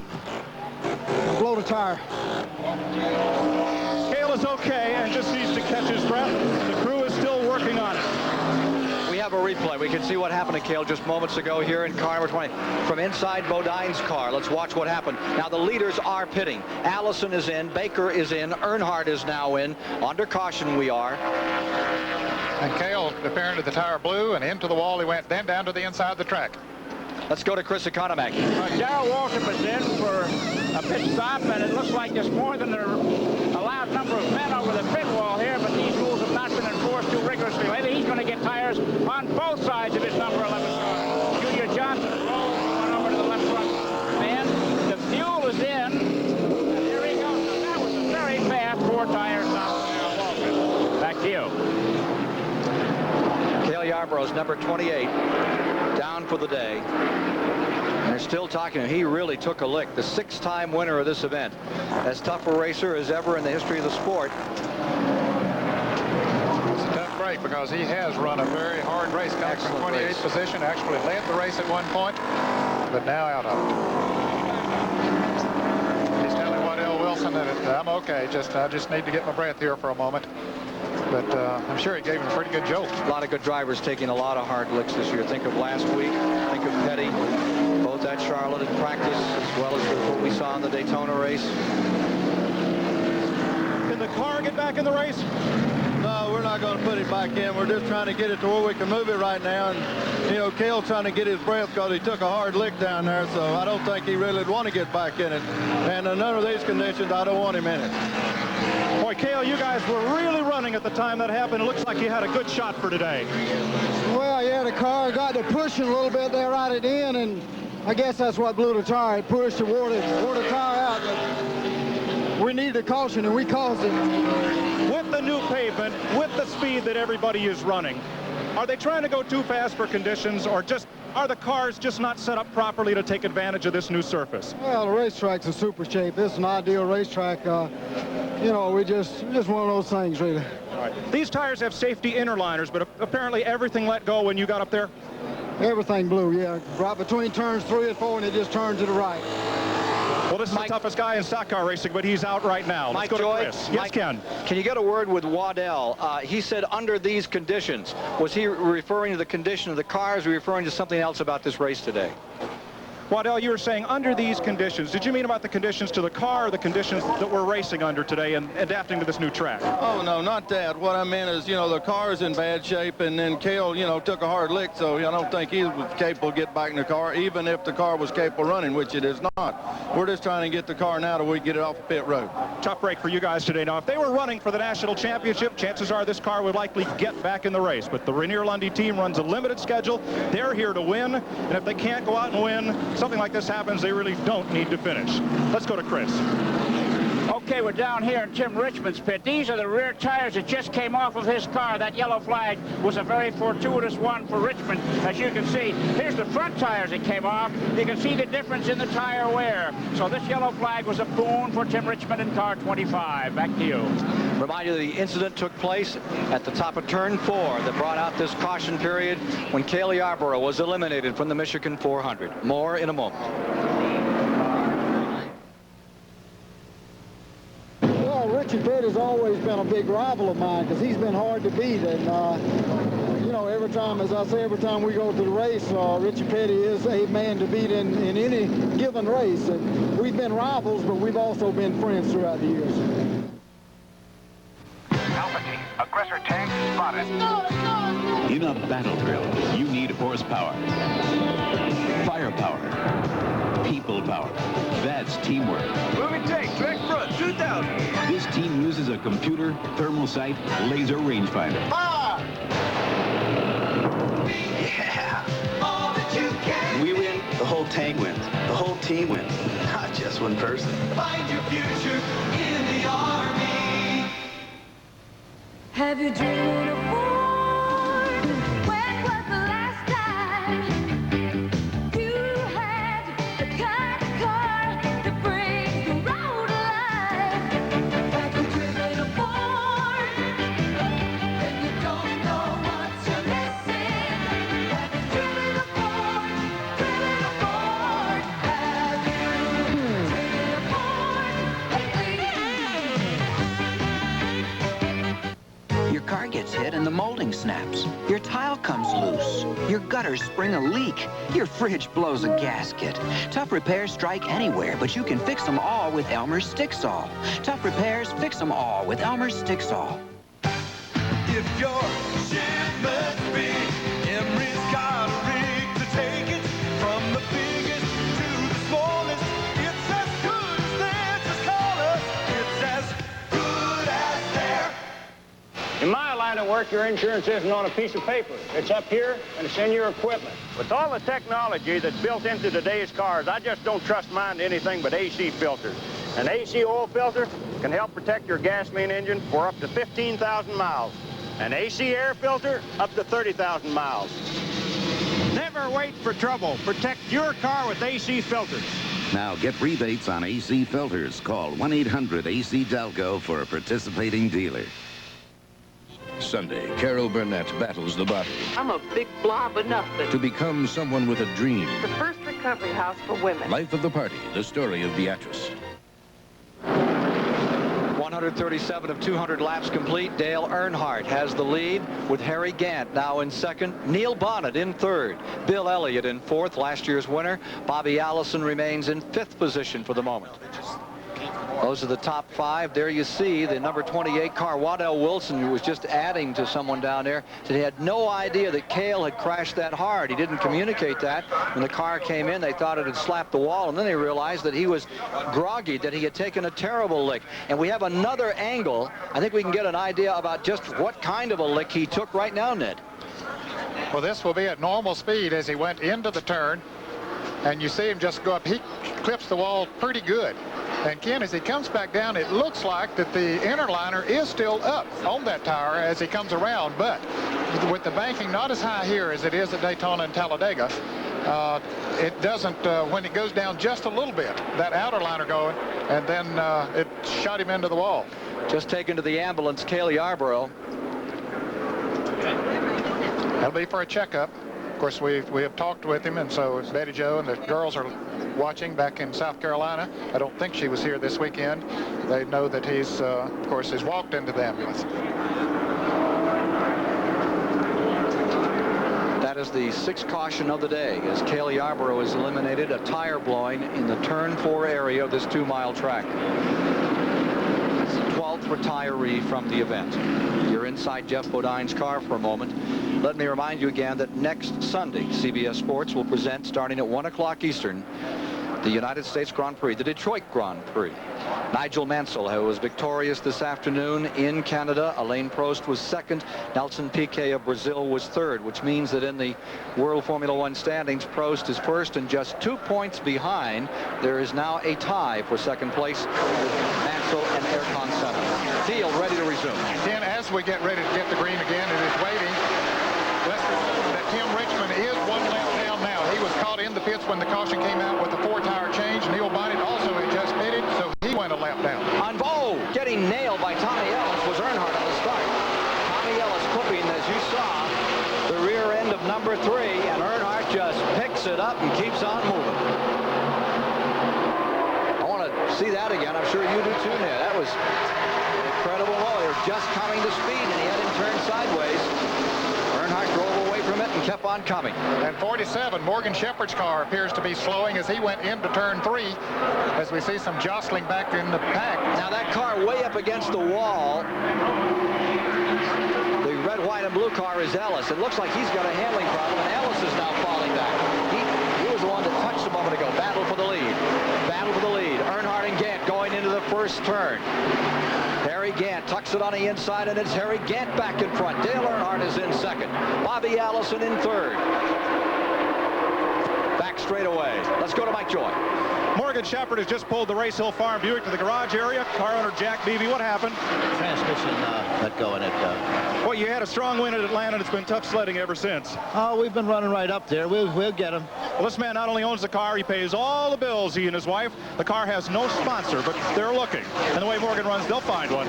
Blow the tire. Cale is okay and just needs to catch his breath. The crew is still working on it. We have a replay. We can see what happened to Cale just moments ago here in car number 20 from inside Bodine's car. Let's watch what happened. Now the leaders are pitting. Allison is in, Baker is in, Earnhardt is now in. Under caution we are. And Cale, apparently the tire blew, and into the wall he went, then down to the inside of the track. Let's go to Chris Economaki. Darrell Waltrip is in for a pit stop, and it looks like there's more than the allowed number of men over the pit wall here, but these rules have not been enforced too rigorously lately. He's going to get tires on both sides of his number 11 car. Junior Johnson rolls one over to the left front man. The fuel is in, and here he goes. Now, that was a very fast 4 tire stop from Darrell Waltrip. Back to you. Cale Yarborough's number 28 down for the day. And they're still talking. He really took a lick. The 6-time winner of this event. As tough a racer as ever in the history of the sport. It's a tough break because he has run a very hard race. Coming from 28th position, actually led the race at one point, but now out of it. He's telling Waddell Wilson that I'm okay. I just need to get my breath here for a moment. But I'm sure it gave him a pretty good jolt. A lot of good drivers taking a lot of hard licks this year. Think of last week. Think of Petty. Both at Charlotte in practice, as well as what we saw in the Daytona race. Can the car get back in the race? No, we're not going to put it back in. We're just trying to get it to where we can move it right now. And, you know, Cale's trying to get his breath because he took a hard lick down there, so I don't think he really would want to get back in it. And in none of these conditions, I don't want him in it. Boy, Cale, you guys were really running at the time that happened. It looks like you had a good shot for today. Well, yeah, the car got to pushing a little bit there right at the end, and I guess that's what blew the tire. It pushed and wore the tire out. But we needed a caution, and we caused it. With the new pavement, with the speed that everybody is running, are they trying to go too fast for conditions, or just are the cars just not set up properly to take advantage of this new surface? Well, the racetrack's in super shape. This is an ideal racetrack. You know, we just one of those things, really. All right. These tires have safety interliners, but apparently everything let go when you got up there? Everything blew, yeah. Right between turns 3 and 4, and it just turned to the right. Well, this is the toughest guy in stock car racing, but he's out right now. Let's go to Chris. Yes, Ken. Can you get a word with Waddell? He said under these conditions. Was he referring to the condition of the cars, or referring to something else about this race today? Waddell, you were saying under these conditions. Did you mean about the conditions to the car or the conditions that we're racing under today and adapting to this new track? Oh, no, not that. What I meant is, you know, the car is in bad shape, and then Cale, you know, took a hard lick, so I don't think he was capable of getting back in the car, even if the car was capable of running, which it is not. We're just trying to get the car now till we get it off the pit road. Tough break for you guys today. Now, if they were running for the national championship, chances are this car would likely get back in the race. But the Rainier Lundy team runs a limited schedule. They're here to win, and if they can't go out and win, something like this happens, they really don't need to finish. Let's go to Chris. Okay, we're down here in Tim Richmond's pit. These are the rear tires that just came off of his car. That yellow flag was a very fortuitous one for Richmond, as you can see. Here's the front tires that came off. You can see the difference in the tire wear. So this yellow flag was a boon for Tim Richmond in car 25. Back to you. Remind you the incident took place at the top of turn 4 that brought out this caution period when Cale Yarborough was eliminated from the Michigan 400. More in a moment. Richard Petty has always been a big rival of mine because he's been hard to beat, and you know, know, every time, as I say, every time we go to the race, Richie Petty is a man to beat in any given race. And we've been rivals, but we've also been friends throughout the years. Alpha team, aggressor tank spotted. In a battle drill, you need horsepower, firepower, people power. That's teamwork. Moving tank, track front, 2,000. This team uses a computer, thermal sight, laser rangefinder. Yeah. All that you can. We win, the whole tank wins. The whole team wins, not just one person. Find your future in the Army. Have you driven a Ford? When was the last time you had a kind of car that brings the road alive? Have you driven a Ford? Then you don't know what you're missing. Have you driven a Ford? Driven a Ford? Have you driven a Ford? Your car gets hit and the molding snaps. Your tile comes loose. Your gutters spring a leak. Your fridge blows a gasket. Tough repairs strike anywhere, but you can fix them all with Elmer's Stick-Saw. Tough repairs, fix them all with Elmer's Stick-Saw. If your ship must be, Emery's got a rig to take it from the biggest to the smallest. It's as good as theirs, just call us. It's as good as theirs. In my line of work, your insurance isn't on a piece of paper. It's up here, and it's in your equipment. With all the technology that's built into today's cars, I just don't trust mine to anything but AC filters. An AC oil filter can help protect your gasoline engine for up to 15,000 miles. An AC air filter, up to 30,000 miles. Never wait for trouble. Protect your car with AC filters. Now get rebates on AC filters. Call 1-800-AC-DELCO for a participating dealer. Sunday, Carol Burnett battles the body I'm a big blob of nothing. to become someone with a dream. The first recovery house for women. Life of the Party, the story of Beatrice. 137 of 200 laps complete. Dale Earnhardt has the lead with Harry Gant now in second. Neil Bonnet in third. Bill Elliott in fourth, last year's winner. Bobby Allison remains in fifth position for the moment. Those are the top five. There you see the number 28 car. Waddell Wilson, who was just adding to someone down there, said he had no idea that Cale had crashed that hard. He didn't communicate that. When the car came in, they thought it had slapped the wall, and then they realized that he was groggy, that he had taken a terrible lick. And we have another angle. I think we can get an idea about just what kind of a lick he took right now, Ned. Well, this will be at normal speed as he went into the turn, and you see him just go up. He clips the wall pretty good. And Ken, as he comes back down, it looks like that the inner liner is still up on that tire as he comes around. But with the banking not as high here as it is at Daytona and Talladega, it doesn't, when it goes down just a little bit, that outer liner going, and then it shot him into the wall. Just taken to the ambulance, Cale Yarborough. That'll be for a checkup. Of course, we have talked with him, and so Betty Jo and the girls are watching back in South Carolina. I don't think she was here this weekend. They know that he's, of course, has walked into the ambulance. That is the sixth caution of the day as Cale Yarborough is eliminated, a tire blowing in the turn 4 area of this 2-mile track. That's the 12th retiree from the event. You're inside Jeff Bodine's car for a moment. Let me remind you again that next Sunday, CBS Sports will present, starting at 1 o'clock Eastern, the United States Grand Prix, the Detroit Grand Prix. Nigel Mansell, who was victorious this afternoon in Canada. Alain Prost was second. Nelson Piquet of Brazil was third, which means that in the World Formula One standings, Prost is first and just 2 points behind. There is now a tie for second place with Mansell and Ayrton Senna. Field ready to resume. Ken, as we get ready to get the green again, it is waiting. That Tim Richmond is 1 lap down now. He was caught in the pits when the caution came out with the 4-tire change. Neil Bonnet also had just pitted, so he went a lap down. Getting nailed by Tommy Ellis was Earnhardt on the start. Tommy Ellis clipping, as you saw, the rear end of number 3, and Earnhardt just picks it up and keeps on moving. I want to see that again. I'm sure you do too, Ned. That was an incredible blow. They were just coming to speed, and he had him turn sideways. Earnhardt Earnhardt drove away from it and kept on coming. And 47, Morgan Shepherd's car appears to be slowing as he went into turn 3, as we see some jostling back in the pack. Now that car way up against the wall. The red, white, and blue car is Ellis. It looks like he's got a handling problem, and Ellis is now falling back. He was the one that touched a moment ago. Battle for the lead. Battle for the lead. Earnhardt and Gant going into the first turn. Harry Gant tucks it on the inside, and it's Harry Gant back in front. Dale Earnhardt is in second. Bobby Allison in third. Back straight away. Let's go to Mike Joy. Morgan Shepherd has just pulled the Race Hill Farm Buick to the garage area. Car owner Jack Beebe, what happened? Transmission let go in it. Well, you had a strong win at Atlanta, and it's been tough sledding ever since. Oh, we've been running right up there. We'll get him. Well, this man not only owns the car, he pays all the bills, he and his wife. The car has no sponsor, but they're looking. And the way Morgan runs, they'll find one.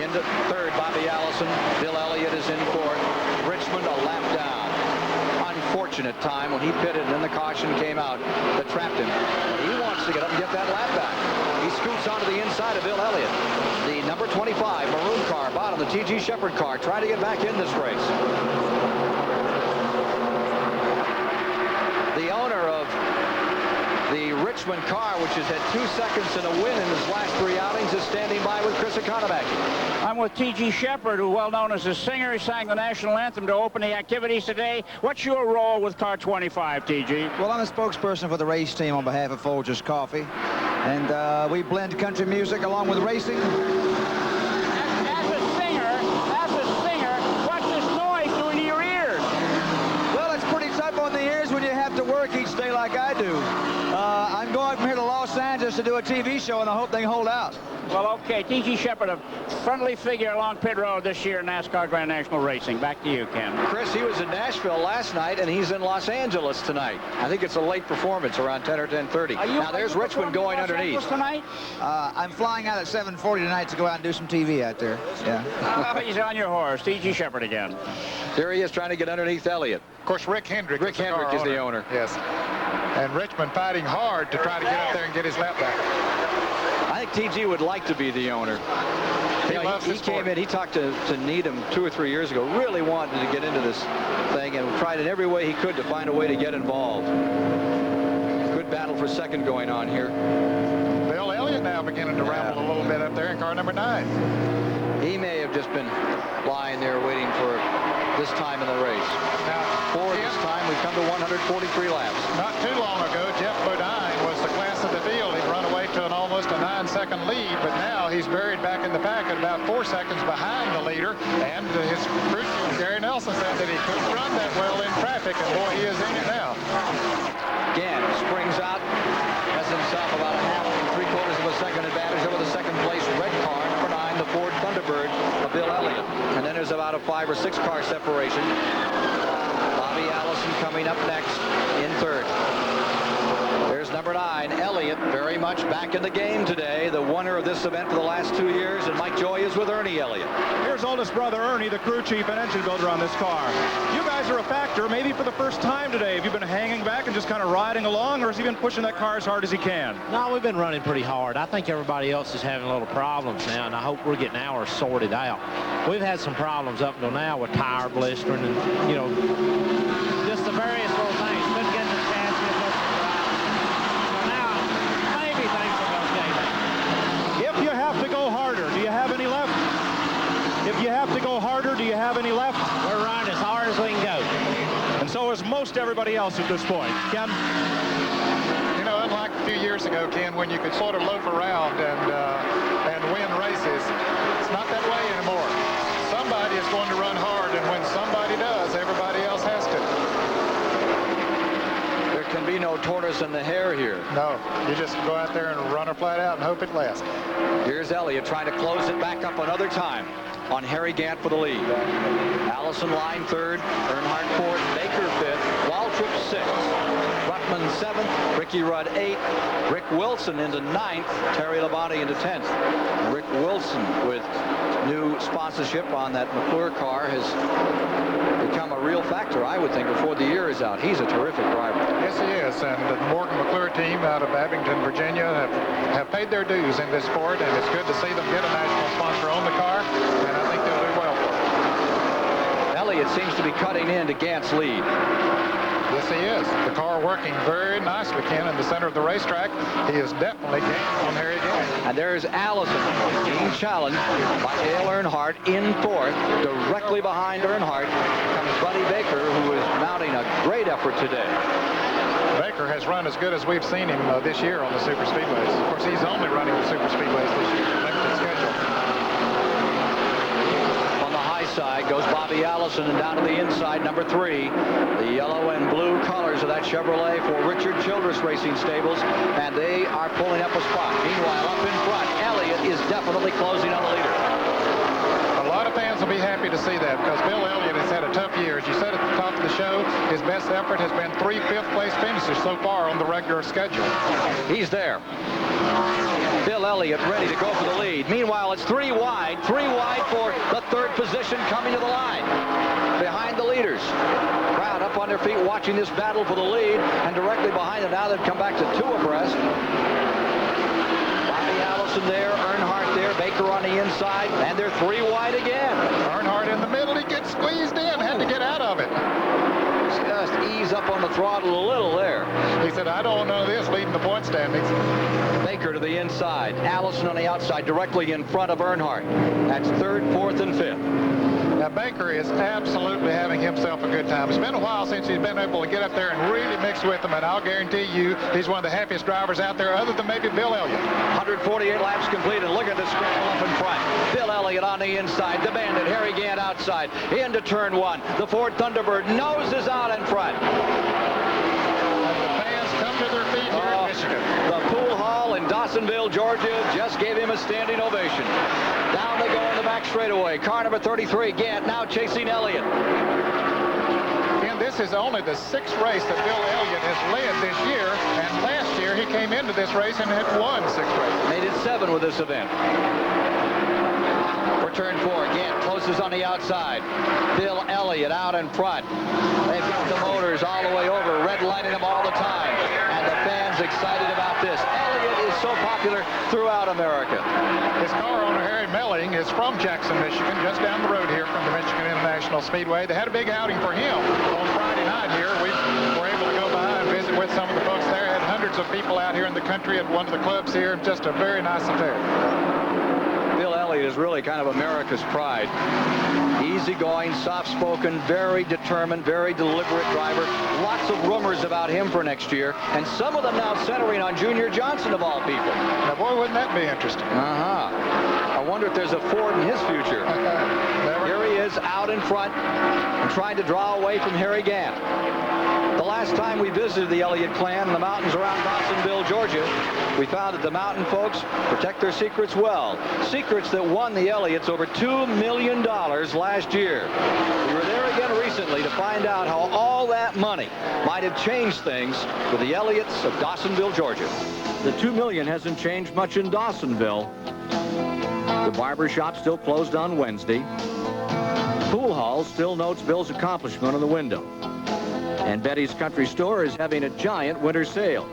Into third, Bobby Allison. Bill Elliott is in fourth. Richmond a lap down. Unfortunate time when he pitted and then the caution came out that trapped him. He wants to get up and get that lap back. He scoots onto the inside of Bill Elliott. The number 25 maroon car, bottom, the T.G. Shepherd car, trying to get back in this race. The owner of the Richmond car, which has had 2 seconds and a win in his last 3 outings, is standing by with Chris Economaki. I'm with T.G. Shepherd, who well known as a singer. He sang the national anthem to open the activities today. What's your role with car 25, T.G.? Well, I'm a spokesperson for the race team on behalf of Folgers Coffee. And we blend country music along with racing. As a singer, what's this noise doing to your ears? Well, it's pretty tough on the ears when you have to work each day like I do. I'm going from here to Los Angeles to do a TV show, and I hope they can hold out. Well, okay, T.G. Shepherd, a friendly figure along pit road this year in NASCAR Grand National Racing. Back to you, Ken. Chris, he was in Nashville last night, and he's in Los Angeles tonight. I think it's a late performance around 10 or 10:30. Now, there's Richmond going underneath. Tonight? I'm flying out at 7:40 tonight to go out and do some TV out there. Yeah. He's on your horse, T.G. Shepherd again. There he is trying to get underneath Elliott. Of course, Rick Hendrick is the owner. Yes. And Richmond fighting hard to try to get up there and get his lap back. I think T.G. would like to be the owner. He came in, he talked to Needham 2 or 3 years ago, really wanted to get into this thing and tried in every way he could to find a way to get involved. Good battle for second going on here. Bill Elliott now beginning to ramble a little bit up there in car number 9. He may have just been lying there waiting for this time in the race. Now, for this time, we've come to 143 laps. Not too long ago, Jeff Bodine was the class of the field. He'd run away to almost a 9-second lead, but now he's buried back in the pack at about 4 seconds behind the leader. And his crew, Gary Nelson, said that he couldn't run that well in traffic, and boy, he is in it now. Again, springs out, has himself about a half and 3/4 of a second advantage over the second place red car, number 9, the Ford Thunderbird of Bill Elliott. And then there's about a 5 or 6 car separation. Bobby Allison coming up next in third. There's number 9, Elliott, very much back in the game today, the winner of this event for the last 2 years, and Mike Joy is with Ernie Elliott. Here's oldest brother Ernie, the crew chief and engine builder on this car. You guys are a factor, maybe for the first time today. Have you been hanging back and just kind of riding along, or has he been pushing that car as hard as he can? No, we've been running pretty hard. I think everybody else is having a little problems now, and I hope we're getting ours sorted out. We've had some problems up until now with tire blistering and, you know, just the various little things. Couldn't get the chassis. So now, maybe things will be okay. If you have to go harder, do you have any left? If you have to go harder, do you have any left? We're running as hard as we can go. And so is most everybody else at this point. Ken? You know, unlike a few years ago, Ken, when you could sort of loaf around and win races, it's not that way anymore. Somebody is going to run hard, and when somebody does, everybody else has to. There can be no tortoise in the hare here. No, you just go out there and run her flat out and hope it lasts. Here's Elliott trying to close it back up another time on Harry Gant for the lead. Allison line third, Earnhardt fourth, Baker fifth, Waltrip sixth, Ruttman seventh, Ricky Rudd eighth, Rick Wilson into ninth, Terry Labonte into 10th. Rick Wilson, with new sponsorship on that McClure car, has become a real factor, I would think, before the year is out. He's a terrific driver. Yes, he is. And the Morgan McClure team out of Abington, Virginia, have paid their dues in this sport, and it's good to see them get a national sponsor on the car, and I think they'll do well for it. Elliott seems to be cutting into Gant's lead. Yes, he is. The car working very nicely, Ken, in the center of the racetrack. He is definitely gaining on Harry Gant. And there's Allison being challenged by Dale Earnhardt in fourth. Directly behind Earnhardt comes Buddy Baker, who is mounting a great effort today. Baker has run as good as we've seen him this year on the super speedways. Of course, he's only running the super speedways this year, limited schedule. On the high side goes Bobby Allison, and down to the inside, number 3. The yellow and blue colors of that Chevrolet for Richard Childress Racing Stables, and they are pulling up a spot. Meanwhile, up in front, Elliott is definitely closing on the leader. A lot of fans will be happy to see that because Bill Elliott has had a tough year. As you said at the top of the show, his best effort has been 3 fifth-place finishes so far on the regular schedule. He's there. Bill Elliott ready to go for the lead. Meanwhile, it's 3 wide for the third position coming to the line. Behind the leaders. Crowd up on their feet watching this battle for the lead, and directly behind them now they've come back to 2 abreast. Bobby Allison there, Earnhardt there, Baker on the inside, and they're 3 wide again. Earnhardt in the middle, he gets squeezed in, had to get out of it. Just ease up on the throttle a little there. He said, I don't know this, leading the point standings. Baker to the inside, Allison on the outside, directly in front of Earnhardt. That's 3rd, 4th, and 5th. Now, Baker is absolutely having himself a good time. It's been a while since he's been able to get up there and really mix with them, and I'll guarantee you he's one of the happiest drivers out there other than maybe Bill Elliott. 148 laps complete, and look at the scramble up in front. Bill Elliott on the inside, the Bandit, Harry Gant outside, into turn 1. The Ford Thunderbird noses out in front. And the fans come to their feet here in Michigan. The pool hall in Dawsonville, Georgia, just gave him a standing ovation. Down they go in the back straightaway. Car number 33, Gant, now chasing Elliott. And this is only the 6th race that Bill Elliott has led this year, and last year he came into this race and had won 6 races. Made it 7 with this event. For turn 4, Gant closes on the outside. Bill Elliott out in front. They've got the motors all the way over, red lighting them all the time. And the fans excited about this. Elliott is so popular throughout America. His car owner, Harry Melling, is from Jackson, Michigan, just down the road here from the Michigan International Speedway. They had a big outing for him on Friday night here. We were able to go by and visit with some of the folks there. Had hundreds of people out here in the country at one of the clubs here. Just a very nice affair. Bill Elliott is really kind of America's pride. Easygoing, soft-spoken, very determined, very deliberate driver. Lots of rumors about him for next year, and some of them now centering on Junior Johnson, of all people. Now, boy, wouldn't that be interesting? I wonder if there's a Ford in his future. Here he is out in front and trying to draw away from Harry Gant. The last time we visited the Elliott clan in the mountains around Dawsonville, Georgia, we found that the mountain folks protect their secrets well. Secrets that won the Elliots over $2 million last year. We were there again recently to find out how all that money might have changed things for the Elliots of Dawsonville, Georgia. The $2 million hasn't changed much in Dawsonville. The barber shop still closed on Wednesday. Pool hall still notes Bill's accomplishment on the window. And Betty's Country Store is having a giant winter sale.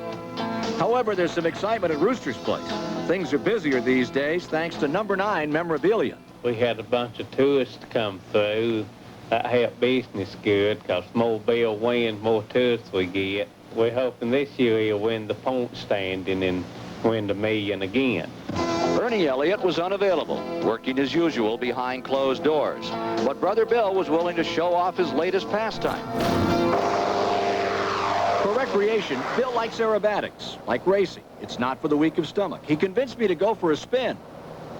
However, there's some excitement at Rooster's Place. Things are busier these days thanks to number 9 memorabilia. We had a bunch of tourists come through. That helped business good because more Bill wins, more tourists we get. We're hoping this year he'll win the point standing and win the $1 million again. Ernie Elliott was unavailable, working as usual behind closed doors. But Brother Bill was willing to show off his latest pastime. For recreation, Bill likes aerobatics, like racing. It's not for the weak of stomach. He convinced me to go for a spin.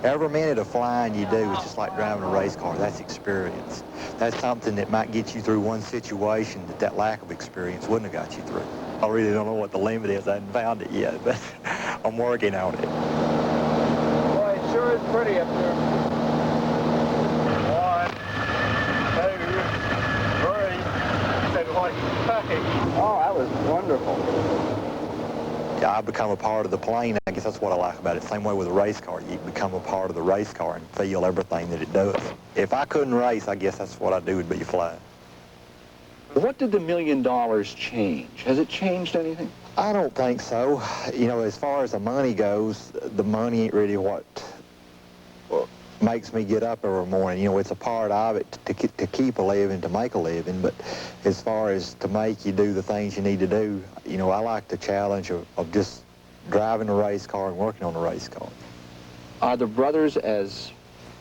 Every minute of flying you do is just like driving a race car. That's experience. That's something that might get you through one situation that lack of experience wouldn't have got you through. I really don't know what the limit is. I haven't found it yet, but I'm working on it. Boy, it sure is pretty up there. 1, 2, 3. It's like Kentucky. Oh, that was wonderful. Yeah, I become a part of the plane. I guess that's what I like about it. Same way with a race car. You become a part of the race car and feel everything that it does. If I couldn't race, I guess that's what I'd do, would be fly. What did the $1 million change? Has it changed anything? I don't think so. You know, as far as the money goes, the money ain't really what makes me get up every morning. You know, it's a part of it to keep a living, to make a living, but as far as to make you do the things you need to do, you know, I like the challenge of just driving a race car and working on a race car. Are the brothers as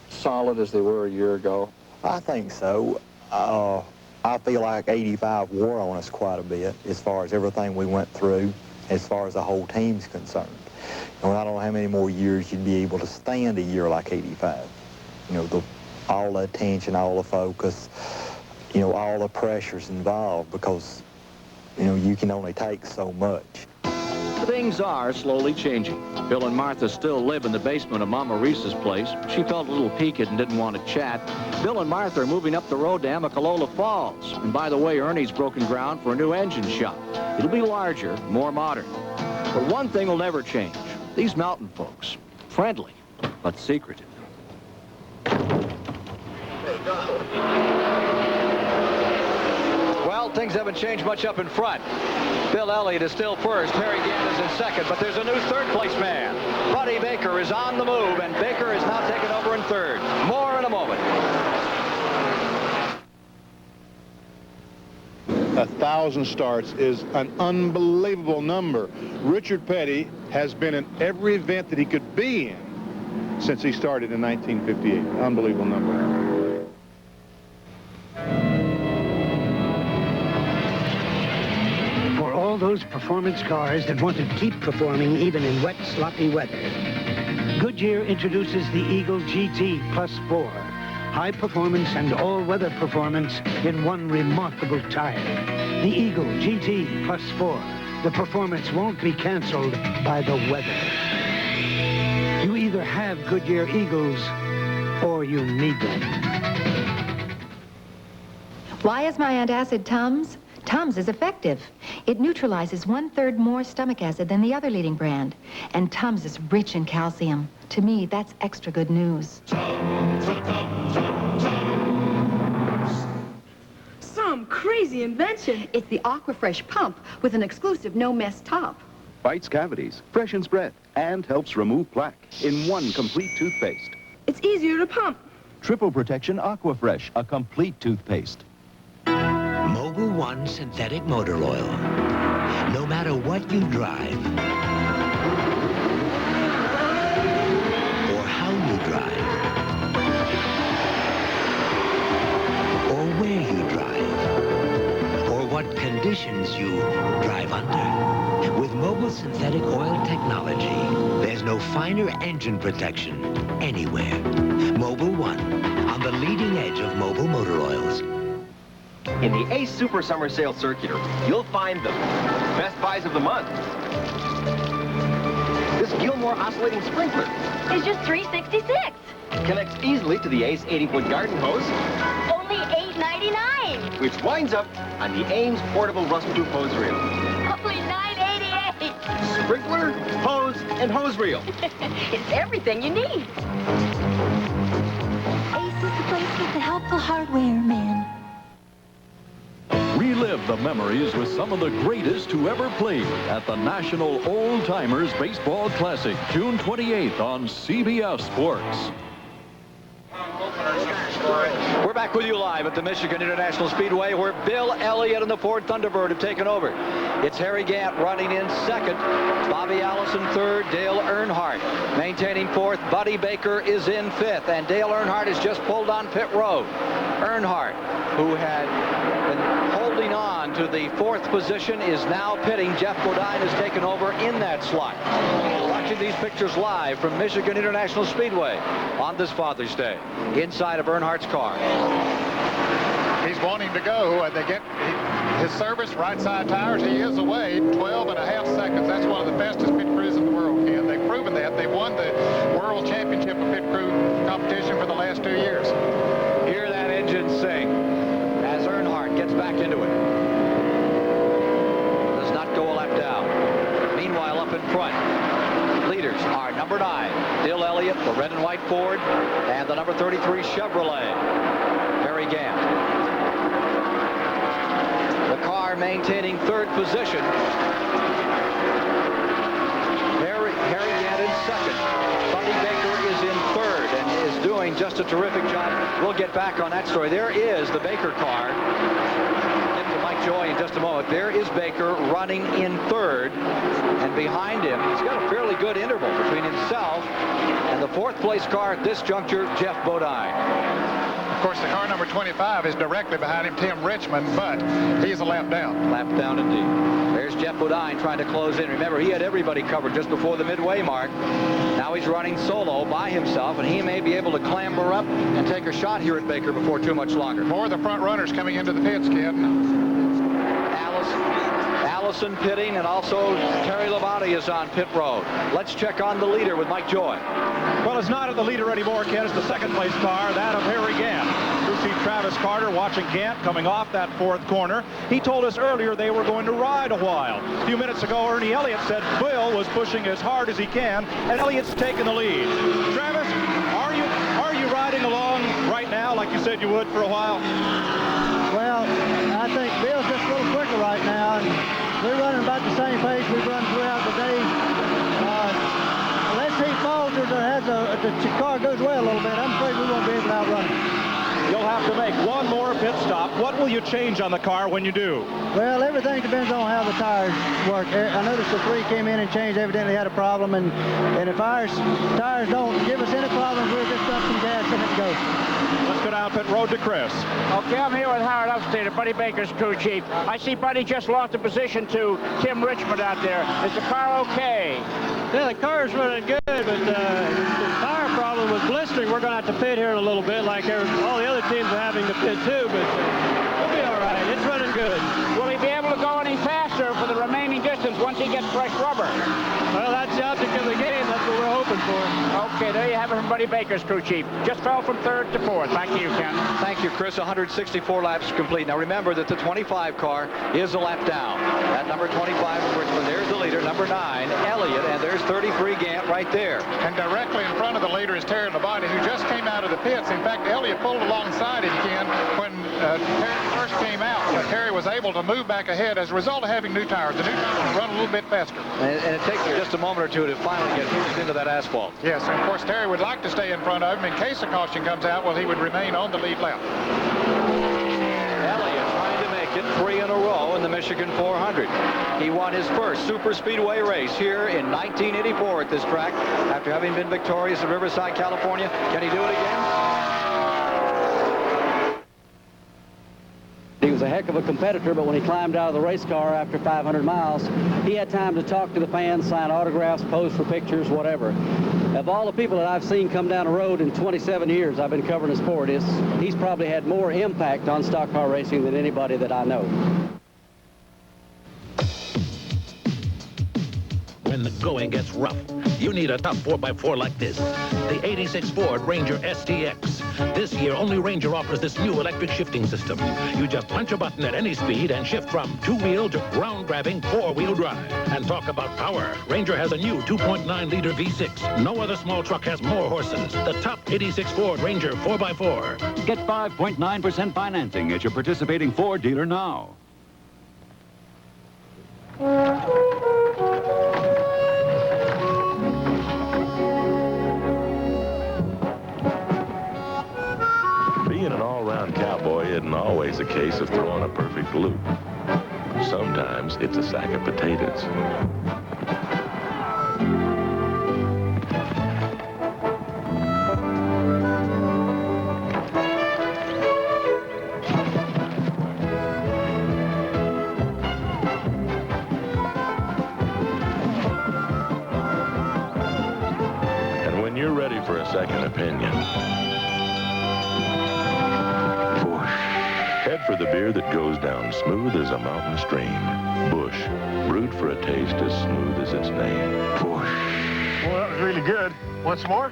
solid as they were a year ago? I think so. I feel like 85 wore on us quite a bit as far as everything we went through, as far as the whole team's concerned. You know, I don't know how many more years you'd be able to stand a year like 85. You know, all the attention, all the focus, you know, all the pressures involved, because, you know, you can only take so much. Things are slowly changing. Bill and Martha still live in the basement of Mama Reese's place. She felt a little peaked and didn't want to chat. Bill and Martha are moving up the road to Amicalola Falls. And by the way, Ernie's broken ground for a new engine shop. It'll be larger, more modern. But one thing will never change. These mountain folks, friendly, but secretive. Well, things haven't changed much up in front. Bill Elliott is still first. Harry Gant is in second, but there's a new third-place man. Buddy Baker is on the move, and Baker is now taking over in third. More in a moment. 1,000 starts is an unbelievable number. Richard Petty has been in every event that he could be in since he started in 1958. Unbelievable number. For all those performance cars that want to keep performing even in wet, sloppy weather, Goodyear introduces the Eagle GT Plus 4. High performance and all-weather performance in one remarkable tire. The Eagle GT Plus 4. The performance won't be canceled by the weather. You either have Goodyear Eagles or you need them. Why is my antacid Tums? Tums is effective. It neutralizes 1/3 more stomach acid than the other leading brand. And Tums is rich in calcium. To me, that's extra good news. Some crazy invention. It's the Aquafresh pump with an exclusive no-mess top. Fights cavities, freshens breath, and helps remove plaque in one complete toothpaste. It's easier to pump. Triple Protection Aquafresh, a complete toothpaste. Mobil 1 synthetic motor oil. No matter what you drive, or how you drive, or where you drive, or what conditions you drive under. With Mobil synthetic oil technology, there's no finer engine protection anywhere. Mobil 1, on the leading edge of mobile motor oils. In the Ace Super Summer Sale Circular, you'll find the best buys of the month. This Gilmore oscillating sprinkler It's just $3.66. connects easily to the Ace 80-foot garden hose, Only $8.99. which winds up on the Ames portable rust-proof hose reel. Only $9.88. Sprinkler, hose, and hose reel. It's everything you need. Ace is the place with the helpful hardware, man. Relive the memories with some of the greatest who ever played at the National Old Timers Baseball Classic, June 28th on CBS Sports. We're back with you live at the Michigan International Speedway, where Bill Elliott and the Ford Thunderbird have taken over. It's Harry Gant running in second, Bobby Allison third, Dale Earnhardt maintaining fourth. Buddy Baker is in fifth, and Dale Earnhardt has just pulled on pit road. Earnhardt, who had been holding on to the fourth position, is now pitting. Jeff Bodine has taken over in that slot. Watching these pictures live from Michigan International Speedway on this Father's Day, inside of Earnhardt's car. He's wanting to go. They get his service, right side tires. He is away 12.5 seconds. That's one of the fastest pit crews in the world, Ken. They've proven that. They've won the World Championship of Pit Crew competition for the last 2 years. Hear that engine sing as Earnhardt gets back into it. Does not go a lap down. Meanwhile, up in front, leaders are number 9, Bill Elliott, the red and white Ford, and the number 33 Chevrolet, Harry Gant. The car maintaining third position. Harry Gant in second. Buddy Baker is in third and is doing just a terrific job. We'll get back on that story. There is the Baker car. Get to Mike Joy in just a moment. There is Baker running in third, and behind him, he's got a fairly good interval between himself and the fourth-place car at this juncture, Jeff Bodine. Of course, the car number 25 is directly behind him, Tim Richmond, but he's a lap down. Lap down indeed. There's Jeff Bodine trying to close in. Remember, he had everybody covered just before the midway mark. Now he's running solo by himself, and he may be able to clamber up and take a shot here at Baker before too much longer. More of the front runners coming into the pits, kid. Allison pitting, and also Terry Labonte is on pit road. Let's check on the leader with Mike Joy. Well, it's not the leader anymore, Ken. It's the second-place car, that of Harry Gant. Crew chief Travis Carter watching Gant coming off that fourth corner. He told us earlier they were going to ride a while. A few minutes ago, Ernie Elliott said Bill was pushing as hard as he can, and Elliott's taking the lead. Travis, are you riding along right now like you said you would for a while? Well, I think Bill's just a little quicker right now, and we're running about the same pace we've run throughout the day. Unless he falters or the car goes away a little bit, I'm afraid we won't be able to outrun him. You'll have to make one more pit stop. What will you change on the car when you do? Well, everything depends on how the tires work. I noticed the 3 came in and changed. Evidently had a problem, and if our tires don't give us any problems, we'll just dump some gas in it and go. Let's go down pit road to Chris. Okay, I'm here with Howard Upstater, Buddy Baker's crew chief. I see Buddy just lost a position to Tim Richmond out there. Is the car okay? Yeah, the car's running good, but the tire problem was blistering. We're going to have to pit here in a little bit, like all the other teams are having to pit too, but we'll be all right. It's running good. Will he be able to go any faster for the remaining distance once he gets fresh rubber? Well, that's the object of the game. That's what we're hoping for. Okay, there you have it from Buddy Baker's crew chief. Just fell from third to fourth. Back to you, Ken. Thank you, Chris. 164 laps complete. Now remember that the 25 car is a lap down. At number 25 of Richmond, there's the leader, number 9, Elliott, and there's 33 Gant right there. And directly in front of the leader is Terry Labonte, who just came out of the pits. In fact, Elliott pulled alongside him, Ken, when Terry first came out. Terry was able to move back ahead as a result of having new tires. The new tires run a little bit faster. And it takes just a moment or two to finally get pushed into that asphalt. Yes, and of course, Terry would like to stay in front of him. In case a caution comes out, well, he would remain on the lead lap. Elliott trying to make it 3 in a row in the Michigan 400. He won his first super speedway race here in 1984 at this track after having been victorious at Riverside, California. Can he do it again? He was a heck of a competitor, but when he climbed out of the race car after 500 miles, he had time to talk to the fans, sign autographs, pose for pictures, whatever. Of all the people that I've seen come down the road in 27 years I've been covering the sport, he's probably had more impact on stock car racing than anybody that I know. When the going gets rough, you need a tough 4x4 like this. The 86 Ford Ranger STX. This year, only Ranger offers this new electric shifting system. You just punch a button at any speed and shift from two-wheel to ground-grabbing four-wheel drive. And talk about power. Ranger has a new 2.9-liter V6. No other small truck has more horses. The top 86 Ford Ranger 4x4. Get 5.9% financing at your participating Ford dealer now. Being an all-round cowboy isn't always a case of throwing a perfect loop. Sometimes it's a sack of potatoes. And when you're ready for a second opinion, head for the beer that goes down smooth as a mountain stream. Busch, brewed for a taste as smooth as its name. Busch. Well, that was really good. Want some more?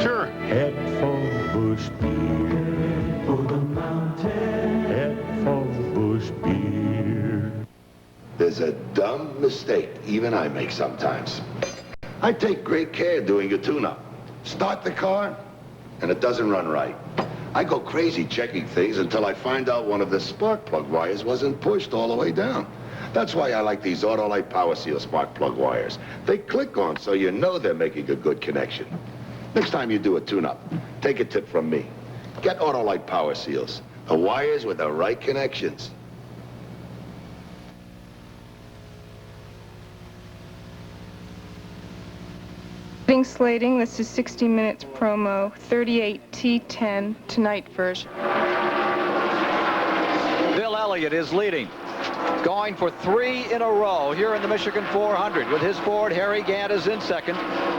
Sure. Head for Busch beer. For the mountain. Head for Busch beer. There's a dumb mistake even I make sometimes. I take great care doing a tune-up. Start the car, and it doesn't run right. I go crazy checking things until I find out one of the spark plug wires wasn't pushed all the way down. That's why I like these Autolite Power Seal spark plug wires. They click on so you know they're making a good connection. Next time you do a tune-up, take a tip from me. Get Autolite Power Seals. The wires with the right connections. Slating, this is 60 Minutes promo, 38T10 tonight version. Bill Elliott is leading, going for 3 in a row here in the Michigan 400. With his Ford, Harry Gant is in second.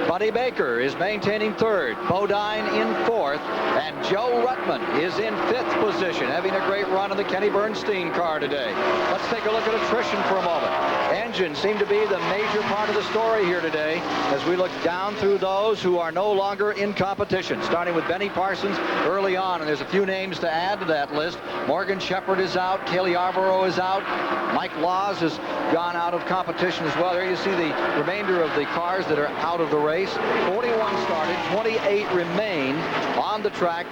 Buddy Baker is maintaining third. Bodine in fourth. And Joe Ruttman is in 5th position, having a great run in the Kenny Bernstein car today. Let's take a look at attrition for a moment. Engines seem to be the major part of the story here today as we look down through those who are no longer in competition, starting with Benny Parsons early on, and there's a few names to add to that list. Morgan Shepherd is out. Kaylee Yarborough is out. Mike Laws has gone out of competition as well. There you see the remainder of the cars that are out of the race. 41 started, 28 remain on the track,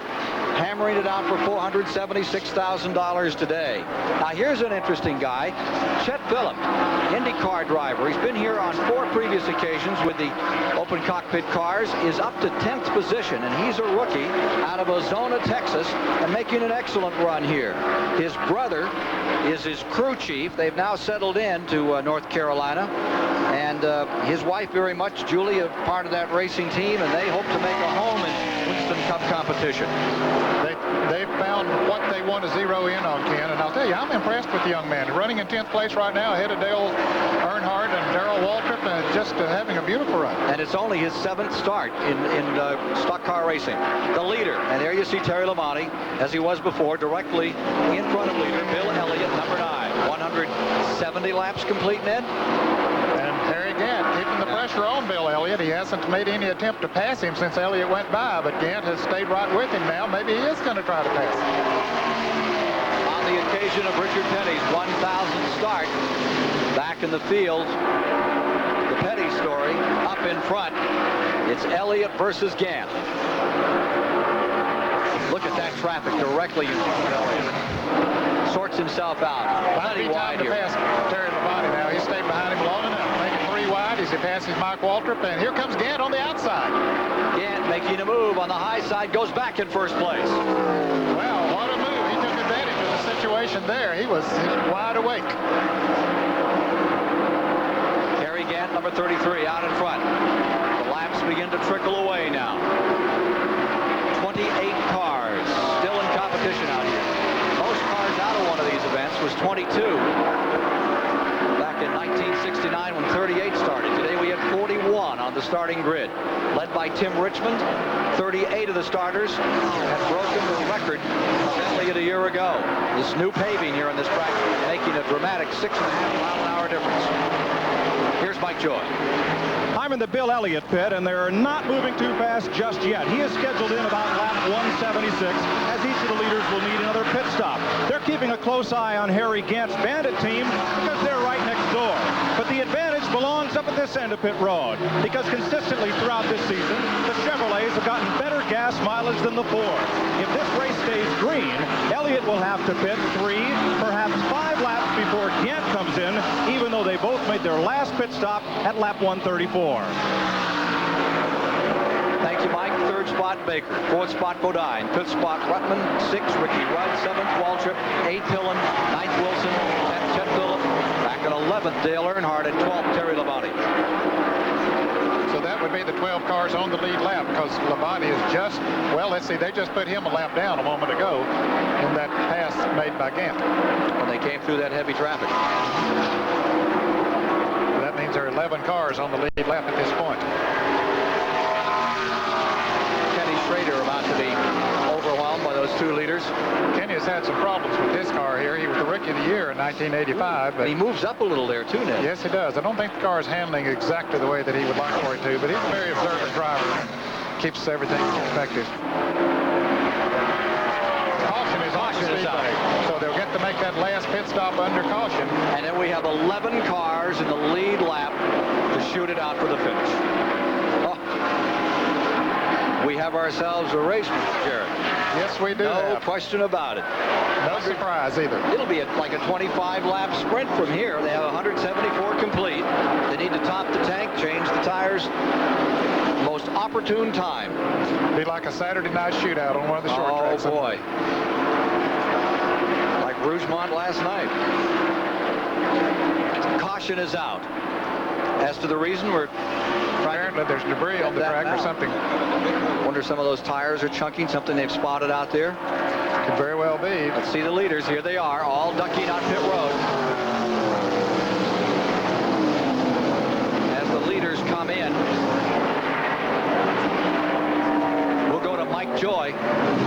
hammering it out for $476,000 today. Now here's an interesting guy, Chet Phillip, IndyCar driver. He's been here on 4 previous occasions with the open cockpit cars, is up to 10th position, and he's a rookie out of Ozona, Texas, and making an excellent run here. His brother is his crew chief. They've now settled in to North Carolina, and his wife very much, Julie, a part of that racing team, and they hope to make a home in Winston Cup competition. They've found what they want to zero in on, Ken, and I'll tell you, I'm impressed with the young man. Running in 10th place right now ahead of Dale Earnhardt and Darrell Waltrip, and just having a beautiful run. And it's only his 7th start in stock car racing. The leader, and there you see Terry Labonte, as he was before, directly in front of leader Bill Elliott, number 9. 170 laps complete, Ned. And Harry Gant keeping the pressure on Bill Elliott. He hasn't made any attempt to pass him since Elliott went by, but Gant has stayed right with him now. Maybe he is going to try to pass him. On the occasion of Richard Petty's 1,000th start back in the field, the Petty story up in front. It's Elliott versus Gant. Look at that traffic directly in front of Elliott. Sorts himself out. Plenty wide here. Pass Terry Labonte now. He stayed behind him long enough. Making 3 wide as he passes Mike Waltrip, and here comes Gant on the outside. Gant making a move on the high side, goes back in first place. Well, what a move. He took advantage of the situation there. He was wide awake. Harry Gant, number 33, out in front. The laps begin to trickle away now. 28 cars still in competition out here. Most cars out of one of these events was 22 back in 1969 when 38 started. Today we had 41 on the starting grid, led by Tim Richmond. 38 of the starters had broken the record of Elliott a year ago. This new paving here in this practice making a dramatic 6.5-mile-an-hour difference. Here's Mike Joy. I'm in the Bill Elliott pit, and they're not moving too fast just yet. He is scheduled in about lap 176, as each of the leaders will need another pit stop. They're keeping a close eye on Harry Gant's Bandit team because they're right next door. But the advantage belongs up at this end of pit road, because consistently throughout this season, the Chevrolets have gotten better gas mileage than the Ford. If this race stays green, Elliott will have to pit 3, perhaps 5 laps before Gant comes in, even though they both made their last pit stop at lap 134. Thank you, Mike. 3rd spot, Baker. 4th spot, Bodine. 5th spot, Ruttman. 6th, Ricky Rudd. 7th, Waltrip. 8th, Hillen. 9th, Wilson. 10th, Chet Phillip. Back at 11th, Dale Earnhardt. And 12th, Terry Labonte. So that would be the 12 cars on the lead lap, because Labonte is just, well, let's see, they just put him a lap down a moment ago in that pass made by Gant. When they came through that heavy traffic. That means there are 11 cars on the lead lap at this point. Kenny Schrader about to be overwhelmed by those 2 leaders. Kenny has had some problems with this car here. He was the Rookie of the Year in 1985. But he moves up a little there, too, Ned. Yes, he does. I don't think the car is handling exactly the way that he would like for it to, but he's a very observant driver. Keeps everything in perspective. Caution is on the speedway, so they'll get to make that last pit stop under caution. And then we have 11 cars in the lead lap to shoot it out for the finish. Oh. We have ourselves a race, Mr. Jarrett. Yes, we do. No question about it. No surprise either. It'll be like a 25-lap sprint from here. They have 174 complete. They need to top the tank, change the tires, most opportune time. Be like a Saturday night shootout on one of the short tracks. Oh, boy. Like Rougemont last night. Caution is out. As to the reason, we're apparently there's debris on the track or something. Wonder if some of those tires are chunking, something they've spotted out there. Could very well be. Let's see the leaders. Here they are, all ducking on pit road. As the leaders come in, we'll go to Mike Joy.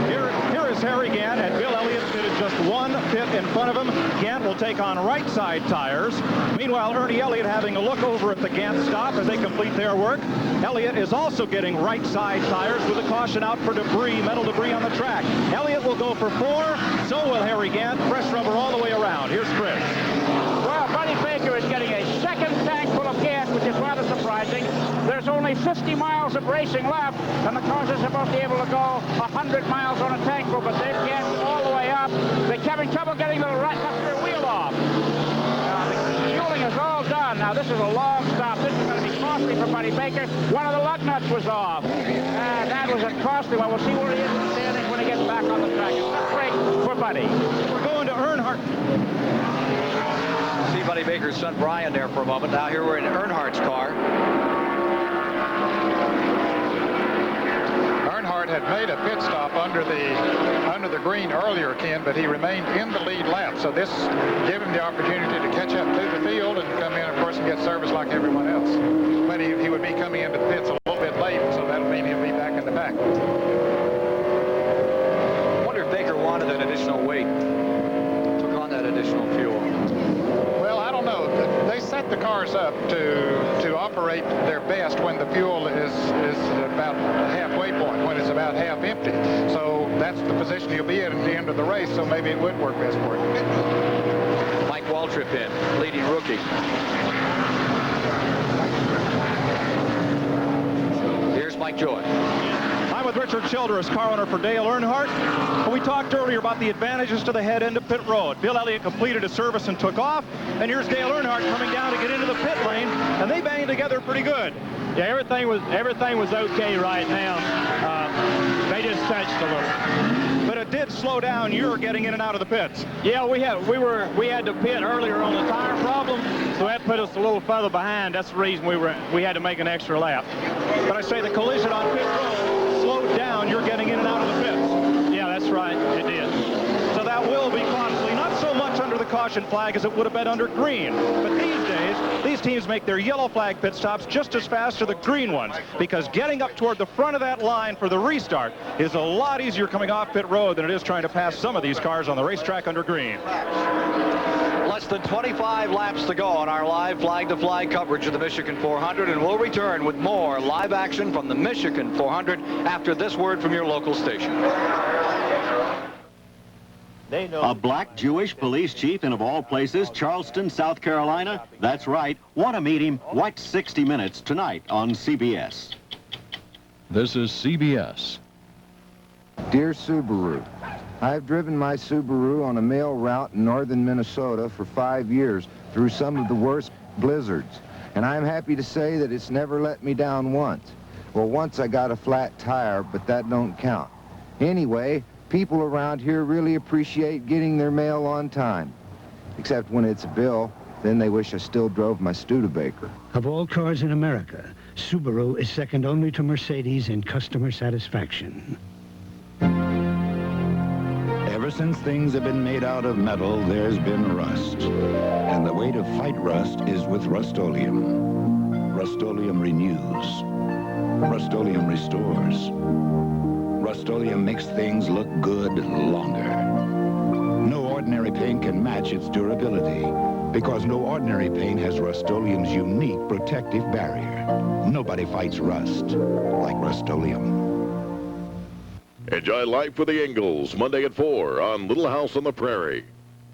Here is Harry Gant, and Bill Elliott pitted just one pit in front of him. Gant will take on right side tires. Meanwhile, Ernie Elliott having a look over at the Gant stop as they complete their work. Elliott is also getting right side tires with a caution out for debris, metal debris on the track. Elliott will go for 4, so will Harry Gant. Fresh rubber all the way around. Here's Chris. Well, Buddy Baker is getting a second tank full of gas, which is rather surprising. There's only 50 miles of racing left, and the cars are supposed to be able to go 100 miles on a tank full, but they've gassed all the way up. They're having trouble getting the right left rear wheel off. The fueling is all done. Now, this is a long stop. This is going to be costly for Buddy Baker. One of the lug nuts was off. That was a costly one. We'll see where he is in the standings when he gets back on the track. It's a break for Buddy. We're going to Earnhardt. See Buddy Baker's son Brian there for a moment. Now here we're in Earnhardt's car. Earnhardt had made a pit stop under the green earlier, Ken, but he remained in the lead lap. So this gave him the opportunity to catch up to the field and come in, of course, and get service like everyone else. But he would be coming into the pits a little bit late, so that'll mean he'll be back in the back. I wonder if Baker wanted that additional weight. Took on that additional fuel. Well, I don't know. They set the cars up to operate their best when the fuel is about the halfway point, when it's about half empty. So that's the position he'll be in at the end of the race, so maybe it would work best for him. Mike Waltrip in, leading rookie. Here's Mike Joy. I'm with Richard Childress, car owner for Dale Earnhardt. We talked earlier about the advantages to the head end of pit road. Bill Elliott completed his service and took off, and here's Dale Earnhardt coming down to get into the pit lane, and they banged together pretty good. Yeah, everything was okay right now. They just touched a little. But it did slow down your getting in and out of the pits. Yeah, we had to pit earlier on the tire problem, so that put us a little further behind. That's the reason we had to make an extra lap. But I say the collision on pit road slowed down your getting in and out of the pits. Yeah, that's right. It did. So that will be costly, not so much under the caution flag as it would have been under green. But these days, these teams make their yellow flag pit stops just as fast as the green ones, because getting up toward the front of that line for the restart is a lot easier coming off pit road than it is trying to pass some of these cars on the racetrack under green. Less than 25 laps to go on our live flag-to-flag coverage of the Michigan 400, and we'll return with more live action from the Michigan 400 after this word from your local station. A black Jewish police chief in, of all places, Charleston, South Carolina? That's right. Want to meet him? Watch 60 Minutes tonight on CBS. This is CBS. Dear Subaru, I've driven my Subaru on a mail route in northern Minnesota for 5 years through some of the worst blizzards, and I'm happy to say that it's never let me down once. Well, once I got a flat tire, but that don't count. Anyway, people around here really appreciate getting their mail on time. Except when it's a bill, then they wish I still drove my Studebaker. Of all cars in America, Subaru is second only to Mercedes in customer satisfaction. Ever since things have been made out of metal, there's been rust. And the way to fight rust is with Rust-Oleum. Rust-Oleum renews. Rust-Oleum restores. Rust-Oleum makes things look good longer. No ordinary paint can match its durability, because no ordinary paint has Rust-Oleum's unique protective barrier. Nobody fights rust like Rust-Oleum. Enjoy Life with the Ingalls, Monday at 4 on Little House on the Prairie.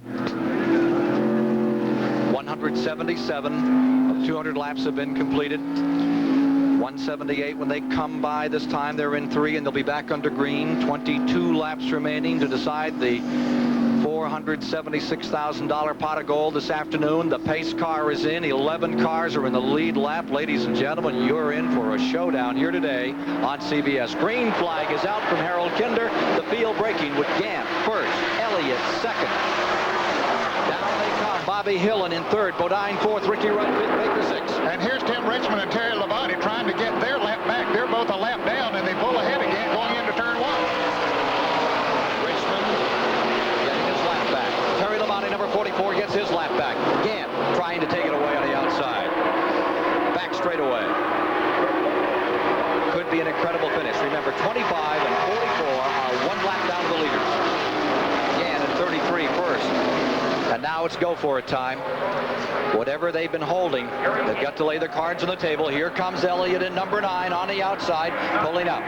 177 of 200 laps have been completed. 178 when they come by. This time they're in 3 and they'll be back under green. 22 laps remaining to decide the 4 $476,000 pot of gold this afternoon. The pace car is in. 11 cars are in the lead lap. Ladies and gentlemen, you're in for a showdown here today on CBS. Green flag is out from Harold Kinder. The field breaking with Gant first, Elliott second. Down they come. Bobby Hillen in third, Bodine fourth, Ricky Rudd fifth, Baker sixth. And here's Tim Richmond and Terry Labonte trying to get their lap back. They're both a lap down, and they pull ahead again going into turn one. Richmond getting his lap back. Terry Labonte, number 44, gets his lap back. Gant trying to take it away on the outside. Back straight away. Could be an incredible finish. Remember, 25 and 44 are one lap down to the leaders. Gant at 33 first. And now it's go for it time. Whatever they've been holding, they've got to lay their cards on the table. Here comes Elliott in number 9 on the outside, pulling up.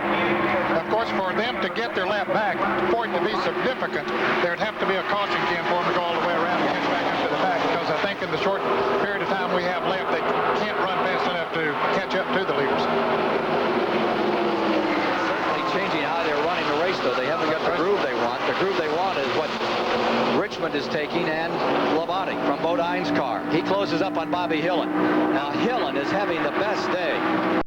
Of course, for them to get their lap back, for it to be significant, there'd have to be a caution can for them to go all the way around and catch back into the back, because I think in the short period of time we have left, they can't run fast enough to catch up to the leaders. Certainly changing how they're running the race, though. They haven't got the groove they want. The groove they want is what Richmond is taking, and Labonte from Bodine's car. He closes up on Bobby Hillen. Now Hillen is having the best day.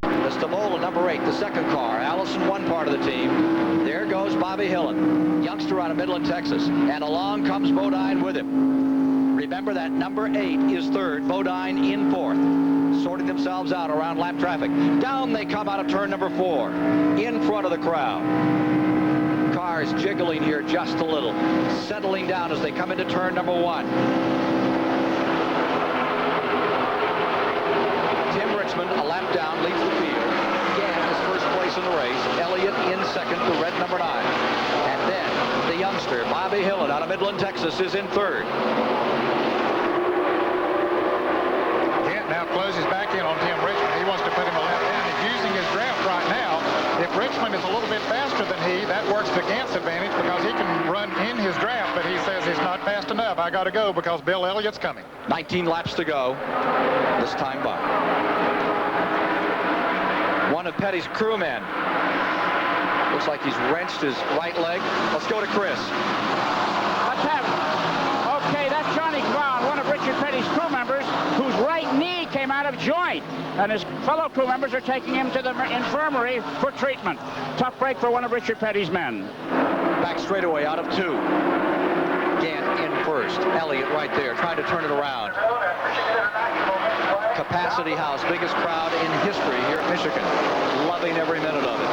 The Stavola number 8, the second car. Allison one part of the team. There goes Bobby Hillen, youngster out of Midland, Texas, and along comes Bodine with him. Remember that number 8 is third, Bodine in fourth. Sorting themselves out around lap traffic. Down they come out of turn number 4, in front of the crowd. Cars jiggling here just a little, settling down as they come into turn number 1. Tim Richmond, a lap down, leads the field. Gant is first place in the race. Elliott in second, the red number 9. And then the youngster, Bobby Hillen, out of Midland, Texas, is in third. Gant now closes back in on Tim Richmond. He wants to put him a lap down. He's using his draft right now. If Richmond is a little bit faster than he, that works to Gant's advantage, because he can run in his draft, but he says he's not fast enough. I got to go because Bill Elliott's coming. 19 laps to go this time by. One of Petty's crewmen. Looks like he's wrenched his right leg. Let's go to Chris. What's happening? Okay, that's Johnny Brown, one of Richard Petty's crew members, whose right knee came out of joint. And his fellow crew members are taking him to the infirmary for treatment. Tough break for one of Richard Petty's men. Back straightaway out of 2. Gant in first. Elliott right there, trying to turn it around. Capacity House, biggest crowd in history here at Michigan. Loving every minute of it.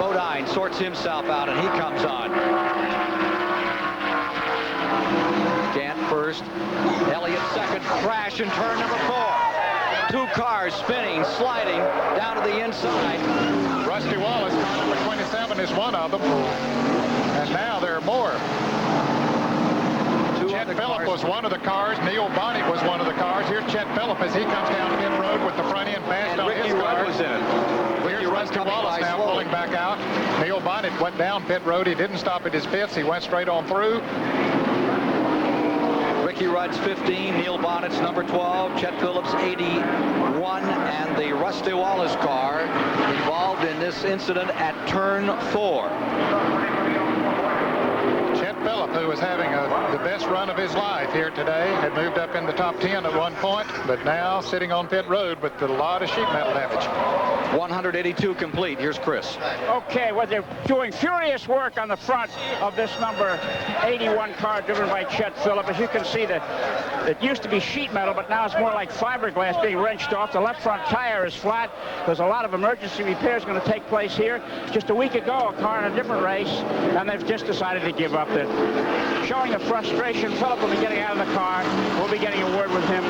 Bodine sorts himself out, and he comes on. Gant first. Elliott second. Crash in turn number 4. 2 cars spinning, sliding down to the inside. Rusty Wallace, number 27, is one of them. And now there are more. Chet Phillip was one of the cars. Neil Bonnet was one of the cars. Here's Chet Phillip as he comes down pit road with the front end bashed on his car. Was in it. Here's Rusty Wallace now pulling back out. Neil Bonnet went down pit road. He didn't stop at his pits. He went straight on through. Ricky Rudd's 15, Neil Bonnet's number 12, Chet Phillips 81, and the Rusty Wallace car involved in this incident at turn 4. Chet Phillip, who was having the best run of his life here today, had moved up in the top 10 at one point, but now sitting on pit road with a lot of sheet metal damage. 182 complete. Here's Chris. Okay, well, they're doing furious work on the front of this number 81 car driven by Chet Phillip. As you can see, that it used to be sheet metal, but now it's more like fiberglass being wrenched off. The left front tire is flat. There's a lot of emergency repairs going to take place here. Just a week ago, a car in a different race, and they've just decided to give up. It. Showing the frustration, Phillip will be getting out of the car. We'll be getting a word with him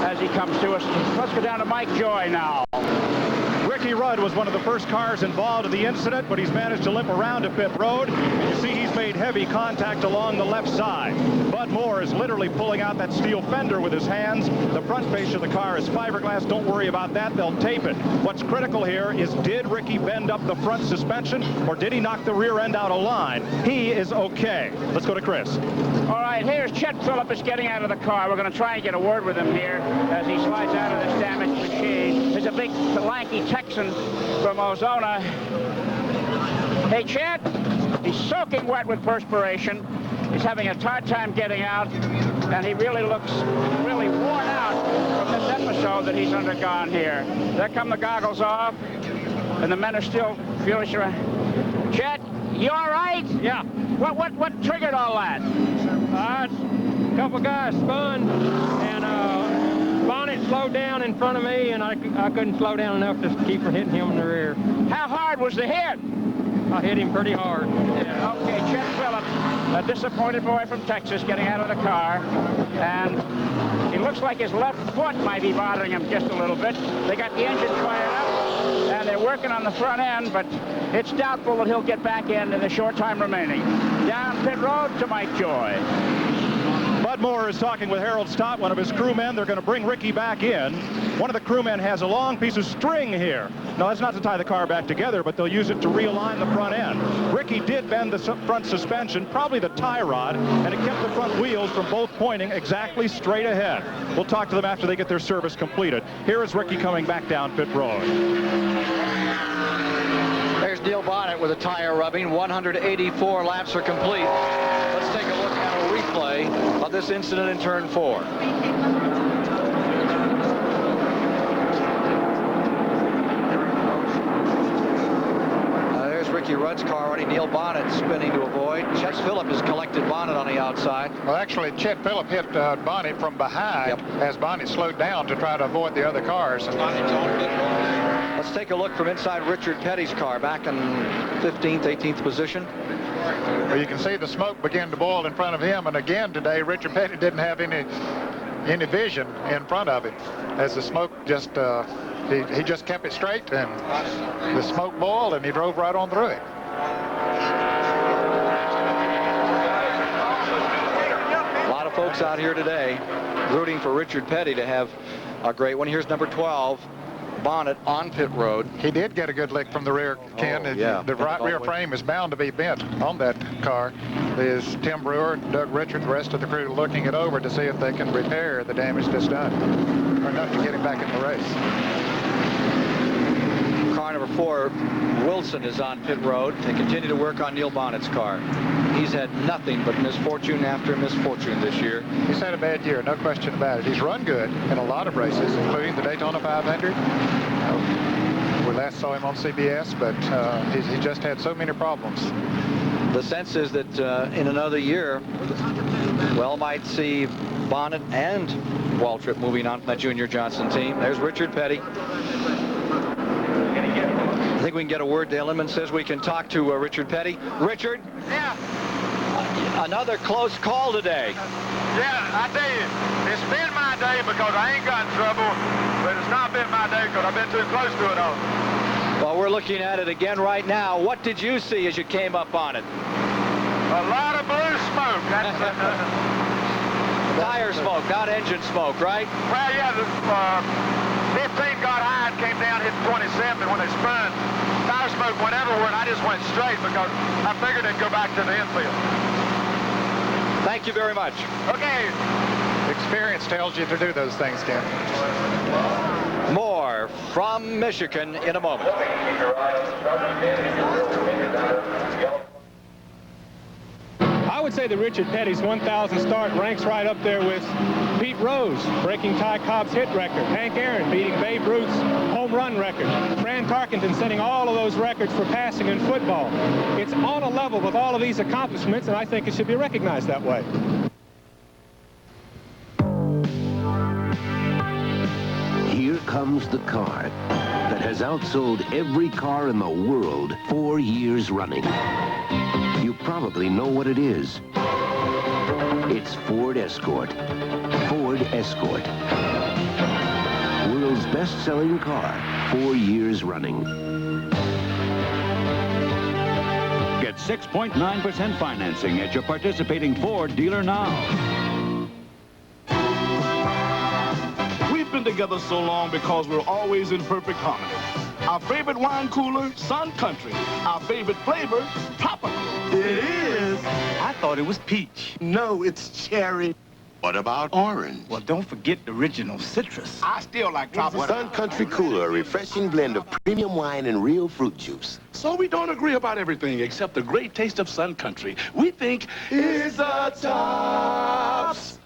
as he comes to us. Let's go down to Mike Joy now. Ricky Rudd was one of the first cars involved in the incident, but he's managed to limp around to pit road. You see he's made heavy contact along the left side. Bud Moore is literally pulling out that steel fender with his hands. The front face of the car is fiberglass. Don't worry about that. They'll tape it. What's critical here is, did Ricky bend up the front suspension, or did he knock the rear end out of line? He is okay. Let's go to Chris. All right, here's Chet Phillip is getting out of the car. We're going to try and get a word with him here as he slides out of this damaged machine. There's a big, lanky Texan from Ozona. Hey, Chet, he's soaking wet with perspiration. He's having a hard time getting out, and he really looks really worn out from this episode that he's undergone here. There come the goggles off, and the men are still furious around. Chet, you all right? Yeah. What triggered all that? A couple guys spun, and Bonnet slowed down in front of me, and I couldn't slow down enough to keep from hitting him in the rear. How hard was the hit? I hit him pretty hard. Yeah, okay, Chet Phillips, a disappointed boy from Texas, getting out of the car, and he looks like his left foot might be bothering him just a little bit. They got the engine fired up, and they're working on the front end, but it's doubtful that he'll get back in the short time remaining. Down pit road to Mike Joy. Bud Moore is talking with Harold Stott, one of his crewmen. They're going to bring Ricky back in. One of the crewmen has a long piece of string here. Now, that's not to tie the car back together, but they'll use it to realign the front end. Ricky did bend the front suspension, probably the tie rod, and it kept the front wheels from both pointing exactly straight ahead. We'll talk to them after they get their service completed. Here is Ricky coming back down pit road. There's Neil Bonnet with a tire rubbing. 184 laps are complete. Let's take a look at a replay of this incident in turn 4. There's Ricky Rudd's car already. Neil Bonnet spinning to avoid. Chet Phillip has collected Bonnet on the outside. Well, actually, Chet Phillip hit Bonnet from behind as Bonnet slowed down to try to avoid the other cars. Let's take a look from inside Richard Petty's car, back in 15th, 18th position. Well, you can see the smoke begin to boil in front of him, and again today, Richard Petty didn't have any vision in front of him, as the smoke just he just kept it straight, and the smoke boiled, and he drove right on through it. A lot of folks out here today rooting for Richard Petty to have a great one. Here's number 12. Bonnet on pit road. He did get a good lick from the rear, Ken. Yeah. The right rear frame is bound to be bent on that car. There's Tim Brewer, Doug Richards, the rest of the crew looking it over to see if they can repair the damage that's done, or enough to get him back in the race. Car number 4, Wilson, is on pit road. They continue to work on Neil Bonnet's car. He's had nothing but misfortune after misfortune this year. He's had a bad year, no question about it. He's run good in a lot of races, including the Daytona 500. We last saw him on CBS, but he just had so many problems. The sense is that in another year, well, might see Bonnet and Waltrip moving on from that Junior Johnson team. There's Richard Petty. I think we can get a word. Dale Inman says we can talk to Richard Petty. Richard? Yeah. Another close call today. Yeah, I tell you, it's been my day because I ain't got in trouble, but it's not been my day because I've been too close to it all. Well, we're looking at it again right now. What did you see as you came up on it? A lot of blue smoke. That's tire smoke, not engine smoke, right? Well, yeah, the 15 got high and came down, hit 27, and when they spun, tire smoke went everywhere, and I just went straight because I figured it'd go back to the infield. Thank you very much. Okay. Experience tells you to do those things, Ken. More from Michigan in a moment. I would say that Richard Petty's 1,000 start ranks right up there with Pete Rose breaking Ty Cobb's hit record, Hank Aaron beating Babe Ruth's home run record, Fran Tarkenton setting all of those records for passing in football. It's on a level with all of these accomplishments, and I think it should be recognized that way. Here comes the car that has outsold every car in the world 4 years running. You probably know what it is. It's Ford Escort. Ford Escort. World's best-selling car, 4 years running. Get 6.9% financing at your participating Ford dealer now. We've been together so long because we're always in perfect harmony. Our favorite wine cooler, Sun Country. Our favorite flavor, Tropical. It is. I thought it was peach. No, it's cherry. What about orange? Well, don't forget the original citrus. I still like tropical. Sun Country Cooler, a refreshing blend of premium wine and real fruit juice. So we don't agree about everything except the great taste of Sun Country. We think is the tops.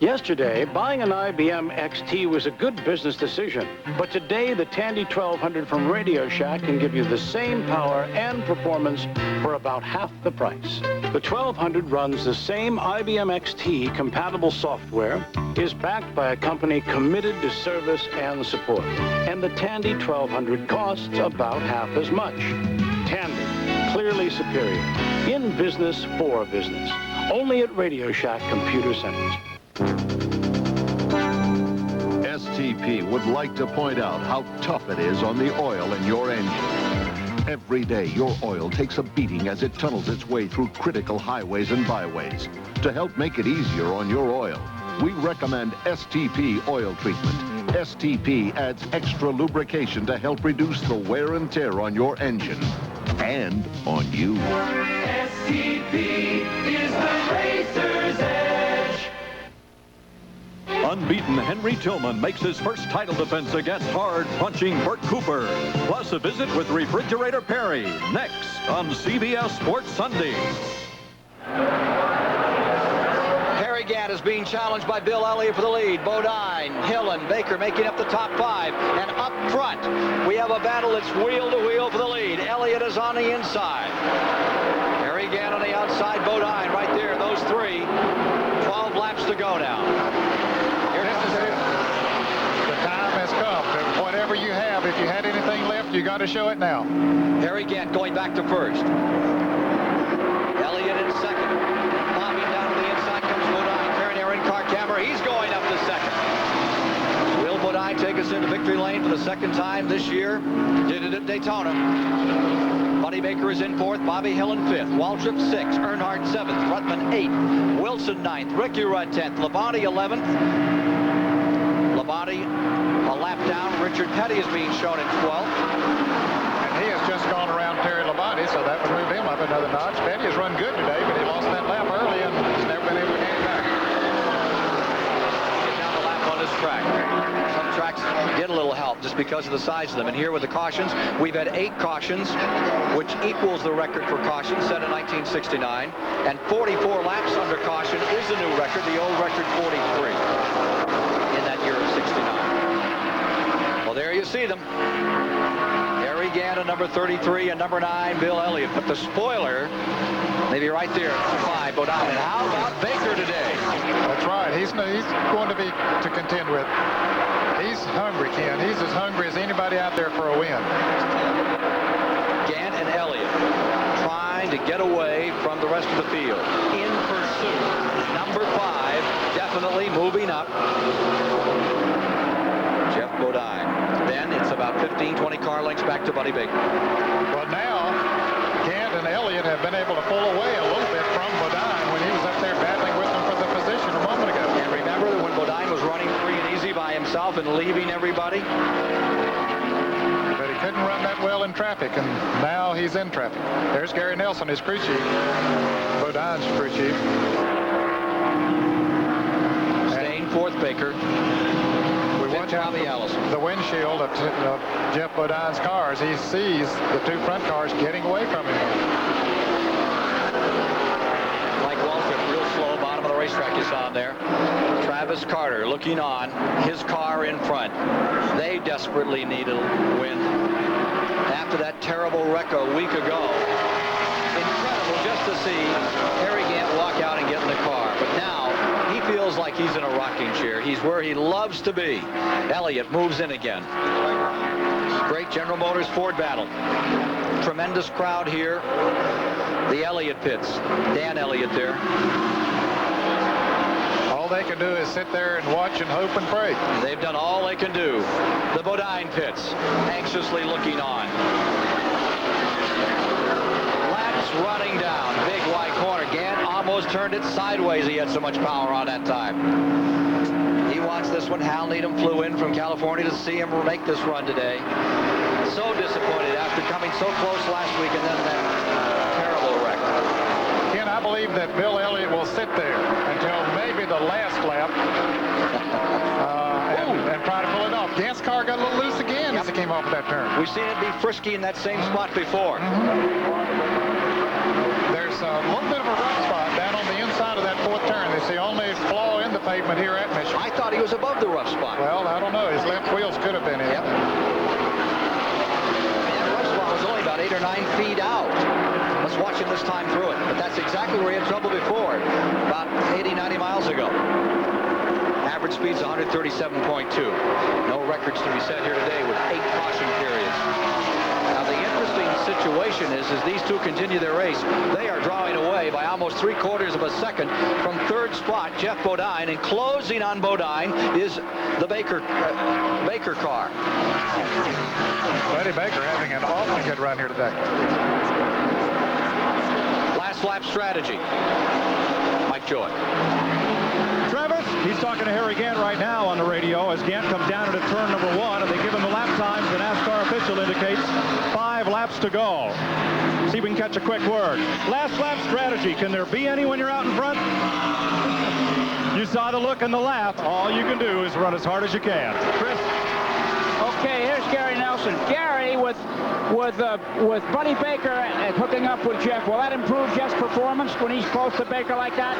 Yesterday, buying an IBM XT was a good business decision. But today, the Tandy 1200 from Radio Shack can give you the same power and performance for about half the price. The 1200 runs the same IBM XT compatible software, is backed by a company committed to service and support. And the Tandy 1200 costs about half as much. Tandy, clearly superior. In business for business. Only at Radio Shack Computer Centers. STP would like to point out how tough it is on the oil in your engine. Every day, your oil takes a beating as it tunnels its way through critical highways and byways. To help make it easier on your oil, we recommend STP oil treatment. STP adds extra lubrication to help reduce the wear and tear on your engine and on you. STP is the racer's edge. Unbeaten Henry Tillman makes his first title defense against hard-punching Bert Cooper. Plus a visit with Refrigerator Perry, next on CBS Sports Sunday. Harry Gant is being challenged by Bill Elliott for the lead. Bodine, Hill, and Baker making up the top five. And up front, we have a battle that's wheel to wheel for the lead. Elliott is on the inside. Harry Gant on the outside, Bodine right there. Those three. 12 laps to go now. The time has come. Whatever you have, if you had anything left, you got to show it now. Harry Gant going back to first. Elliott in second. Bobbing down to the inside comes Bodine. Carrying Aaron Carcammer. He's going up to second. Will Bodine take us into victory lane for the second time this year? Did it at Daytona. Buddy Baker is in fourth. Bobby Hill in fifth. Waltrip sixth. Earnhardt seventh. Rutman eighth. Wilson ninth. Ricky Rudd 10th. Labonte 11th. Labonte a lap down. Richard Petty is being shown in 12th. And he has just gone around Terry Labonte, so that would move him up another notch. Petty has run good today, but he lost that lap early and has never been able to get it back. Get down the lap on this track. Some tracks get a little help just because of the size of them. And here with the cautions, we've had 8 cautions, which equals the record for cautions set in 1969. And 44 laps under caution is the new record, the old record 43 in that year of 69. Well, there you see them. Harry Gant at number 33 and number 9, Bill Elliott. But the spoiler, maybe right there, 5, Bodine. And how about Baker today? That's right. He's going to be to contend with. He's hungry, Ken. He's as hungry as anybody out there for a win. Gant and Elliott trying to get away from the rest of the field. In pursuit. Number 5 definitely moving up. Jeff Bodine. Then it's about 15, 20 car lengths back to Buddy Baker. Well, now Gant and Elliott have been able to pull away a little bit from Bodine when he was up there battling with them for the position a moment ago. And remember that when Bodine was running free and easy by himself and leaving everybody? But he couldn't run that well in traffic, and now he's in traffic. There's Gary Nelson, his crew chief. Bodine's crew chief. Staying fourth, Baker. We watch out the windshield of Jeff Bodine's cars. He sees the 2 front cars getting away from him. Mike Waltrip, real slow, bottom of the racetrack you saw him there. Travis Carter looking on, his car in front. They desperately need a win. After that terrible wreck a week ago. Incredible just to see Harry Gant walk out and get in the car. But now he feels like he's in a rocking chair. He's where he loves to be. Elliott moves in again. Great General Motors Ford battle. Tremendous crowd here. The Elliott pits. Dan Elliott there. All they can do is sit there and watch and hope and pray. They've done all they can do. The Bodine pits, anxiously looking on. Laps running down. Big wide corner. Gant almost turned it sideways. He had so much power on that time. He wants this one. Hal Needham flew in from California to see him make this run today. So disappointed after coming so close last week and then that terrible wreck. Ken, I believe that Bill Elliott will sit there until maybe the last lap and try to pull it off. Gant's car got a little loose again as he came off of that turn. We've seen it be frisky in that same spot before. There's a little bit of a rough spot down on the inside of that fourth turn. It's the only flaw in the pavement here at Michigan. I thought he was above the rough spot. Well, I don't know. His left wheels could have been in. Yep. The rough spot was only about 8 or 9 feet out. Let's watch him this time through it. But that's exactly where he had trouble before, about 80, 90 miles ago. Average speed's 137.2. No records to be set here today with 8 caution periods. Now, the interesting situation is, as these two continue their race, they are drawing away by almost 3/4 of a second from third spot, Geoff Bodine, and closing on Bodine is the Baker car. Buddy Baker having an awfully good run here today. Last lap strategy. Mike Joy. Travis, he's talking to Harry Gant right now on the radio as Gant comes down into turn number 1, and they give him the lap times. The NASCAR official indicates 5 laps to go. See if we can catch a quick word. Last lap strategy. Can there be any when you're out in front? You saw the look and the laugh. All you can do is run as hard as you can. Chris? Okay, here's Gary Nelson. Gary with Buddy Baker hooking up with Jeff. Will that improve Jeff's performance when he's close to Baker like that?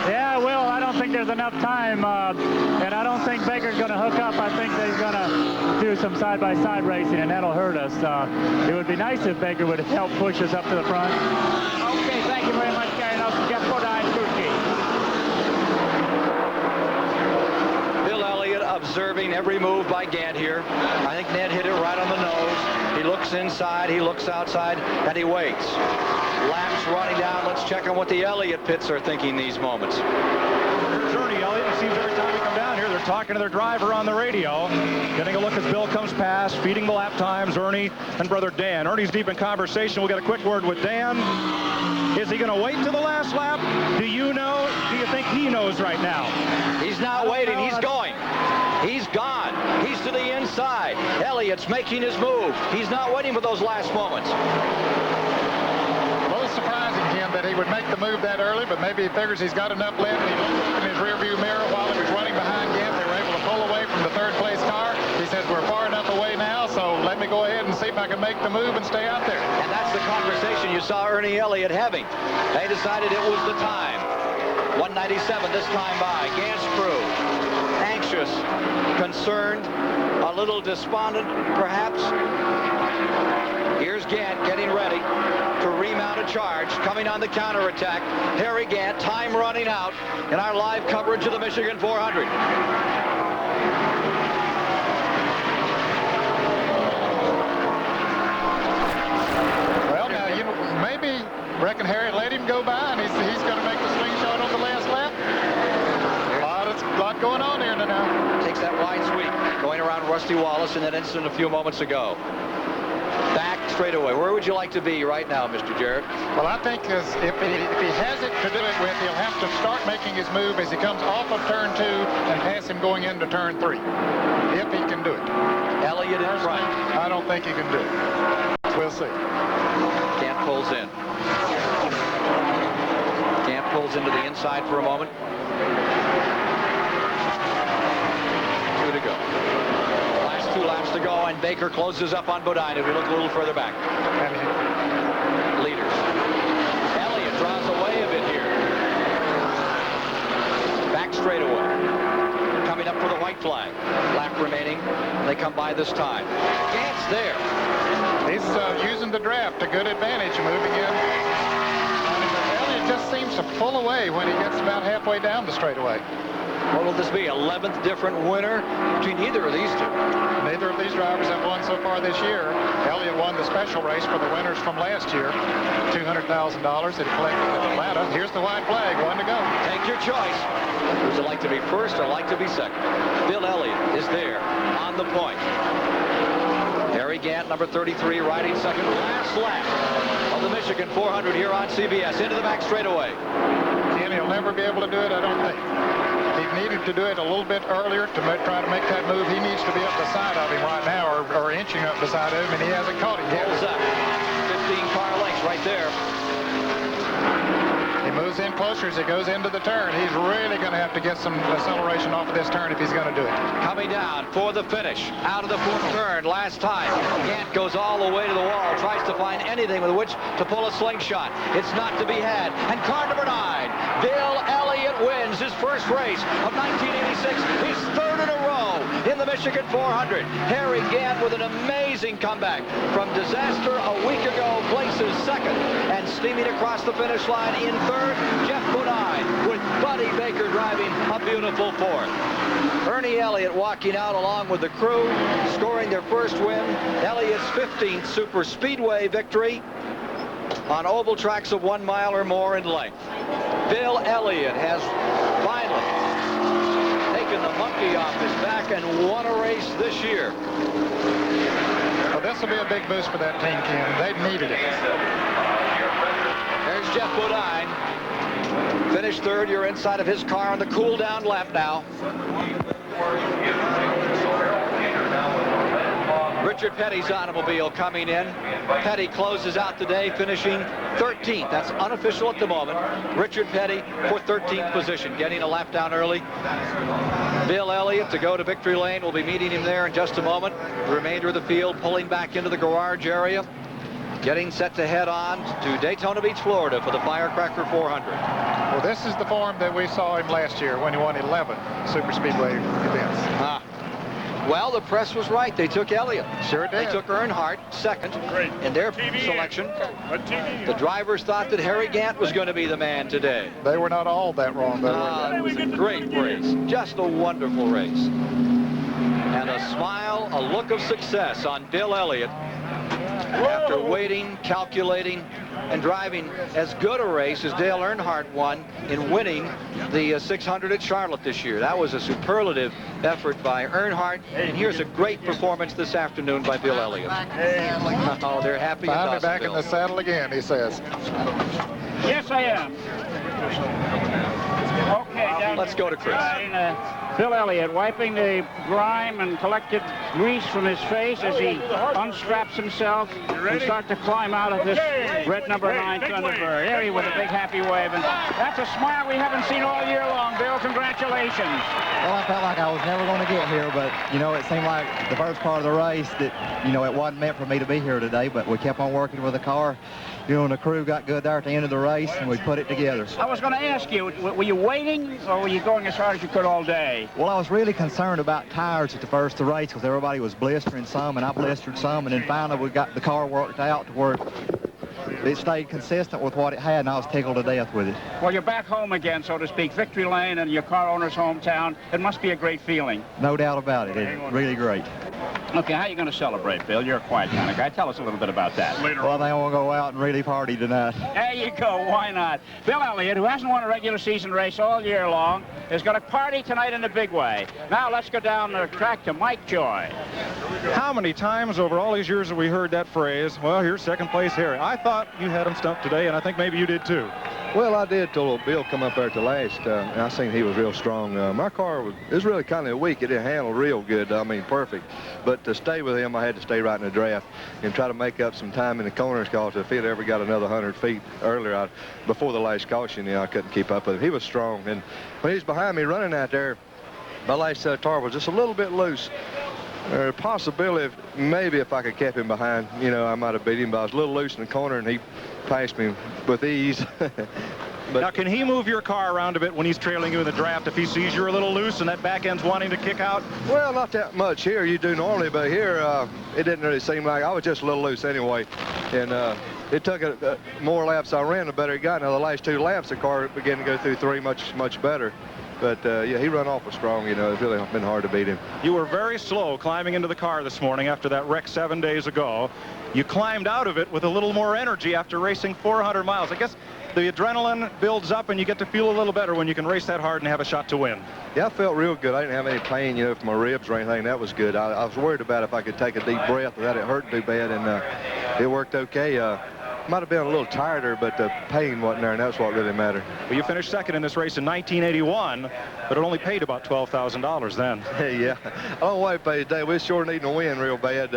Yeah, well, I don't think there's enough time, and I don't think Baker's going to hook up. I think they're going to do some side-by-side racing, and that'll hurt us. It would be nice if Baker would help push us up to the front. Okay, thank you very much, Gary Nelson. Jeff Bodine, Bill Elliott observing every move by Gant here. I think Ned hit it right on the nose. He looks inside, he looks outside, and he waits. Laps running down. Let's check on what the Elliott pits are thinking these moments. Here's Ernie Elliott. It seems every time we come down here, they're talking to their driver on the radio. Getting a look as Bill comes past, feeding the lap times, Ernie and brother Dan. Ernie's deep in conversation. We'll get a quick word with Dan. Is he going to wait till the last lap? Do you know? Do you think he knows right now? He's not waiting. He's going. He's gone. He's to the inside. Elliott's making his move. He's not waiting for those last moments. A little surprising, Ken, that he would make the move that early, but maybe he figures he's got enough left. He looked in his rearview mirror while he was running behind Gant. They were able to pull away from the third-place car. He says, we're far enough away now, so let me go ahead and see if I can make the move and stay out there. And that's the conversation you saw Ernie Elliott having. They decided it was the time. 197 this time by. Gant's crew. Anxious, concerned, a little despondent, perhaps. Here's Gant getting ready to remount a charge, coming on the counterattack. Harry Gant, time running out in our live coverage of the Michigan 400. Well, now, you know, maybe reckon Harry let him go by, and he's going to make the slingshot on the last lap. A lot going on here now. Takes that wide sweep, going around Rusty Wallace in that instant a few moments ago. Back straightaway. Where would you like to be right now, Mr. Jarrett? Well, I think if he has it to do it with, he'll have to start making his move as he comes off of turn 2 and pass him going into turn 3. If he can do it. Elliott in front. I don't think he can do it. We'll see. Gant pulls in. Gant pulls into the inside for a moment. 2 to go. Last 2 laps to go, and Baker closes up on Bodine if we look a little further back. Leaders. Elliott draws away a bit here. Back straightaway. Coming up for the white flag. Lap remaining. They come by this time. Gant's there. He's using the draft to good advantage, moving in. Elliott just seems to pull away when he gets about halfway down the straightaway. What will this be? 11th different winner between either of these two? Neither of these drivers have won so far this year. Elliott won the special race for the winners from last year. $200,000 that he collected in Atlanta. Here's the white flag. 1 to go. Take your choice. Would you like to be first or like to be second? Bill Elliott is there on the point. Harry Gant, number 33, riding second. Last lap of the Michigan 400 here on CBS. Into the back straightaway. Ken, he'll never be able to do it, I don't think. He needed to do it a little bit earlier to try to make that move. He needs to be up beside of him right now, or inching up beside of him, and he hasn't caught him yet. Pulls up. 15 car lengths right there. He moves goes in closer as he goes into the turn. He's really going to have to get some acceleration off of this turn if he's going to do it. Coming down for the finish. Out of the fourth turn last time. Gant goes all the way to the wall, tries to find anything with which to pull a slingshot. It's not to be had. And car number 9, Bill Elliott, wins his first race of 1986. His third in a row in the Michigan 400. Harry Gant with an amazing comeback from disaster a week ago, places second, and steaming across the finish line in third, Jeff Bodine with Buddy Baker driving a beautiful fourth. Ernie Elliott walking out along with the crew, scoring their first win, Elliott's 15th super speedway victory on oval tracks of 1 mile or more in length. Bill Elliott has finally taken the monkey off his back and won a race this year. Well, this will be a big boost for that team, Ken. They've needed it. There's Jeff Bodine. Finished third. You're inside of his car on the cool down lap now. Richard Petty's automobile coming in. Petty closes out today, finishing 13th. That's unofficial at the moment. Richard Petty for 13th position, getting a lap down early. Bill Elliott to go to victory lane. We'll be meeting him there in just a moment. The remainder of the field pulling back into the garage area, getting set to head on to Daytona Beach, Florida for the Firecracker 400. Well, this is the form that we saw him last year when he won 11 super speedway events. Well, the press was right. They took Elliott. Sure did. They took Earnhardt second in their selection. The drivers thought that Harry Gant was going to be the man today. They were not all that wrong, though. It was a great race. Just a wonderful race. And a smile, a look of success on Bill Elliott after waiting, calculating, and driving as good a race as Dale Earnhardt won in winning the 600 at Charlotte this year. That was a superlative effort by Earnhardt, and here's a great performance this afternoon by Bill Elliott. Oh, they're happy. Finally back in the saddle again, he says. Yes, I am. Okay, let's go to Chris. Bill Elliott wiping the grime and collected grease from his face as he unstraps himself and starts to climb out of this red number 9 Thunderbird. There he with a big happy wave. And that's a smile we haven't seen all year long, Bill. Congratulations. Well, I felt like I was never going to get here, but, you know, it seemed like the first part of the race that, you know, it wasn't meant for me to be here today, but we kept on working with the car. You know, and the crew got good there at the end of the race, and we put it together. I was going to ask you, were you waiting, or were you going as hard as you could all day? Well, I was really concerned about tires at the first of the race because everybody was blistering some, and I blistered some, and then finally we got the car worked out to where it stayed consistent with what it had, and I was tickled to death with it. Well, you're back home again, so to speak, victory lane and your car owner's hometown. It must be a great feeling. No doubt about it. It's really great. Okay, how are you going to celebrate, Bill? You're a quiet kind of guy. Tell us a little bit about that. Well, I think I want to go out and really party tonight. There you go. Why not? Bill Elliott, who hasn't won a regular season race all year long, is going to party tonight in a big way. Now let's go down the track to Mike Joy. How many times over all these years have we heard that phrase? Well, here's second place Harry. I thought you had him stumped today, and I think maybe you did too. Well, I did till Bill come up there at the last, and I seen he was real strong. My car was really kind of weak. It didn't handle real good. I mean, perfect. But to stay with him, I had to stay right in the draft and try to make up some time in the corners, because if he'd ever got another 100 feet earlier, before the last caution, you know, I couldn't keep up with him. He was strong, and when he was behind me running out there, my last tire was just a little bit loose. Possibility, maybe if I could keep him behind, you know, I might have beat him, but I was a little loose in the corner, and he passed me with ease. But now, can he move your car around a bit when he's trailing you in the draft if he sees you're a little loose and that back end's wanting to kick out? Well, not that much here. You do normally, but here it didn't really seem like I was just a little loose anyway. And it took more laps I ran, the better it got. Now, the last 2 laps, the car began to go through 3 much better. But, yeah, he run awful strong, you know. It's really been hard to beat him. You were very slow climbing into the car this morning after that wreck 7 days ago. You climbed out of it with a little more energy after racing 400 miles. I guess the adrenaline builds up and you get to feel a little better when you can race that hard and have a shot to win. Yeah, I felt real good. I didn't have any pain, you know, from my ribs or anything. That was good. I was worried about if I could take a deep breath without it hurting too bad, and it worked okay. Might have been a little tireder, but the pain wasn't there, and that's what really mattered. Well, you finished second in this race in 1981, but it only paid about $12,000 then. Yeah, I don't know why it paid today. We sure needing to win real bad.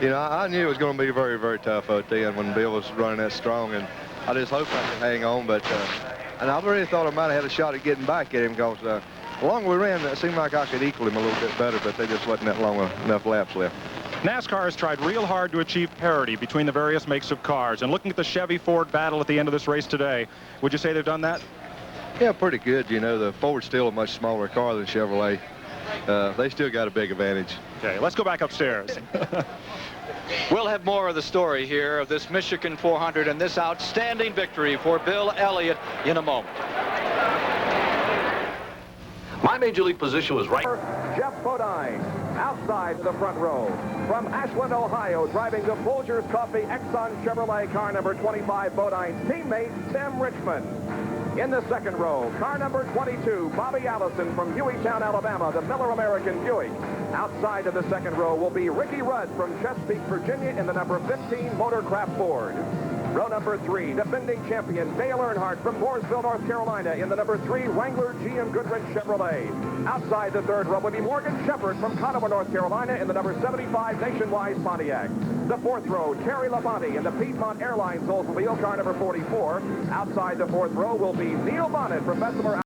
You know, I knew it was going to be very, very tough out there when Bill was running that strong, and I just hoped I could hang on, but And I really thought I might have had a shot at getting back at him because the longer we ran, it seemed like I could equal him a little bit better, but there just wasn't that long enough laps left. NASCAR has tried real hard to achieve parity between the various makes of cars. And looking at the Chevy-Ford battle at the end of this race today, would you say they've done that? Yeah, pretty good. You know, the Ford's still a much smaller car than Chevrolet. They still got a big advantage. Okay, let's go back upstairs. We'll have more of the story here of this Michigan 400 and this outstanding victory for Bill Elliott in a moment. My major league position was right. Jeff Bodine, outside the front row. From Ashland, Ohio, driving the Folgers Coffee Exxon Chevrolet car number 25, Bodine's teammate, Tim Richmond. In the second row, car number 22, Bobby Allison from Hueytown, Alabama, the Miller American Buick. Outside of the second row will be Ricky Rudd from Chesapeake, Virginia, in the number 15 Motorcraft Ford. Row number 3, defending champion Dale Earnhardt from Mooresville, North Carolina, in the number 3 Wrangler GM Goodrich Chevrolet. Outside the third row will be Morgan Shepherd from Conover, North Carolina, in the number 75 Nationwide Pontiac. The fourth row, Terry Labonte in the Piedmont Airlines Oldsmobile car number 44. Outside the fourth row will be Neil Bonnet from Bessemer.